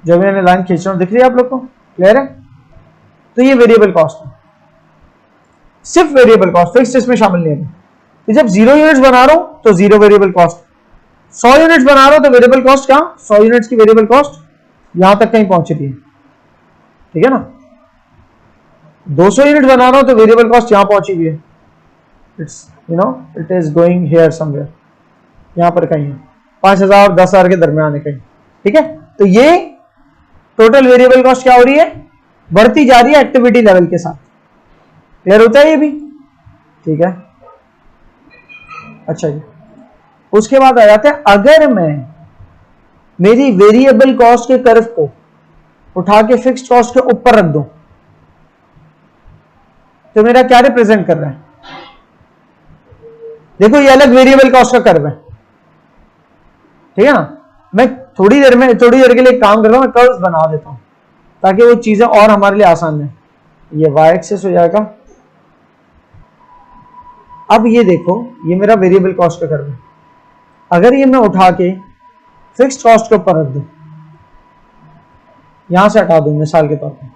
Speaker 1: जब मैंने लाइन खींच रहा हूं दिख रही है आप लोग को? क्लियर है? तो ये वेरिएबल कॉस्ट है, सिर्फ वेरिएबल कॉस्ट, फिक्स्ड इसमें शामिल नहीं है। तो जब 0 यूनिट्स बना रहा हूं तो 0 वेरिएबल कॉस्ट, 100 यूनिट्स बना रहा हूं तो वेरिएबल कॉस्ट क्या, 100 यूनिट्स की वेरिएबल कॉस्ट यहां तक कहीं पहुंच रही है, ठीक है ना। 200 यूनिट बना रहा हूं तो वेरिएबल कॉस्ट यहां पहुंची हुई है, it's it is going here somewhere, यहां पर कहीं है, 5,000 और 10,000 के दरमियान है कहीं, ठीक है। तो ये टोटल वेरिएबल कॉस्ट क्या हो रही है, बढ़ती जा रही है एक्टिविटी लेवल के साथ। क्लियर होता है ये भी? ठीक है, अच्छा जी। उसके बाद आ जाते हैं, अगर मैं मेरी वेरिएबल कॉस्ट के कर्व को उठा के फिक्स्ड कॉस्ट के ऊपर रख दूं तो मेरा क्या रिप्रेजेंट कर रहा है? देखो ये अलग वेरिएबल कॉस्ट का कर्व है, ठीक है ना। मैं थोड़ी देर के लिए काम कर रहा हूं, मैं कर्व्स बना देता हूं ताकि वो चीजें और हमारे लिए आसान है। ये y एक्सिस हो जाएगा। अब ये देखो, ये मेरा वेरिएबल कॉस्ट का कर्व है। अगर ये मैं उठा के फिक्स्ड कॉस्ट के ऊपर रख दूं, यहां से हटा दूं मिसाल के तौर पर,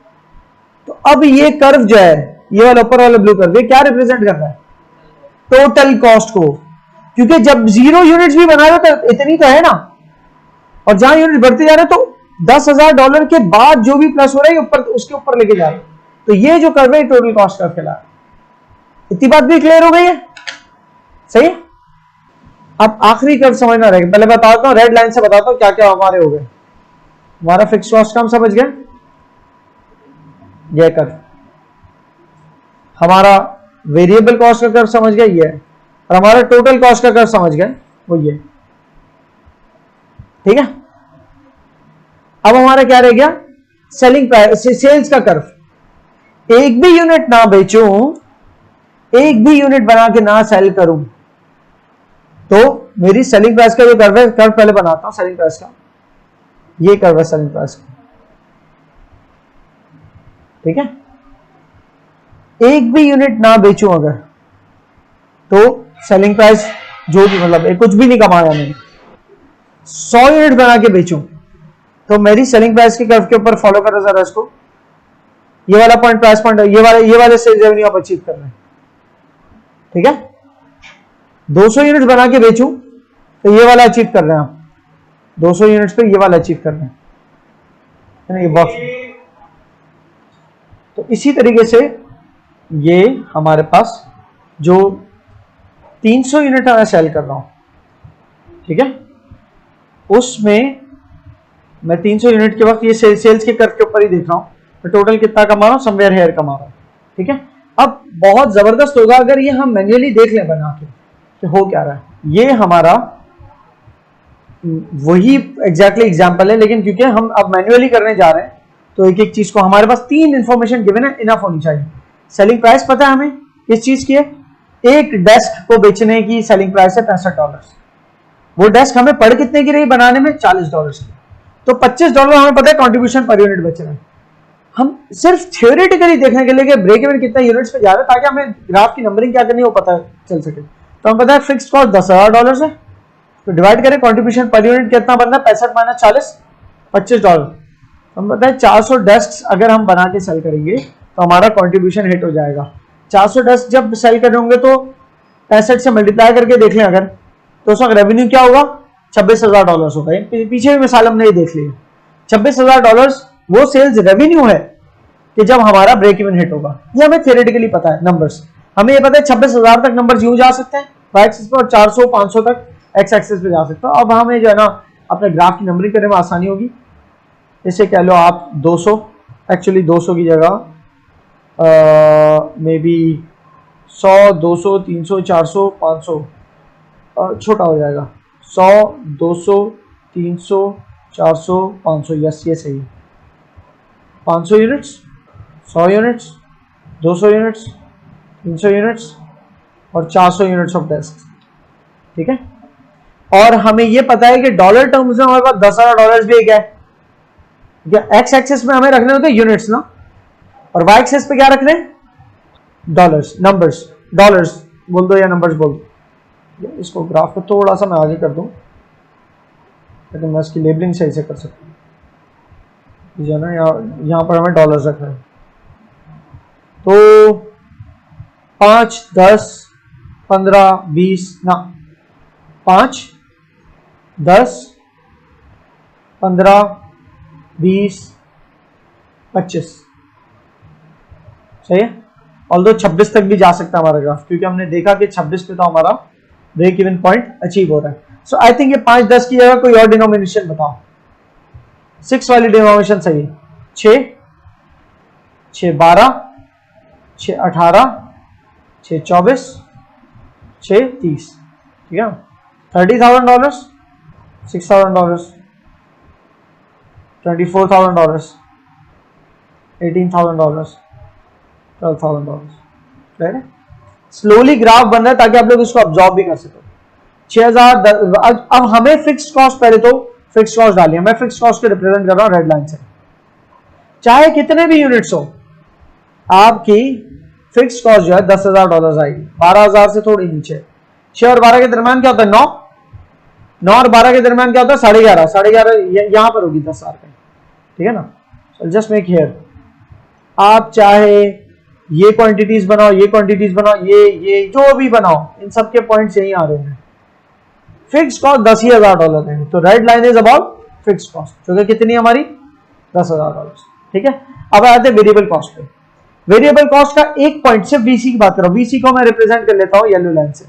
Speaker 1: तो अब ये कर्व जो है, ये वाला ऊपर वाला ब्लू कर्व, ये क्या रिप्रेजेंट कर रहा है? टोटल कॉस्ट को, क्योंकि जब 0 यूनिट्स भी बना रहे हो तो इतनी तो है ना, और जहां यूनिट बढ़ते जा रहे तो $10,000 के बाद जो भी प्लस हो रहा है ऊपर उसके ऊपर लेके जा रहे हैं, तो ये जो कर्व है टोटल कॉस्ट कर्व कहला रहा है। इतनी बात भी क्लियर हो गई है? सही है। अब आखिरी कर्व समझना रहेगा, पहले बताता हूं, रेड लाइन से बताता हूं क्या क्या हमारे हो गए। हमारा फिक्स कॉस्ट का हम समझ गए, यह कर्व। हमारा वेरिएबल कॉस्ट का कर्व समझ गए, ये है। और हमारा टोटल कॉस्ट का कर्व समझ गए, वो ये। ठीक है। अब हमारा क्या रह गया? सेलिंग प्राइस, सेल्स का कर्व। एक भी यूनिट ना बेचूं, एक भी यूनिट बना के ना सेल करूं, तो मेरी सेलिंग प्राइस का जो कर्व है, कर्व पहले बनाता हूं सेलिंग प्राइस का। ये कर्व है सेलिंग प्राइस का। ठीक है। एक भी यूनिट ना बेचूं अगर, तो सेलिंग प्राइस जो भी, मतलब कुछ भी नहीं कमाया मैंने, 100 यूनिट बना के बेचूं, तो मेरी सेलिंग प्राइस के कर्व के ऊपर फॉलो करो जरा इसको। ये वाला पॉइंट, प्राइस पॉइंट, ये वाले सेल्स रेवेन्यू आप अचीव कर रहे हैं। ठीक है। 200 यूनिट बना के बेचूं, तो ये वाला अचीव कर रहे हैं आप। 200 यूनिट्स पे ये वाला अचीव कर रहे हैं, है ना, ये बॉक्स। तो इसी तरीके से ये हमारे पास जो 300 यूनिट मैं सेल कर रहा हूं, ठीक है, उसमें मैं 300 यूनिट के वक्त ये सेल्स के कर्व के ऊपर ही देख रहा हूं, मैं टोटल कितना कमा रहा हूं, समवेयर हेयर कमा रहा हूं। ठीक है। अब बहुत जबरदस्त होगा अगर ये हम मैन्युअली देख लें बना के कि हो क्या रहा है। ये हमारा वही एग्जैक्टली एग्जांपल है, लेकिन क्योंकि हम अब मैन्युअली करने जा रहे हैं, तो एक एक चीज को हमारे पास 3 इंफॉर्मेशन गिवन है, इनफ होनी चाहिए। सेलिंग प्राइस पता है हमें किस चीज की है? एक डेस्क को बेचने की सेलिंग प्राइस है $65। वो डेस्क हमें पड़ कितने की रही बनाने में? $40 की। तो $25 हमें पता है कंट्रीब्यूशन पर यूनिट बच रहा है। हम सिर्फ थ्योरेटिकली देखने के लिए कि ब्रेक इवन कितना यूनिट्स पे जा रहा है, ताकि हमें ग्राफ की नंबरिंग क्या करनी है वो पता चल सके। तो हमें पता है फिक्स्ड कॉस्ट $10,000 है, तो डिवाइड करें कंट्रीब्यूशन पर यूनिट कितना बनना है? 65 - 40, $25। हम पता है 400 डेस्क अगर हम बना के सेल करेंगे तो हमारा कंट्रीब्यूशन हिट हो जाएगा। 400 डेस्क जब सेल कर होंगे तो 65 से मल्टीप्लाई करके देख लें अगर, तो उसका रेवेन्यू क्या होगा? $26,000 होगा। पीछे भी मिसाल हमने ये देख ली है। $26,000 वो सेल्स रेवेन्यू है कि जब हमारा ब्रेक इवन हिट होगा। ये हमें थियोरेटिकली पता है नंबर्स, हमें ये पता है 26,000 तक नंबर्स यूं जा सकते हैं वाई एक्सिस पे, और 400 500 तक एक्स एक्सिस पे जा सकते हैं। अब हमें जो है ना अपने ग्राफ की नंबरिंग करने में आसानी होगी। इसे कह लो आप 200, एक्चुअली 200 की जगह मे बी 100, 200, 300, 400, 500 छोटा हो जाएगा। 100, 200, 300, 400, 500, यस ये सही है। 500 यूनिट्स, 100 यूनिट्स, 200 यूनिट्स, 300 यूनिट्स और 400 यूनिट्स ऑफ डेस्क। ठीक है। और हमें ये पता है कि डॉलर टर्म्स में हमारे पास $10,000 भी एक है। एक्स एक्सिस में हमें रखने होते हैं यूनिट्स ना, और वाई एक्सिस पे क्या रखने हैं? डॉलर्स, नंबर्स, डॉलर्स बोल दो या नंबर्स बोल दो। इसको ग्राफ को थोड़ा सा मैं आगे कर दूं लेकिन मैं इसकी लेबलिंग सही से कर सकता हूँ, जो ना यहाँ पर हमें डॉलर्स रखना है। तो 5, 10, 15, 20 ना, 5, 10, 15, 20, 25 सही है। ऑल्दो 26 तक भी जा सकता है हमारा ग्राफ, क्योंकि हमने देखा कि 26 पे तो हमारा ब्रेक इवन पॉइंट अचीव हो रहा है। सो आई थिंक ये 5, 10 की जगह कोई और डिनोमिनेशन बताओ। 6 वाली डिनोमिनेशन सही है। 6, 6, 12, 6, 18, 6, 24, 6, 30, ठीक है। $30,000, $6,000, $24,000, $18,000, $12,000। क्लियर है? स्लोली ग्राफ बन रहा है ताकि आप लोग इसको ऑब्जॉर्व भी कर सको। 6,000। अब हमें फिक्स्ड कॉस्ट, पहले तो फिक्स्ड कॉस्ट डालिए। मैं फिक्स्ड कॉस्ट को रिप्रेजेंट कर रहा हूं रेड लाइन से। चाहे कितने भी यूनिट्स हो, आपकी फिक्स्ड कॉस्ट जो है $10,000 आएगी। 12,000 से थोड़ी नीचे। 6 और 12 के दरमियान क्या होता है? 9। 9 और 12 के दरमियान क्या होता है? 11.5। 11.5 यहां पर होगी 10,000 का, ठीक है ना। जस्ट मेक हियर, आप चाहे ये क्वांटिटीज बनाओ, ये क्वांटिटीज बनाओ, ये जो भी बनाओ, इन सबके पॉइंट्स यही आ रहे हैं। फिक्स्ड कॉस्ट $10,000 है, तो red line is about fix cost जो कि कितनी है हमारी $10,000। ठीक है, अब आते हैं वेरिएबल कॉस्ट पे। वेरिएबल कॉस्ट का एक पॉइंट सिर्फ वीसी की बात करो, वीसी को मैं रिप्रेजेंट कर लेता हूं येलो लाइन से।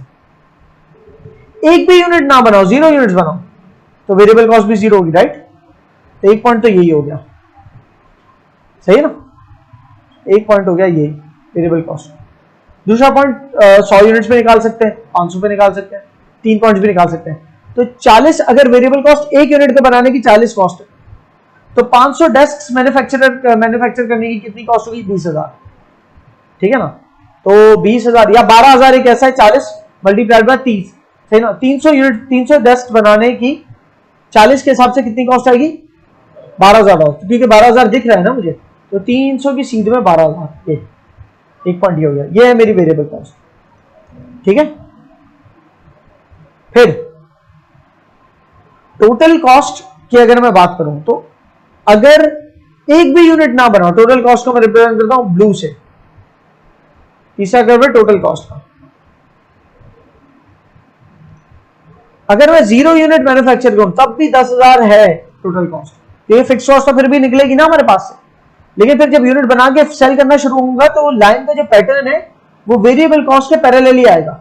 Speaker 1: एक भी यूनिट ना बनाओ, 0 यूनिट्स बनाओ तो वेरिएबल कॉस्ट भी 0 होगी, राइट। तो एक पॉइंट तो यही हो गया, सही है ना, एक पॉइंट हो गया ये वेरिएबल कॉस्ट। दूसरा पॉइंट 100 यूनिट्स पे निकाल सकते हैं, 500 पे निकाल सकते हैं, 3 पॉइंट्स भी निकाल सकते हैं। तो 40, अगर वेरिएबल कॉस्ट एक यूनिट पे बनाने की 40 कॉस्ट है तो 500 डेस्क मैन्युफैक्चर करने की कितनी कॉस्ट होगी? 20,000। ठीक है ना, तो 20,000 या 12,000 एक ऐसा है, 40 मल्टीप्लाइड बाय 30, सही ना। 300 यूनिट 300 डेस्क बनाने की 40 के हिसाब से कितनी कॉस्ट आएगी? 12,000। क्योंकि 12,000 दिख रहा है ना मुझे, तो 300 की सीध में 12,000, ये एक पॉइंट ये हो गया, ये है मेरी वेरिएबल कॉस्ट। ठीक है, फिर टोटल कॉस्ट की अगर मैं बात करूं तो अगर एक भी यूनिट ना बनाओ, टोटल कॉस्ट को मैं रिप्रेजेंट करता हूं ब्लू से। तीसरा कर्व है टोटल कॉस्ट का। अगर मैं 0 यूनिट मैन्युफैक्चर करूं तब भी 10,000 है टोटल कॉस्ट, तो ये फिक्स कॉस्ट तो फिर भी निकलेगी ना हमारे पास से। लेकिन फिर जब यूनिट बना के सेल करना शुरू होगा तो लाइन का जो पैटर्न है वो वेरिएबल कॉस्ट के पैरेलल ही आएगा,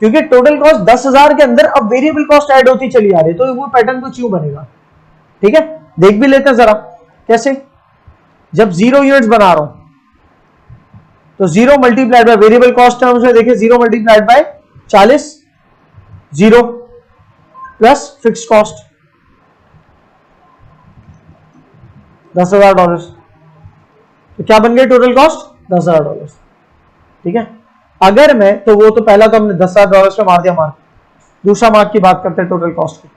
Speaker 1: क्योंकि टोटल कॉस्ट 10,000 के अंदर अब वेरिएबल कॉस्ट ऐड होती चली आ रही है, तो वो पैटर्न कुछ यूं बनेगा। ठीक है, देख भी लेते हैं जरा कैसे। जब 0 यूनिट्स बना रहा हूं तो 0 multiplied by variable cost terms में देखिए, 0 multiplied by 40, 0 plus fix cost $10,000। तो क्या बन गई टोटल कॉस्ट? $10,000। ठीक है, अगर मैं, तो वो तो पहला तो हमने $10,000 पे मार दिया मार्क। दूसरा मार्क की बात करते हैं टोटल कॉस्ट की,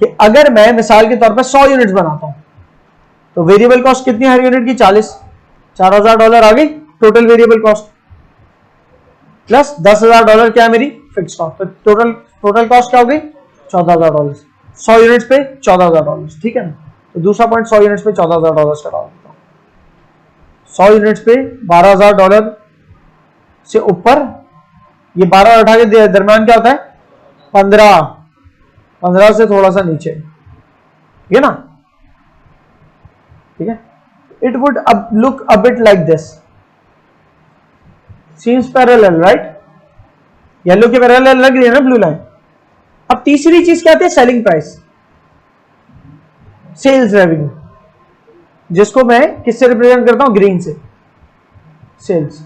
Speaker 1: कि अगर मैं मिसाल के तौर पर 100 यूनिट्स बनाता हूं तो वेरिएबल कॉस्ट कितनी हर यूनिट की? 40, $4,000 आ गई टोटल वेरिएबल कॉस्ट, प्लस $10,000 क्या है मेरी फिक्स कॉस्ट। तो टोटल कॉस्ट क्या हो गई? $14,000। 100 यूनिट्स पे $14,000। ठीक है ना, तो दूसरा पॉइंट 100 यूनिट्स पे $14,000 का डाल देता हूं। 100 यूनिट्स पे $12,000 से ऊपर, ये 12 और 18 के दरमियान क्या होता है? 15 से थोड़ा सा नीचे, ठीक है ना। ठीक है, it would look a bit like this, seems parallel, right. Yellow के पैरेलल लग रही है ना ब्लू लाइन। अब तीसरी चीज क्या आती है? सेलिंग प्राइस, सेल्स रेवेन्यू, जिसको मैं किससे रिप्रेजेंट करता हूं? ग्रीन से। सेल्स,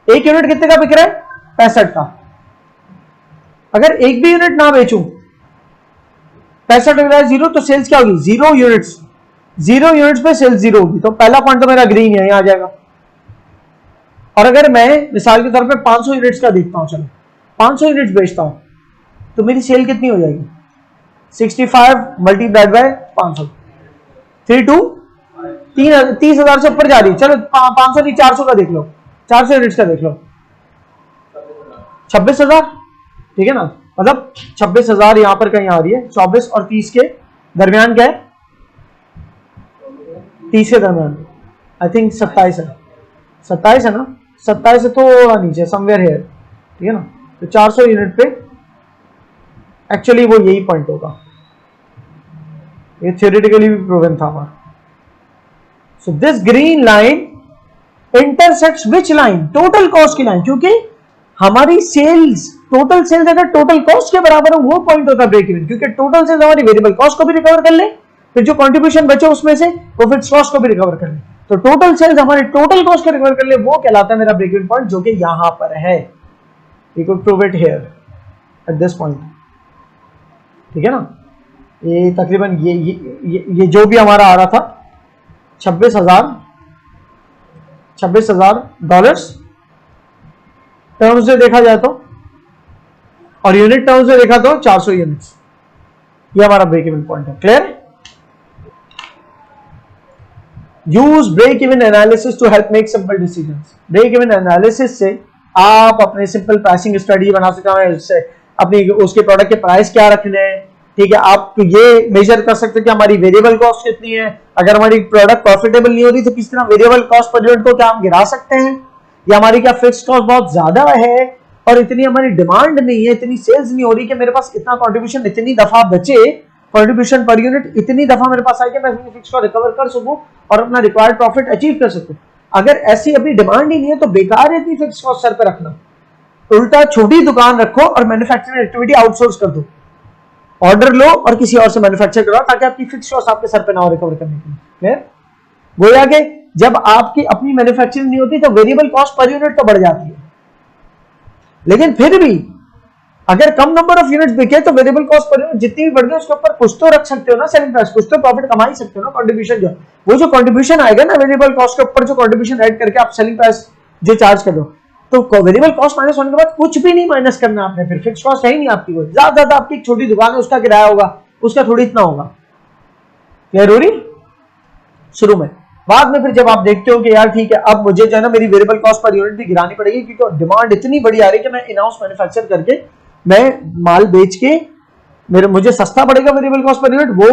Speaker 1: एक यूनिट कितने का बिक रहा है? 65 का। अगर एक भी यूनिट ना बेचूं, 65 बिक रहा है 0, तो सेल्स क्या होगी? 0 यूनिट्स। 0 यूनिट्स पे सेल्स 0 होगी, तो पहला पॉइंट तो मेरा ग्रीन है, यहां आ जाएगा। और अगर मैं मिसाल के तौर पे 500 यूनिट्स का देखता हूं, चलो 500 यूनिट्स बेचता हूं, तो मेरी सेल कितनी हो जाएगी? 65 मल्टीप्लाइड बाय 500, 30,000 से ऊपर जा रही है। चलो 500 नहीं, 400 का देख लो, 400 यूनिट्स का देख लो, 26,000। ठीक है ना, मतलब 26,000 यहां पर कहीं आ रही है। 24 और 30 के दरमियान क्या है? 30 के दरमियान आई थिंक 27 है, 27 है ना, 27 से थोड़ा नीचे, समवेयर हियर। ठीक है ना, तो 400 यूनिट पे एक्चुअली वो यही पॉइंट होगा। ये थ्योरेटिकली भी प्रूवन था हमारा। So this green line intersects which line? Total cost की लाइन, क्योंकि हमारी सेल्स, टोटल सेल्स अगर टोटल कॉस्ट के बराबर हो वो पॉइंट होता है ब्रेक इवन, क्योंकि टोटल सेल्स हमारी वेरिएबल कॉस्ट को भी रिकवर कर ले, फिर जो कंट्रीब्यूशन बचे उसमें से वो फिक्स कॉस्ट को भी रिकवर कर ले। तो टोटल सेल्स हमारे टोटल कॉस्ट को रिकवर कर ले, वो कहलाता है मेरा ब्रेक इवन पॉइंट, जो कि यहां पर है। We could prove it here at this point. ठीक है ना, ये तकरीबन ये जो भी हमारा आ रहा था $26,000 टर्म्स से देखा जाए तो, और यूनिट टर्म्स से देखा तो 400 यूनिट्स, ये हमारा ब्रेक इवन पॉइंट है। Clear? Use break even analysis to help make simple decisions. Break even analysis से आप अपने सिंपल प्राइसिंग स्ट्रेटजी बना सकते हैं, उससे अपनी उसके प्रोडक्ट के प्राइस क्या रखने हैं। ठीक है, आप ये मेजर कर सकते हैं कि हमारी वेरिएबल कॉस्ट कितनी है, अगर हमारी प्रोडक्ट प्रॉफिटेबल नहीं हो रही तो किस तरह वेरिएबल कॉस्ट पर यूनिट को क्या हम गिरा सकते हैं, या हमारी क्या फिक्स्ड कॉस्ट बहुत ज्यादा है और इतनी हमारी डिमांड नहीं है, इतनी सेल्स नहीं हो रही कि मेरे पास इतना कंट्रीब्यूशन इतनी दफा बचे, कंट्रीब्यूशन पर यूनिट इतनी दफा मेरे पास आए कि मैं अपनी फिक्स को रिकवर कर सकूं और अपना रिक्वायर्ड प्रॉफिट अचीव कर सकूं। अगर ऐसी अभी डिमांड ही नहीं है तो बेकार है इतनी फिक्स कॉस्ट सर पे रखना। उल्टा छोटी दुकान रखो और मैन्युफैक्चरिंग एक्टिविटी आउटसोर्स कर दो, ऑर्डर लो और किसी और से मैन्युफैक्चर कराओ ताकि आपकी फिक्स कॉस्ट आपके सर पे ना हो रिकवर करने के लिए। क्लियर? गोया के जब आपकी अपनी मैन्युफैक्चरिंग नहीं होती तो वेरिएबल कॉस्ट पर यूनिट तो बढ़ जाती है, लेकिन फिर भी अगर कम नंबर ऑफ यूनिट्स बिके तो वेरिएबल कॉस्ट पर यूनिट जितनी भी बढ़ गई उसके ऊपर कुछ तो रख सकते हो ना सेलिंग प्राइस, कुछ तो प्रॉफिट कमा ही सकते हो ना। कंट्रीब्यूशन जो वो जो कंट्रीब्यूशन आएगा ना वेरिएबल कॉस्ट के ऊपर, जो कंट्रीब्यूशन ऐड करके आप सेलिंग प्राइस जो चार्ज कर दो, तो वेरिएबल कॉस्ट माइनस होने के बाद कुछ भी नहीं माइनस करना आपने, फिर फिक्स कॉस्ट है ही नहीं आपकी। कोई ज्यादा आपकी एक छोटी दुकान है उसका किराया होगा, उसका थोड़ी इतना होगा। क्लियर हो रही? शुरू में, बाद में फिर जब आप देखते हो कि यार ठीक है अब मुझे जो है ना मेरी वेरिएबल कॉस्ट पर यूनिट भी गिरानी पड़ेगी क्योंकि डिमांड इतनी बड़ी आ रही है कि मैं इन हाउस मैन्युफैक्चर करके मैं माल बेच के मुझे सस्ता पड़ेगा वेरिएबल कॉस्ट पर यूनिट, वो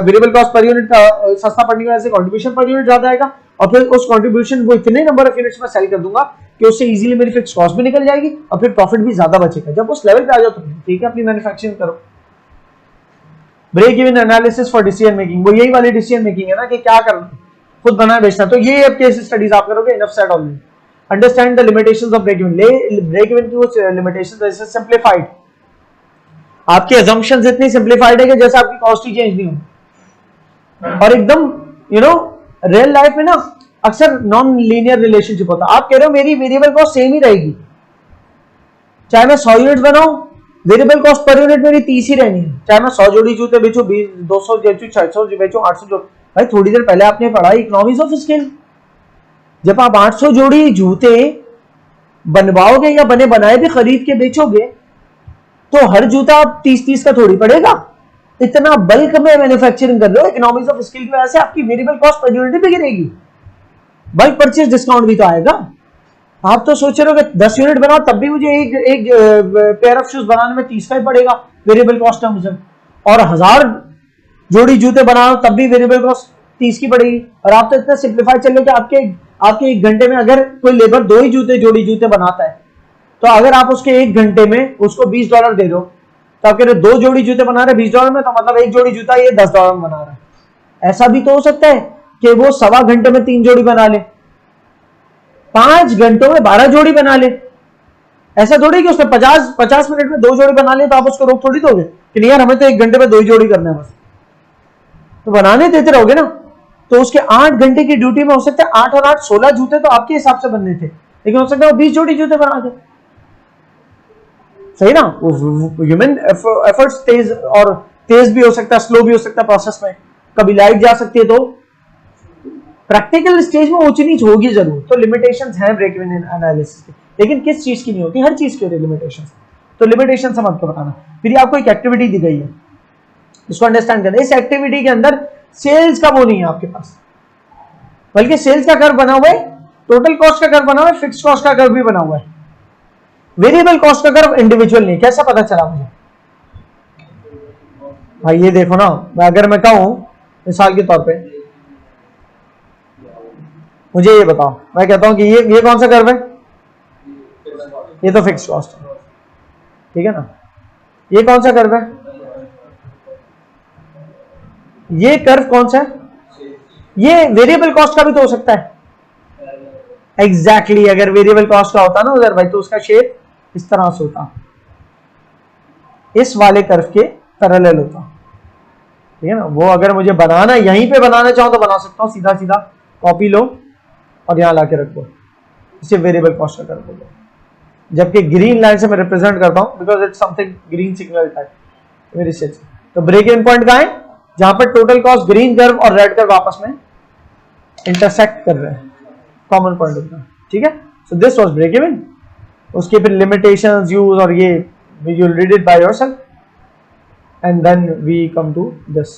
Speaker 1: वेरिएबल कॉस्ट पर यूनिट सस्ता पड़ने की वजह से कंट्रीब्यूशन पर यूनिट ज्यादा आएगा और फिर उस कंट्रीब्यूशन वो इतने नंबर ऑफ यूनिट्स में सेल कर दूंगा कि उससे इजीली मेरी फिक्स कॉस्ट भी निकल जाएगी और फिर प्रॉफिट भी ज्यादा बचेगा। जब उस लेवल पे आ जाओ तो ठीक है अपनी मैन्युफैक्चरिंग करो। Break even analysis for decision making, वो यही वाली डिसीजन मेकिंग है ना कि क्या करना, खुद बनाना बेचना। तो ये अब केस स्टडीज आप करोगे, enough set already. Understand the limitations of break even, break even की वो लिमिटेशंस जैसे सिंपलीफाइड, आपकी अजम्पशंस इतनी सिंपलीफाइड है कि जैसे आपकी कॉस्ट ही चेंज नहीं हो, और एकदम रियल लाइफ में ना अक्सर नॉन लीनियर रिलेशनशिप होता है। आप कह रहे हो मेरी वेरिएबल कॉस्ट सेम ही रहेगी, चाहे मैं 100 यूनिट बनाऊं वेरिएबल कॉस्ट पर यूनिट मेरी 30 ही रहनी है, चाहे मैं 100 जोड़ी जूते बेचूं, 200 बेचूं, 600 बेचूं, 800 जोड़ी। भाई थोड़ी देर पहले आपने पढ़ा इकोनॉमिक्स ऑफ स्केल, जब आप 800 जोड़ी जूते बनवाओगे या बने बनाए भी खरीद के बेचोगे तो हर जूता आप 30-30 का थोड़ी पड़ेगा, इतना बल्क में मैन्युफैक्चरिंग कर रहे हो। इकोनॉमिक्स ऑफ स्केल की वजह से आपकी वेरिएबल कॉस्ट पर यूनिट भी गिरेगी, बल्क परचेज डिस्काउंट भी तो आएगा। आप तो सोच रहे हो कि 10 यूनिट बनाओ तब भी मुझे एक पेयर ऑफ शूज बनाने में 30 का ही पड़ेगा वेरिएबल कॉस्ट है मुझे, और 1000 जोड़ी जूते बनाओ तब भी वेरिएबल कॉस्ट 30 की पड़ेगी। और आप तो इतना सिंप्लीफाई चल रहे कि आपके 1 घंटे में अगर कोई लेबर 2 ही जोड़ी जूते बनाता है तो अगर आप उसके 1 घंटे में उसको $20 दे दो तो आप कह रहे 2 जोड़ी जूते बना रहे $20 में, तो मतलब 1 जोड़ी जूता ये $10 में बना रहा है। ऐसा भी तो हो सकता है कि वो 1.25 घंटे में 3 जोड़ी बना ले, 5 घंटों में 12 जोड़ी बना ले। ऐसा थोड़ी कि उसने 50 मिनट में 2 जोड़ी बना ले तो आप उसको रोक थोड़ी दोगे कि नहीं यार हमें तो 1 घंटे में 2 जोड़ी करना है बस, तो बनाने देते रहोगे ना। तो उसके 8 घंटे की ड्यूटी में हो सकता है 8 और 8 16 जूते तो आपके हिसाब से बनने थे, लेकिन हो सकता है वो 20 जोड़ी जूते बना दे। सही ना? ह्यूमन एफर्ट्स तेज, और तेज भी हो सकता है स्लो भी हो सकता है प्रोसेस में, कभी लाइट जा सकती है, तो प्रैक्टिकल स्टेज में ऊंच नीच होगी जरूर। तो लिमिटेशंस हैं ब्रेक इवन एनालिसिस की, लेकिन किस चीज की नहीं होती, हर चीज की होती है लिमिटेशंस। तो लिमिटेशन समझ के बताना। फिर आपको एक एक्टिविटी दी गई है, इसको अंडरस्टैंड करना। इस एक्टिविटी के अंदर सेल्स का वो नहीं है आपके पास, बल्कि सेल्स का कर्व बना हुआ है, टोटल कॉस्ट का कर्व बना हुआ है, फिक्स कॉस्ट का कर्व भी बना हुआ है, वेरिएबल कॉस्ट का कर्व इंडिविजुअल नहीं। कैसा पता चला मुझे? भाई ये देखो ना, अगर मैं कहूं मिसाल के तौर पे, मुझे ये बताओ, मैं कहता हूं कि ये कौन सा कर्व है? ये तो फिक्स कॉस्ट है, ठीक है ना। ये कौन सा कर्व है? ये कर्व कौन सा है? ये वेरिएबल कॉस्ट का भी तो हो सकता है। एग्जैक्टली अगर वेरिएबल कॉस्ट का होता ना उधर भाई, तो उसका शेप इस तरह से होता, इस वाले कर्व के पैरेलल होता, ठीक है ना। वो अगर मुझे बनाना यहीं पे बनाना चाहूं तो बना सकता हूं, सीधा सीधा कॉपी लो और यहां लाके रखो, इसे वेरिएबल कॉस्ट का कर्व बोलो। जबकि ग्रीन लाइन से मैं रिप्रेजेंट करता हूं because it's something green signal type मेरे से। तो ब्रेक इवन पॉइंट कहां है? जहां पर टोटल कॉस्ट ग्रीन कर्व और रेड कर्व आपस में इंटरसेक्ट कर रहे हैं, कॉमन पॉइंट होता है, ठीक है। So this was break even. उसके फिर लिमिटेशंस यूज और ये you read it by yourself and then we come to this.